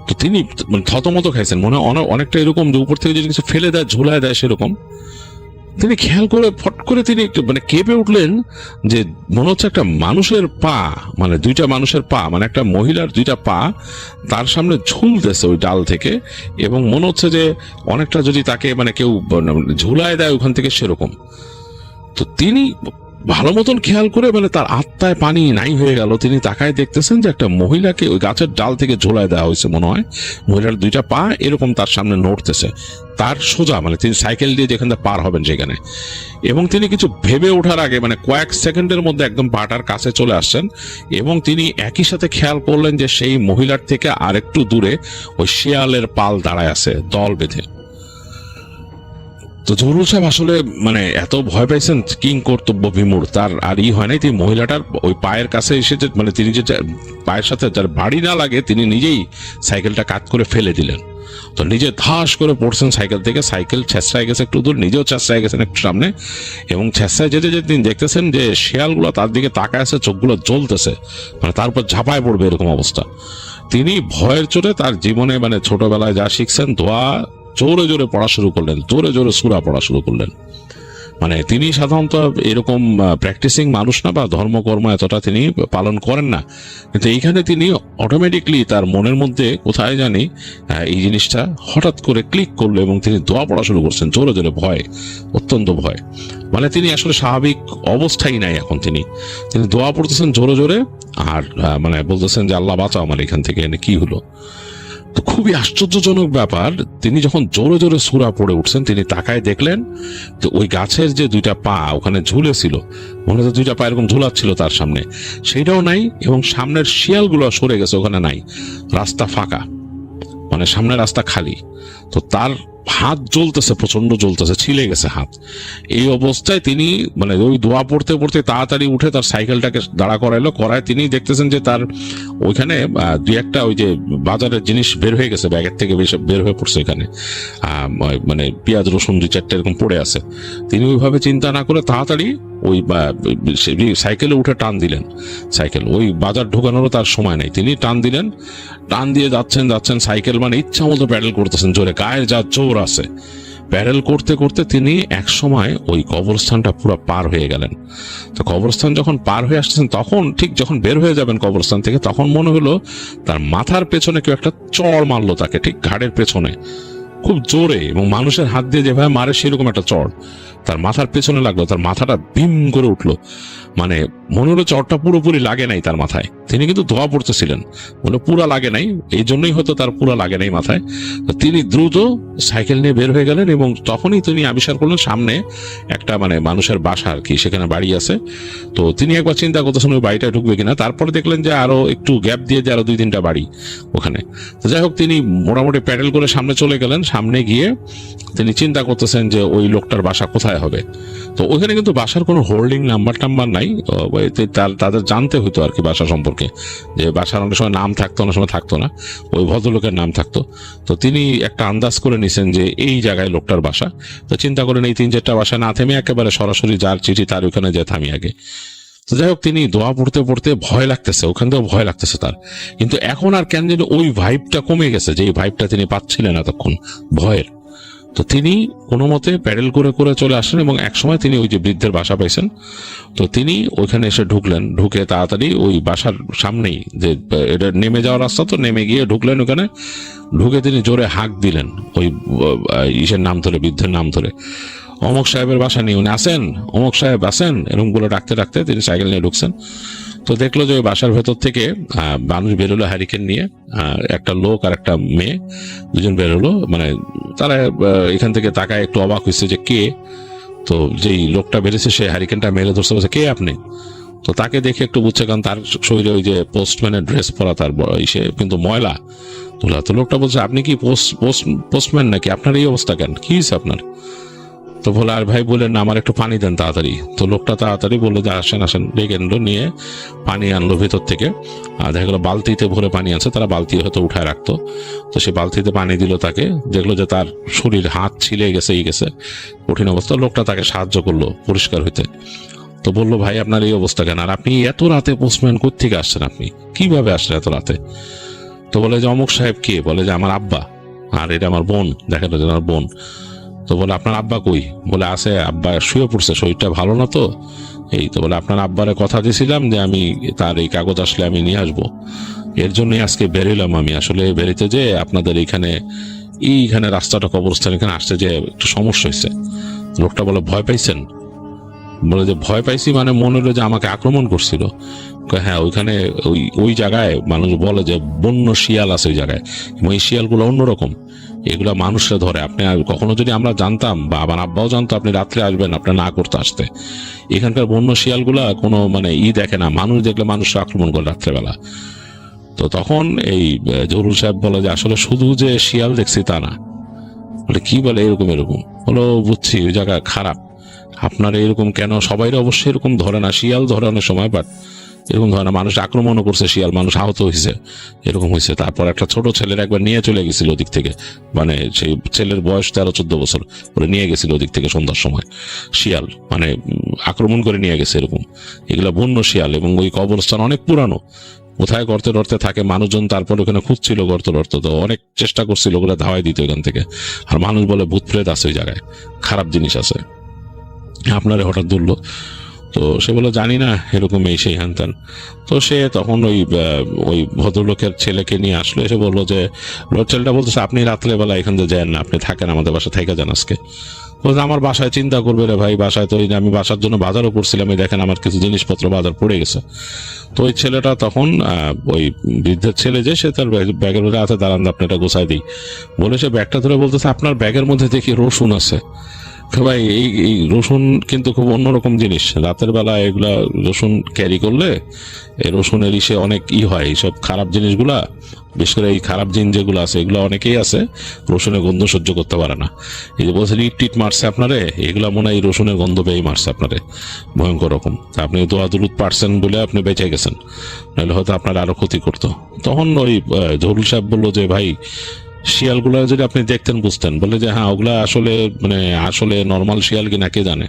তো তিনি মানে থতমত খাইছেন, মনে হয় অনেকটা এরকম যে উপর থেকে যদি কিছু ফেলে দেয় ঝুলায় দেয় সেরকম। তিনি খেয়াল করে ফট করে তিনি একটু মানে কেঁপে উঠলেন যে মনে হচ্ছে একটা মানুষের পা, মানে দুইটা মানুষের পা, মানে একটা মহিলার দুইটা পা তার সামনে ঝুলতেছে ওই ডাল থেকে। এবং মনে হচ্ছে যে অনেকটা যদি তাকে মানে কেউ ঝুলায় দেয় ওখান থেকে সেরকম। তো তিনি ভালো মতন খেয়াল করে মানে তার আত্মায় পানি নাই হয়ে গেল। তিনি তাকায় দেখতেছেন যে একটা মহিলাকে ওই গাছের ডাল থেকে ঝোলায় দেওয়া হয়েছে মনে হয়। মহিলার দুইটা পা এরকম তার সামনে নড়তেছে, তার সোজা মানে তিনি সাইকেল দিয়ে যেখানে পার হবেন সেখানে। এবং তিনি কিছু ভেবে ওঠার আগে মানে কয়েক সেকেন্ডের মধ্যে একদম পাটার কাছে চলে আসছেন এবং তিনি একই সাথে খেয়াল করলেন যে সেই মহিলার থেকে আরেকটু দূরে ওই শিয়ালের পাল দাঁড়ায় আছে দল বেঁধে। তো জহুরুল সাহেব আসলে মানে এত ভয় পাইছেন, কিং কর্তব্য বিমূঢ়, তার আর হয় নাই। তিনি মহিলাটার ওই পায়ের কাছে এসে মানে তিনি যে পায়ের সাথে যার বাড়ি না লাগে তিনি নিজেই সাইকেলটা কাট করে ফেলে দিলেন। তো নিজে ধাস করে পড়ছেন সাইকেল থেকে, সাইকেল ছেঁচড়ায় গেছে একটু দূর, নিজেও ছেঁচড়ায় গেছেন একটু সামনে। এবং ছেঁচড়ায় যেতে যেতে তিনি দেখতেছেন যে শিয়ালগুলো তার দিকে তাকায় আছে, চোখগুলো জ্বলতেছে, মানে তার উপর ঝাঁপায় পড়বে এরকম অবস্থা। তিনি ভয়ের চোটে তার জীবনে মানে ছোটবেলায় যা শিখছেন দোয়া জোরে জোরে পড়া শুরু করলেন, জোরে জোরে সূরা পড়া শুরু করলেন। মানে তিনি সাধারণত এরকম প্র্যাকটিসিং মানুষ না বা ধর্মকর্ম এতটা তিনি পালন করেন না, কিন্তু এইখানে তিনি অটোমেটিকলি তার মনের মধ্যে কোথায় জানি এই জিনিসটা হঠাৎ করে ক্লিক করলো এবং তিনি দোয়া পড়া শুরু করছেন জোরে জোরে, ভয়, অত্যন্ত ভয়। মানে তিনি আসলে স্বাভাবিক অবস্থায় নাই এখন, তিনি দোয়া পড়তেছেন জোরে জোরে আর মানে বলতেছেন যে আল্লাহ বাঁচাও আমার এখান থেকে, কি হলো। তো খুবই আশ্চর্যজনক ব্যাপার, তিনি যখন জোরে জোরে সূরা পড়ে উঠছেন তিনি তাকায় দেখলেন যে ওই গাছের যে দুইটা পা ওখানে ঝুলেছিল, মনে হচ্ছে দুইটা পা এরকম ঝুলাচ্ছিল তার সামনে, সেইটাও নাই। এবং সামনের শিয়ালগুলো সরে গেছে, ওখানে নাই, রাস্তা ফাঁকা, মানে সামনের রাস্তা খালি। তো তার হাত জ্বলতেছে, প্রচন্ড জ্বলতেছে, ছিলে গেছে হাত। এই অবস্থায় তিনি মানে ওই দোয়া পড়তে পড়তে তাড়াতাড়ি উঠে তার সাইকেলটাকে দাঁড়া করায় তিনি দেখতেছেন যে তার ওইখানে দুই একটা ওই যে বাজারের জিনিস বের হয়ে গেছে, ব্যাগের থেকে বের হয়ে পড়ছে, এখানে মানে পেঁয়াজ রসুন 2-4টা এরকম পড়ে আছে। তিনি ওইভাবে চিন্তা না করে তাড়াতাড়ি ওই সাইকেলে উঠে টান দিলেন। সাইকেল ওই বাজার ঢোকানোরও তার সময় নেই, তিনি টান দিলেন, টান দিয়ে যাচ্ছেন সাইকেল মানে ইচ্ছা মতো প্যাডেল করতেছেন জোরে, গায়ের যা জোর আছে। প্যাডেল করতে করতে তিনি এক সময় ওই কবরস্থানটা পুরো পার হয়ে গেলেন। তো কবরস্থান যখন পার হয়ে আসতেছেন তখন ঠিক যখন বের হয়ে যাবেন কবরস্থান থেকে, তখন মনে হলো তার মাথার পেছনে কেউ একটা চড় মারলো তাকে, ঠিক ঘাড়ের পেছনে, খুব জোরে, এবং মানুষের হাত দিয়ে যেভাবে মারে সেরকম একটা চড় তার মাথার পেছনে লাগলো। তার মাথাটা বিম করে উঠলো, মানে মনে হলো চড়টা পুরোপুরি লাগে নাই তার মাথায়। তিনি কিন্তু ধোয়া পড়তেছিলেন, মনে পুরা লাগে নাই, এই জন্যই হয়তো তার পুরা লাগে নাই মাথায়। তো তিনি দ্রুত সাইকেল নিয়ে বের হয়ে গেলেন, এবং তখনই তিনি আবিষ্কার করলেন সামনে একটা মানে মানুষের বাসা আর কি, সেখানে বাড়ি আছে। তো তিনি একবার চিন্তা করতেছেন ওই বাড়িটা ঢুকবে কিনা, তারপরে দেখলেন যে আরো একটু গ্যাপ দিয়ে যে আরো 2-3টা বাড়ি ওখানে। তো যাই হোক, তিনি মোটামুটি প্যাডেল করে সামনে চলে গেলেন। সামনে গিয়ে তিনি চিন্তা করতেছেন যে ওই লোকটার বাসা কোথায় হবে। তো ওখানে কিন্তু বাসার কোনো হোল্ডিং নাম্বার টাম্বার নাই, তাদের জানতে হতো আর কি বাসা সম্পর্কে, যে বাসার অনেক সময় নাম থাকতো, অনেক সময় থাকতো না, ওই ভদ্রলোকের নাম থাকতো। তো তিনি একটা আন্দাজ করে নিছেন যে এই জায়গায় লোকটার বাসা। তো চিন্তা করেন এই 3-4টা বাসা না থেমে একেবারে সরাসরি যার চিঠি তার ওখানে যে থামি আগে। তো যাই হোক, তিনি দোয়া পড়তে পড়তে ভয় লাগতেছে, ওখান থেকেও ভয় লাগতেছে তার, কিন্তু এখন আর কেন যেন ওই ভাইবটা কমে গেছে, যে এই ভাইবটা তিনি পাচ্ছিলেন এতক্ষণ ভয়ের। তো তিনি কোনো মতে প্যাডেল করে করে চলে আসলেন, এবং একসময় তিনি ওই যে বৃদ্ধের বাসা পাইছেন। তো তিনি ওইখানে এসে ঢুকলেন, ঢুকে তাড়াতাড়ি ওই বাসার সামনেই যে এটা নেমে যাওয়ার রাস্তা, তো নেমে গিয়ে ঢুকলেন ওখানে। ঢুকে তিনি জোরে হাঁক দিলেন ওই ইসের নাম ধরে, বৃদ্ধের নাম ধরে, অমুক সাহেবের বাসা নিয়ে উনি আসেন, অমুক সাহেব আসেন, এরকম বলে ডাকতে ডাকতে তিনি সাইকেল নিয়ে ঢুকছেন। তো দেখলো যে ওই বাসার ভেতর থেকে মানুষ বেরোলো হ্যারিকেন নিয়ে, একটা লোক আর একটা মেয়ে, দুজন বেরোলো। মানে তারা এখান থেকে তাকায় একটু অবাক হয়েছে যে কে। তো যেই লোকটা বেরিয়েছে সে হ্যারিকেনটা মেরে ধরছে, বলছে কে আপনি। তো তাকে দেখে একটু বুঝছে, কারণ তার শরীরে ওই যে পোস্টম্যানের ড্রেস পরা, তার ইসে কিন্তু ময়লা তোলা। তো লোকটা বলছে আপনি কি পোস্টম্যান নাকি, আপনার এই অবস্থা কেন, কি হয়েছে আপনার। তো বলে আর ভাই বললেন না, আমার একটু পানি দেন তাড়াতাড়ি। তো লোকটা তাড়াতাড়ি বললো যে আসেন আসেন, ডেকে আনলো, নিয়ে পানি আনলো ভেতর থেকে। আর দেখা গেলো বালতিতে ভরে পানি আছে, তারা বালতি হয়তো উঠায় রাখতো। তো সে বালতিতে পানি দিল তাকে, দেখলো যে তার শরীর হাত ছিলে গেছে, গেছে কঠিন অবস্থা। লোকটা তাকে সাহায্য করলো পরিষ্কার হইতে। তো বললো ভাই আপনার এই অবস্থা কেন, আর আপনি এত রাতে পোস্টম্যান কোত্থেকে আসছেন, আপনি কিভাবে আসলেন এত রাতে। তো বলে যে অমুক সাহেব কে, বলে যে আমার আব্বা, আর এটা আমার বোন, দেখা যায় আমার বোন। তো বলে আপনার আব্বা কই, বলে আছে, আব্বা শুয়ে পড়ছে, শরীরটা ভালো না তো এই। তো বলে আপনার আব্বারে কথা দিয়েছিলাম যে আমি তার এই কাগজ আসলে আমি নিয়ে আসবো, এর জন্যই আজকে বেরোলাম আমি। আসলে বেরিতে যে আপনাদের এইখানে রাস্তাটা কবরস্থান, এখানে আসতে যে একটু সমস্যা হয়েছে। লোকটা বলে ভয় পাইছেন, বলে যে ভয় পাইছি মানে মনে হলো যে আমাকে আক্রমণ করছিল। হ্যাঁ, ওইখানে ওই জায়গায় মানুষ বলে যে বন্য শিয়াল আছে ওই জায়গায়, এবং এই শিয়ালগুলো অন্যরকম, এগুলা মানুষরা ধরে। আপনি কখনো যদি আমরা জানতাম বা আমার আব্বাও জানতো আপনি রাত্রে আসবেন, আপনার না করতে আসতে। এখানকার বন্য শিয়ালগুলা কোনো মানে দেখে না, মানুষ দেখলে মানুষরা আক্রমণ করে রাত্রেবেলা। তো তখন এই জহুরুল সাহেব বলে যে আসলে শুধু যে শিয়াল দেখছি তা না। বলে কি বলে, এরকম এরকম। হলো বুঝছি ওই জায়গা খারাপ, আপনার এরকম কেন, সবাই অবশ্যই এরকম ধরে না, শিয়াল ধরে অনেক সময়, বাট এরকম ধরে না। মানুষ আক্রমণও করছে, শিয়াল মানুষ আহত হয়েছে, এরকম হয়েছে। তারপর একটা ছোট ছেলের একবার নিয়ে চলে গেছিল ওদিক থেকে, মানে সেই ছেলের বয়স 13-14 বছর, ওরা নিয়ে গেছিল ওদিক থেকে সন্ধ্যার সময়, শিয়াল মানে আক্রমণ করে নিয়ে গেছে এরকম। এগুলা বন্য শিয়াল, এবং ওই কবরস্থান অনেক পুরানো, কোথায় গর্তে টর্তে থাকে মানুষজন। তারপর ওখানে খুঁজছিল গর্ত টর্ত, তো অনেক চেষ্টা করছিল ওগুলো ধাওয়াই দিতে ওখান থেকে। আর মানুষ বলে ভূত প্রেত আছে ওই জায়গায়, খারাপ জিনিস আছে, আপনারে হঠাৎ ধরলো। তো সে বলে জানি না, এরকম এই সেই হ্যান ত্যান। তো সে তখন ওই ভদ্রলোকের ছেলেকে নিয়ে আসলো, এসে বললো যে ছেলেটা বলতেছে আপনি রাত্রেবেলা এখান থেকে যান না, আপনি থাকেন আমাদের বাসায়, থেকে যান আজকে। বলছে আমার বাসায় চিন্তা করবে রে ভাই, বাসায় তো আমি বাসার জন্য বাজারও করছিলাম, এই দেখেন আমার কিছু জিনিসপত্র বাজার পড়ে গেছে। তো ওই ছেলেটা তখন ওই বৃদ্ধের ছেলে যে সে তার ব্যাগের মধ্যে আছে, দাঁড়ান আপনি এটা গোছাই দিই বলে সে ব্যাগটা ধরে বলতেছে আপনার ব্যাগের মধ্যে দেখি রসুন আছে। ভাই এই রসুন কিন্তু খুব অন্যরকম জিনিস, রাতের বেলা এগুলা রসুন ক্যারি করলে এই রসুনের ইসে অনেক হয়, এইসব খারাপ জিনিসগুলা, বিশেষ করে এই খারাপ জিন যেগুলো আছে এগুলো অনেকেই আছে রসুনের গন্ধ সহ্য করতে পারে না। এই যে বলছেন ইট মারছে আপনারে, এগুলা মনে হয় রসুনের গন্ধ পেয়েই মারছে আপনারে, ভয়ঙ্কর রকম। তা আপনি দোয়া দুরুদ পারছেন বলে আপনি বেঁচে গেছেন, নাহলে হয়তো আপনার আরো ক্ষতি করতো। তখন ওই জহুরুল সাহেব বললো যে ভাই শিয়ালগুলো যদি আপনি দেখতেন বুঝতেন। বলে যে হ্যাঁ ওগুলা আসলে নর্মাল শিয়াল কিনা কে জানে,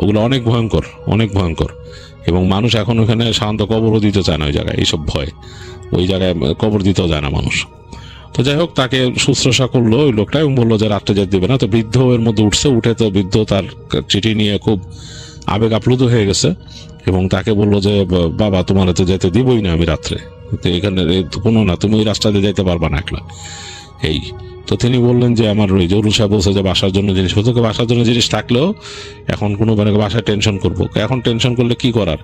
ওগুলো অনেক ভয়ঙ্কর, অনেক ভয়ঙ্কর। এবং মানুষ এখন ওখানে সাধারণত কবরও দিতে চায় না ওই জায়গায়, এইসব ভয়, ওই জায়গায় কবর দিতেও যায় না মানুষ। তো যাই হোক, তাকে শুশ্রূষা করলো ওই লোকটা এবং বললো যে রাত্রে যেতে দেবে না। তো বৃদ্ধ এর মধ্যে উঠছে, উঠে তো বৃদ্ধ তার চিঠি নিয়ে খুব আবেগ আপ্লুত হয়ে গেছে, এবং তাকে বললো যে বাবা তোমার তো যেতে দিবই না আমি রাত্রে, তো এখানে কোনো না, তুমি ওই রাস্তা দিয়ে যেতে পারবা না একলা। এই তো তিনি বললেন যে আমার ওই জরুল সাহেব বলছে যে বাসার জন্য জিনিস, তোকে বাসার জন্য জিনিস থাকলেও এখন কোনো মানে বাসায় টেনশন করবো, এখন টেনশন করলে কি করার,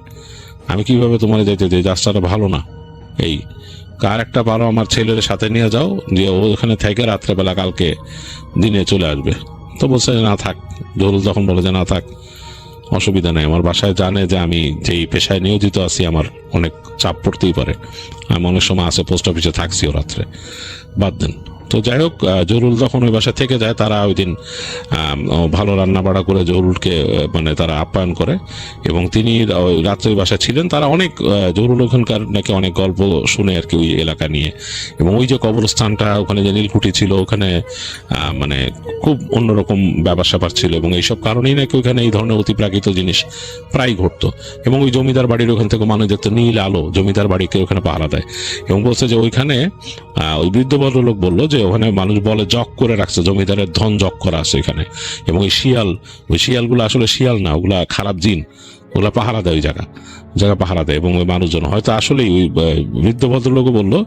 আমি কিভাবে তোমার যেতে দিই, রাস্তাটা ভালো না। এই কার একটা পারো আমার ছেলের সাথে নিয়ে যাও, যে ও ওখানে থেকে রাত্রেবেলা কালকে দিনে চলে আসবে। তো বলছে না থাক, জরুল তখন বলে যে না থাক, অসুবিধা নেই, আমার বাসায় জানে যে আমি যেই পেশায় নিয়োজিত আছি আমার অনেক চাপ পড়তেই পারে, আমি অনেক সময় আছে পোস্ট অফিসে থাকছিও রাত্রে, বাদ দেন। তো যাই হোক, জরুল যখন ওই বাসায় থেকে যায়, তারা ওই দিন ভালো রান্না বাড়া করে জরুলকে মানে তারা আপ্যায়ন করে, এবং তিনি ওই রাত্রে ওই বাসায় ছিলেন। তারা অনেক জরুল ওখানকার নাকি অনেক গল্প শুনে আর কি ওই এলাকা নিয়ে, এবং ওই যে কবরস্থানটা ওখানে যে নীলকুঠি ছিল ওখানে মানে খুব অন্যরকম ব্যাপার স্যাপার ছিল, এবং এইসব কারণেই নাকি ওখানে এই ধরনের অতিপ্রাকৃত জিনিস প্রায় ঘটতো। এবং ওই জমিদার বাড়ির ওখান থেকে মানুষ দেখতো নীল আলো, জমিদার বাড়িকে ওখানে পাহারা দেয়। এবং বলছে যে ওইখানে ওই বৃদ্ধ ভদ্রলোক বললো যে ওখানে মানুষ বলে জক করে রাখছে, জমিদারের ধন জক করা আছে এখানে। এবং ওই শিয়ালগুলো আসলে শিয়াল না, ওগুলা খারাপ জিন, ওগুলা পাহারা দেয়, ওই জায়গা পাহারা দেয়। এবং ওই মানুষজন হয়তো আসলেই ওই বৃদ্ধ ভদ্রলোকও বললো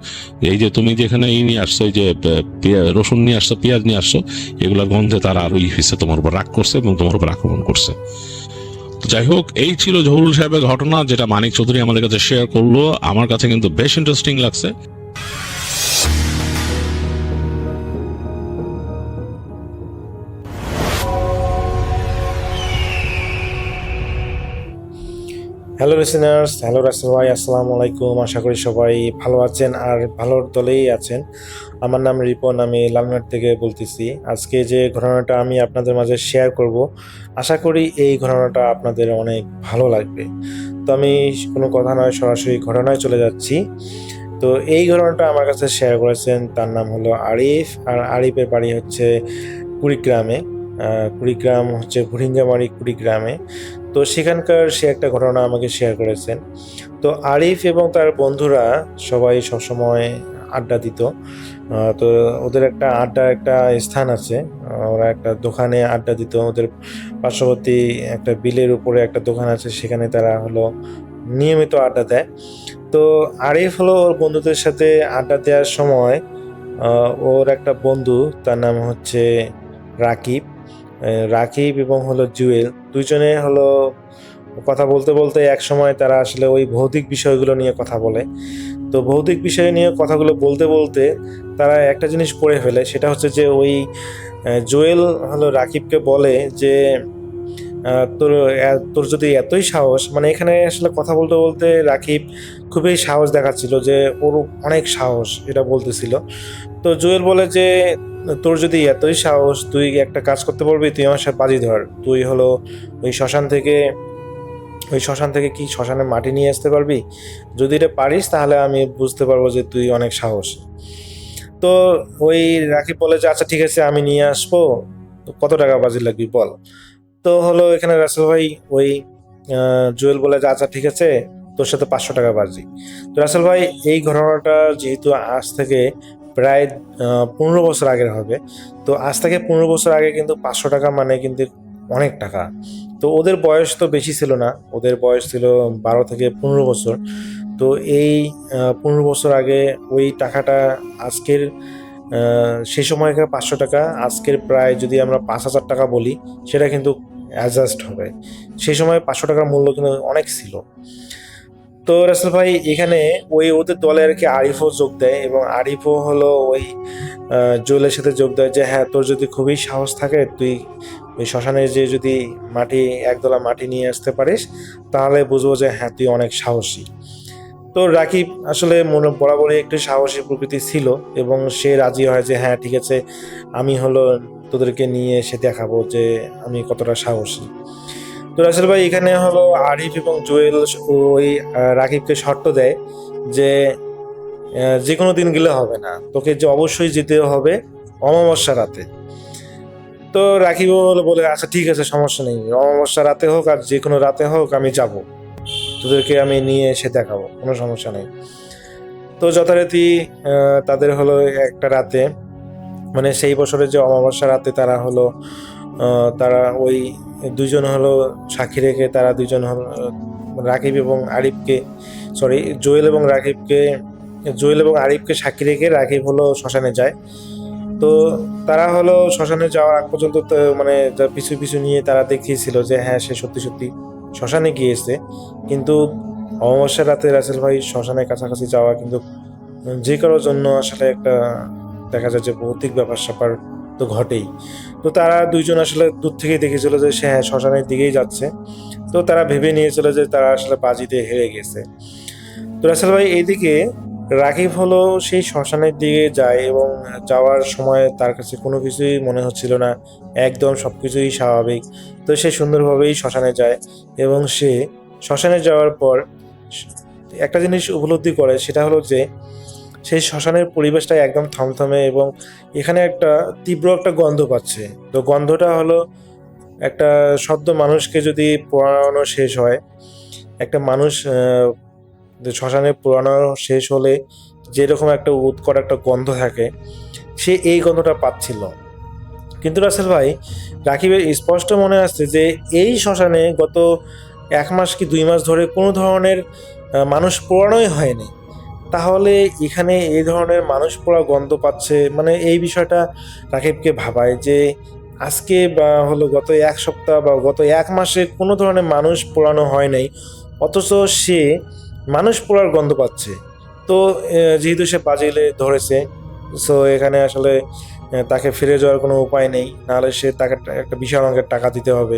এই যে তুমি যেখানে নিয়ে আসছো, এই যে রসুন নিয়ে আসছো, পেঁয়াজ নিয়ে আসছো, এগুলোর গন্ধে তারা আরো হিসেবে তোমার উপর রাগ করছে এবং তোমার উপর আক্রমণ করছে। যাই হোক, এই ছিল জহুরুল সাহেবের ঘটনা, যেটা মানিক চৌধুরী আমাদের কাছে শেয়ার করলো। আমার কাছে কিন্তু বেশ ইন্টারেস্টিং লাগছে। হ্যালো লিসেনার্স, হ্যালো রাসেল ভাই, আসসালামু আলাইকুম। আশা করি সবাই ভালো আছেন আর ভালোর দলেই আছেন। আমার নাম রিপন, আমি লালমাট থেকে বলতেছি। আজকে যে ঘটনাটা আমি আপনাদের মাঝে শেয়ার করব, আশা করি এই ঘটনাটা আপনাদের অনেক ভালো লাগবে। তো আমি কোনো কথা নয়, সরাসরি ঘটনায় চলে যাচ্ছি। তো এই ঘটনাটা আমার কাছে শেয়ার করেছেন, তার নাম হলো আরিফ, আর আরিফের বাড়ি হচ্ছে কুড়িগ্রামে। কুড়িগ্রাম হচ্ছে ভুরিঙ্গামারি কুড়িগ্রামে। তো সেখানকার সে একটা ঘটনা আমাকে শেয়ার করেছেন। তো আরিফ এবং তার বন্ধুরা সবাই সবসময় আড্ডা দিত। তো ওদের একটা আড্ডার একটা স্থান আছে, ওরা একটা দোকানে আড্ডা দিত। ওদের পার্শ্ববর্তী একটা বিলের উপরে একটা দোকান আছে, সেখানে তারা হলো নিয়মিত আড্ডা দেয়। তো আরিফ হলো ওর বন্ধুদের সাথে আড্ডা দেওয়ার সময় ওর একটা বন্ধু, তার নাম হচ্ছে রাকিব। রাকিব এবং হলো জুয়েল, দুইজনে হলো কথা বলতে বলতে এক সময় তারা আসলে ওই ভৌতিক বিষয়গুলো নিয়ে কথা বলে। তো ভৌতিক বিষয় নিয়ে কথাগুলো বলতে বলতে তারা একটা জিনিস করে ফেলে, সেটা হচ্ছে যে ওই জুয়েল হলো রাকিবকে বলে যে তোর যদি এতই সাহস, মানে এখানে আসলে কথা বলতে বলতে রাকিব খুবই সাহস দেখাচ্ছিল যে ওর অনেক সাহস, এটা বলতেছিল। তো জুয়েল বলে যে তোর যদি এতই সাহস, তুই একটা কাজ করতে পারবি, তুই আমার সাথে বাজি ধর, তুই হলো ওই শ্মশান থেকে কি শ্মশানে মাটি নিয়ে আসতে পারবি? যদি এটা পারিস তাহলে আমি বুঝতে পারবো যে তুই অনেক সাহস। তো ওই রাকিব বলে যে আচ্ছা ঠিক আছে, আমি নিয়ে আসবো, তো কত টাকা বাজি লাগবে বল। তো হলো এখানে রাসেল ভাই ওই জুয়েল বলে যে আচ্ছা ঠিক আছে, তোর সাথে 500 টাকা বাজি। তো রাসেল ভাই, এই ঘটনাটা যেহেতু আজ থেকে প্রায় 15 বছর আগের হবে, তো আজ থেকে 15 বছর আগে কিন্তু 500 টাকা মানে কিন্তু অনেক টাকা। তো ওদের বয়স তো বেশি ছিল না, ওদের বয়স ছিল 12 থেকে 15 বছর। তো এই 15 বছর আগে ওই টাকাটা আজকের সেই সময়কার 500 টাকা আজকের প্রায় যদি আমরা 5,000 টাকা বলি, সেটা কিন্তু অ্যাডজাস্ট হবে। সেই সময় 500 টাকার মূল্য কিন্তু অনেক ছিল। তো রাসেল ভাই, এখানে ওই ওদের দলে আর কি আরিফও যোগ দেয়, এবং আরিফও হলো ওই জুয়েলের সাথে যোগ দেয় যে হ্যাঁ, তোর যদি খুবই সাহস থাকে, তুই ওই শ্মশানে যে যদি একদলা মাটি নিয়ে আসতে পারিস, তাহলে বুঝবো যে হ্যাঁ, তুই অনেক সাহসী। তো রাকিব আসলে মনে বরাবরই একটু সাহসী প্রকৃতি ছিল, এবং সে রাজি হয় যে হ্যাঁ ঠিক আছে, আমি হলো তোদেরকে নিয়ে এসে দেখাবো যে আমি কতটা সাহসী। তো রাসেল ভাই, এখানে হলো আরিফ এবং জুয়েল ওই রাকিবকে শর্ত দেয় যে যে কোনো দিন গেলে হবে না, তোকে যে অবশ্যই যেতে হবে অমাবস্যা রাতে। তো রাকিবও হলো বলে আচ্ছা ঠিক আছে, সমস্যা নেই, অমাবস্যা রাতে হোক আর যে কোনো রাতে হোক আমি যাব, তোদেরকে আমি নিয়ে এসে দেখাবো, কোনো সমস্যা নেই। তো যথারীতি তাদের হলো একটা রাতে, মানে সেই বছরের যে অমাবস্যা রাতে তারা ওই দুইজন হলো সাক্ষী রেখে, তারা দুইজন হলো রাকিব এবং আরিফকে, জুয়েল এবং আরিফকে সাক্ষী রেখে রাকিব হলো শ্মশানে যায়। তো তারা হলো শ্মশানে যাওয়ার আগ পর্যন্ত মানে পিছু পিছু নিয়ে তারা দেখিয়েছিল যে হ্যাঁ সে সত্যি সত্যি শ্মশানে গিয়েছে। কিন্তু অমাবস্যার রাতে রাসেল ভাই শ্মশানের কাছাকাছি যাওয়া কিন্তু যে কারোর জন্য আসলে একটা দেখা যায় যে ভৌতিক ব্যাপার স্যাপার তো ঘটেই। তো তারা দুইজন আসলে দূর থেকেই দেখেছিল যে সে হ্যাঁ শ্মশানের দিকেই যাচ্ছে। তো তারা ভেবে নিয়েছিল যে তারা আসলে বাজিতে হেরে গেছে। তো রাসেল ভাই এইদিকে রাকিব হলো সেই শ্মশানের দিকে যায় এবং যাওয়ার সময় তার কাছে কোনো কিছুই মনে হচ্ছিল না, একদম সবকিছুই স্বাভাবিক। তো সে সুন্দরভাবেই শ্মশানে যায় এবং সে শ্মশানে যাওয়ার পর একটা জিনিস উপলব্ধি করে, সেটা হলো যে সেই শ্মশানের পরিবেশটা একদম থমথমে এবং এখানে একটা তীব্র একটা গন্ধ পাচ্ছে। তো গন্ধটা হলো একটা সদ্য মানুষকে যদি পোড়ানো শেষ হয়, একটা মানুষ শ্মশানে পোড়ানো শেষ হলে যেরকম একটা উৎকট একটা গন্ধ থাকে, সে এই গন্ধটা পাচ্ছিল। কিন্তু রাসেল ভাই, রাকিবের স্পষ্ট মনে আসছে যে এই শ্মশানে গত 1 মাস কি 2 মাস ধরে কোনো ধরনের মানুষ পোড়ানোই হয়নি। তাহলে এখানে এই ধরনের মানুষ পোড়া গন্ধ পাচ্ছে, মানে এই বিষয়টা রাকিবকে ভাবায় যে আজকে বা হলো গত 1 সপ্তাহ বা গত 1 মাসে কোনো ধরনের মানুষ পোড়ানো হয় নাই, অথচ সে মানুষ পোড়ার গন্ধ পাচ্ছে। তো যেহেতু সে বাজিলে ধরেছে, সো এখানে আসলে তাকে ফিরে যাওয়ার কোনো উপায় নেই, নাহলে সে তাকে একটা বিশাল অঙ্কের টাকা দিতে হবে।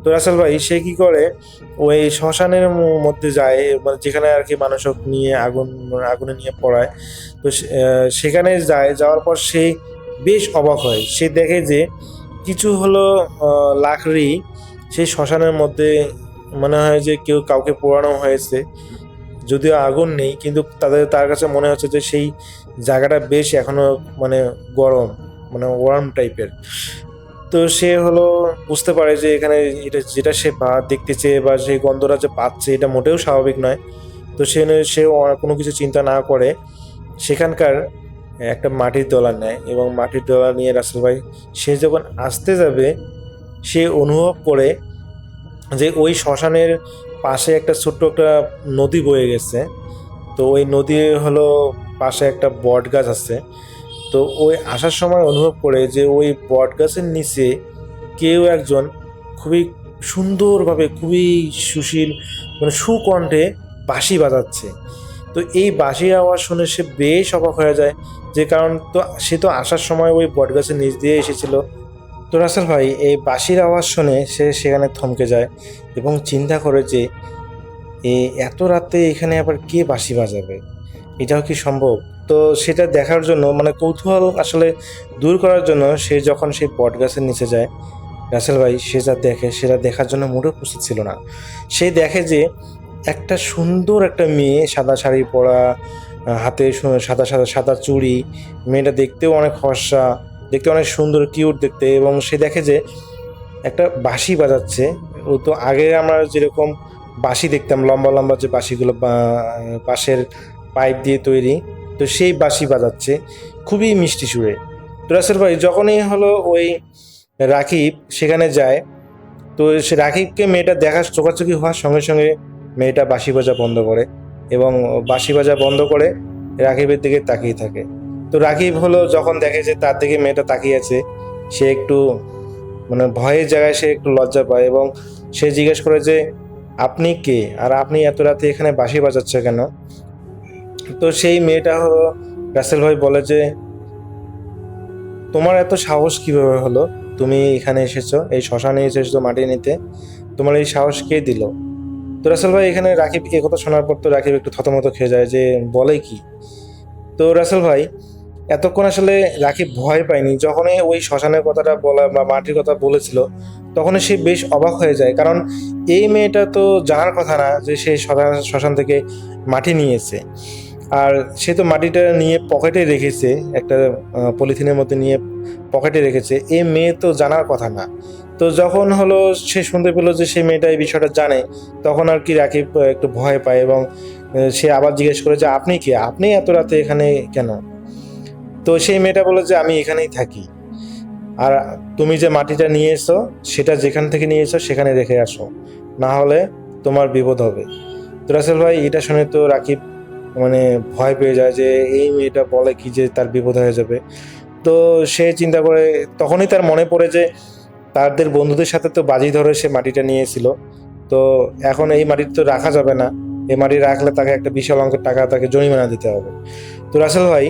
তো রাসেল ভাই সে কি করে, ওই শ্মশানের মধ্যে যায়, মানে যেখানে আর কি মানুষ নিয়ে আগুনে নিয়ে পড়ায়। তো সেখানে যাওয়ার পর সে বেশ অবাক হয়। সে দেখে যে কিছু হলো লাকড়ি সেই শ্মশানের মধ্যে, মনে হয় যে কেউ কাউকে পোড়ানো হয়েছে, যদিও আগুন নেই, কিন্তু তার কাছে মনে হচ্ছে যে সেই জায়গাটা বেশ এখনো মানে গরম, মানে ওয়ার্ম টাইপের। তো সে হলো বুঝতে পারে যে এখানে এটা যেটা সে দেখতে চেয়ে বা সেই গন্ধটা যে পাচ্ছে এটা মোটেও স্বাভাবিক নয়। তো সে কোনো কিছু চিন্তা না করে সেখানকার একটা মাটির দলা নেয় এবং মাটির দলা নিয়ে রাসেল ভাই সে যখন আসতে যাবে, সে অনুভব করে যে ওই শ্মশানের পাশে একটা ছোট্ট একটা নদী বয়ে গেছে। তো ওই নদী হলো পাশে একটা বট গাছ আছে। তো ওই আসার সময় অনুভব করে যে ওই বট গাছের নিচে কেউ একজন খুবই সুন্দরভাবে, খুবই সুশীল, মানে সুকণ্ঠে বাঁশি বাজাচ্ছে। তো এই বাঁশির আওয়াজ শুনে সে বেশ অবাক হয়ে যায়, যে কারণ তো সে তো আসার সময় ওই বট গাছের নিচ দিয়ে এসেছিল। তো রাসেল ভাই এই বাঁশির আওয়াজ শুনে সে সেখানে থমকে যায় এবং চিন্তা করে যে এত রাতে এখানে আবার কে বাঁশি বাজাবে, এটাও কি সম্ভব? তো সেটা দেখার জন্য, মানে কৌতূহল আসলে দূর করার জন্য সে যখন সেই বট গাছের নিচে যায়, রাসেল ভাই সে যা দেখে সেটা দেখার জন্য মোটেও প্রস্তুত ছিল না। সে দেখে যে একটা সুন্দর একটা মেয়ে, সাদা শাড়ি পরা, হাতে সাদা সাদা সাদা চুড়ি, মেয়েটা দেখতেও অনেক ফর্সা, দেখতে অনেক সুন্দর, কিউট দেখতে। এবং সে দেখে যে একটা বাঁশি বাজাচ্ছে। ও তো আগে আমরা যেরকম বাঁশি দেখতাম, লম্বা লম্বা যে বাঁশিগুলো বাঁশের পাইপ দিয়ে তৈরি, তো সেই বাঁশি বাজাচ্ছে খুবই মিষ্টি সুরে। তো রাসেল ভাই যখনই হলো ওই রাকিব সেখানে যায়, তো সে রাকিবকে মেয়েটা দেখার চোখাচোখি হওয়ার সঙ্গে সঙ্গে মেয়েটা বাঁশি বাজা বন্ধ করে এবং বাঁশি বাজা বন্ধ করে রাকিবের দিকে তাকিয়ে থাকে। তো রাকিব হলো যখন দেখে যে তার দিকে মেয়েটা তাকিয়ে আছে, সে একটু মানে ভয়ের জায়গায় সে একটু লজ্জা পায় এবং সে জিজ্ঞেস করে যে আপনি কে, আর আপনি এত রাতে এখানে বাঁশি বাজাচ্ছে কেন? তো সেই মেয়েটা হলো, রাসেল ভাই বলে যে তোমার এত সাহস কিভাবে হলো, তুমি এখানে এসেছো, এই শ্মশানে এসেছো মাটি নিতে, তোমার এই সাহস কে দিল? তো রাসেল ভাই এখানে রাকিব এই কথা শোনার পর তো রাকিব একটু থতমত খেয়ে যায় যে বলে কি। তো রাসেল ভাই এতক্ষণ আসলে রাকিব ভয় পায়নি, যখনই ওই শ্মশানের কথাটা বলা বা মাটির কথা বলেছিল তখনই সে বেশ অবাক হয়ে যায়, কারণ এই মেয়েটা তো জানার কথা না যে সে শ্মশান থেকে মাটি নিয়েছে। আর সে তো মাটিটা নিয়ে পকেটে রেখেছে, একটা পলিথিনের মধ্যে নিয়ে পকেটে রেখেছে, এই মেয়ে তো জানার কথা না। তো যখন হলো সে শুনতে পেলো যে সেই মেয়েটা এই বিষয়টা জানে, তখন আর কি রাকিব একটু ভয় পায় এবং সে আবার জিজ্ঞেস করে যে আপনি কে, আপনি এত রাতে এখানে কেন? তো সেই মেয়েটা বলে যে আমি এখানেই থাকি, আর তুমি যে মাটিটা নিয়ে এসো সেটা যেখান থেকে নিয়ে এসো সেখানে রেখে আসো, না হলে তোমার বিপদ হবে। তো রাসেল ভাই এটা শুনে তো রাকিব মানে ভয় পেয়ে যায় যে এই মেয়েটা বলে কি যে তার বিপদ হয়ে যাবে। তো সে চিন্তা করে, তখনই তার মনে পড়ে যে তাদের বন্ধুদের সাথে তো বাজি ধরে সে মাটিটা নিয়েছিল, তো এখন এই মাটি তো রাখা যাবে না, এই মাটি রাখলে তাকে একটা বিশাল অঙ্কের টাকা তাকে জরিমানা দিতে হবে। তো রাসেল ভাই,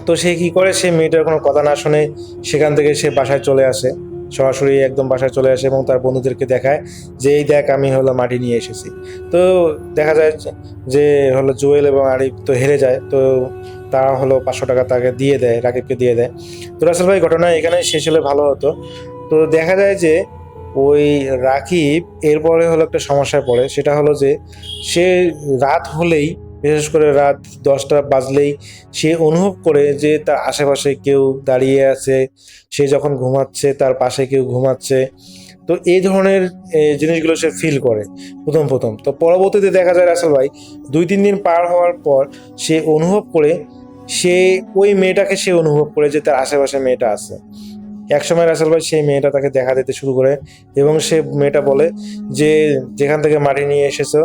তো সে কি করে, সে মেয়েটার কোনো কথা না শুনে সেখান থেকে সে বাসায় চলে আসে, সরাসরি একদম বাসায় চলে আসে এবং তার বন্ধুদেরকে দেখায় যে এই দেখ আমি হলো মাটি নিয়ে এসেছি। তো দেখা যায় যে হলো জুয়েল এবং আরিফ তো হেরে যায়, তো তারা হলো 500 টাকা তাকে দিয়ে দেয়, রাকিবকে দিয়ে দেয়। তো রাসেল ভাই, ঘটনা এখানে শেষ হলে ভালো হতো। তো দেখা যায় যে ওই রাকিব এরপরে হলো একটা সমস্যায় পড়ে, সেটা হলো যে সে রাত হলেই, বিশেষ করে রাত 10টা বাজলেই সে অনুভব করে যে তার আশেপাশে কেউ দাঁড়িয়ে আছে, সে যখন ঘুমাচ্ছে তার পাশে কেউ ঘুমাচ্ছে। তো এই ধরনের জিনিসগুলো সে ফিল করে প্রথম প্রথম। তো পরবর্তীতে দেখা যায় রাসেল ভাই 2-3 দিন পার হওয়ার পর সে অনুভব করে, সে ওই মেয়েটাকে সে অনুভব করে যে তার আশেপাশে মেয়েটা আছে। একসময় রাসেল ভাই সেই মেয়েটা তাকে দেখা দিতে শুরু করে এবং সে মেয়েটা বলে যে যেখান থেকে মাটি নিয়ে এসেছো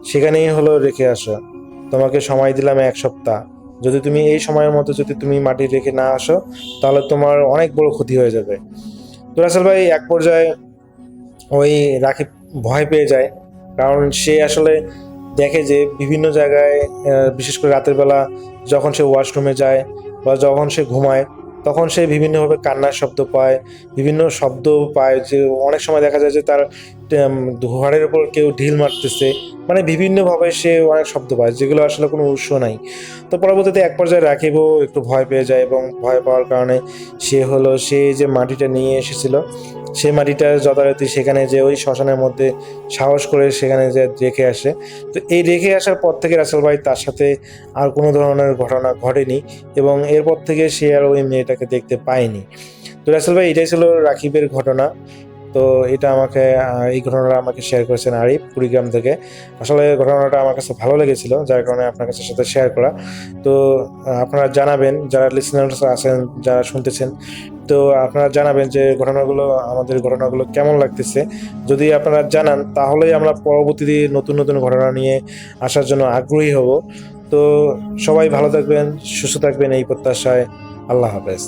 সেখানেই হলো রেখে আসো, তোমাকে সময় দিলাম 1 সপ্তাহ, যদি তুমি এই সময়ের মধ্যে যদি তুমি মাটি রেখে না আসো তাহলে তোমার অনেক বড় ক্ষতি হয়ে যাবে। তো রাসেল ভাই এক পর্যায়ে ওই রাকিব ভয় পেয়ে যায়, কারণ সে আসলে দেখে যে বিভিন্ন জায়গায় বিশেষ করে রাতের বেলা যখন সে ওয়াশরুমে যায় বা যখন সে ঘুমায় তখন সে বিভিন্নভাবে কান্নার শব্দ পায়, বিভিন্ন শব্দ পায়, যে অনেক সময় দেখা যায় যে তার ঘোড়ার উপর কেউ ঢিল মারতেছে, মানে বিভিন্নভাবে সে অনেক শব্দ পায় যেগুলো আসলে কোনো উৎস নাই। তো পরবর্তীতে এক পর্যায়ে রাকিবও একটু ভয় পেয়ে যায় এবং ভয় পাওয়ার কারণে সে যে মাটিটা নিয়ে এসেছিল সে মাটিটা যথারীতি সেখানে যে ওই শ্মশানের মধ্যে সাহস করে সেখানে যে রেখে আসে। তো এই রেখে আসার পর থেকে রাসেল ভাই তার সাথে আর কোনো ধরনের ঘটনা ঘটেনি এবং এরপর থেকে সে আর ওই মেয়েটাকে দেখতে পায়নি। তো রাসেল ভাই, এটাই ছিল রাকিবের ঘটনা। তো এটা আমাকে এই ঘটনাটা আমাকে শেয়ার করেছেন আরিফ কুড়িগ্রাম থেকে। আসলে ঘটনাটা আমার কাছে ভালো লেগেছিল, যার কারণে আপনার কাছে সাথে শেয়ার করা। তো আপনারা জানাবেন, যারা লিসনার্স আছেন, যারা শুনতেছেন, তো আপনারা জানাবেন যে আমাদের ঘটনাগুলো কেমন লাগতেছে। যদি আপনারা জানান তাহলেই আমরা পরবর্তীতে নতুন নতুন ঘটনা নিয়ে আসার জন্য আগ্রহী হব। তো সবাই ভালো থাকবেন, সুস্থ থাকবেন এই প্রত্যাশায়। আল্লাহ হাফেজ।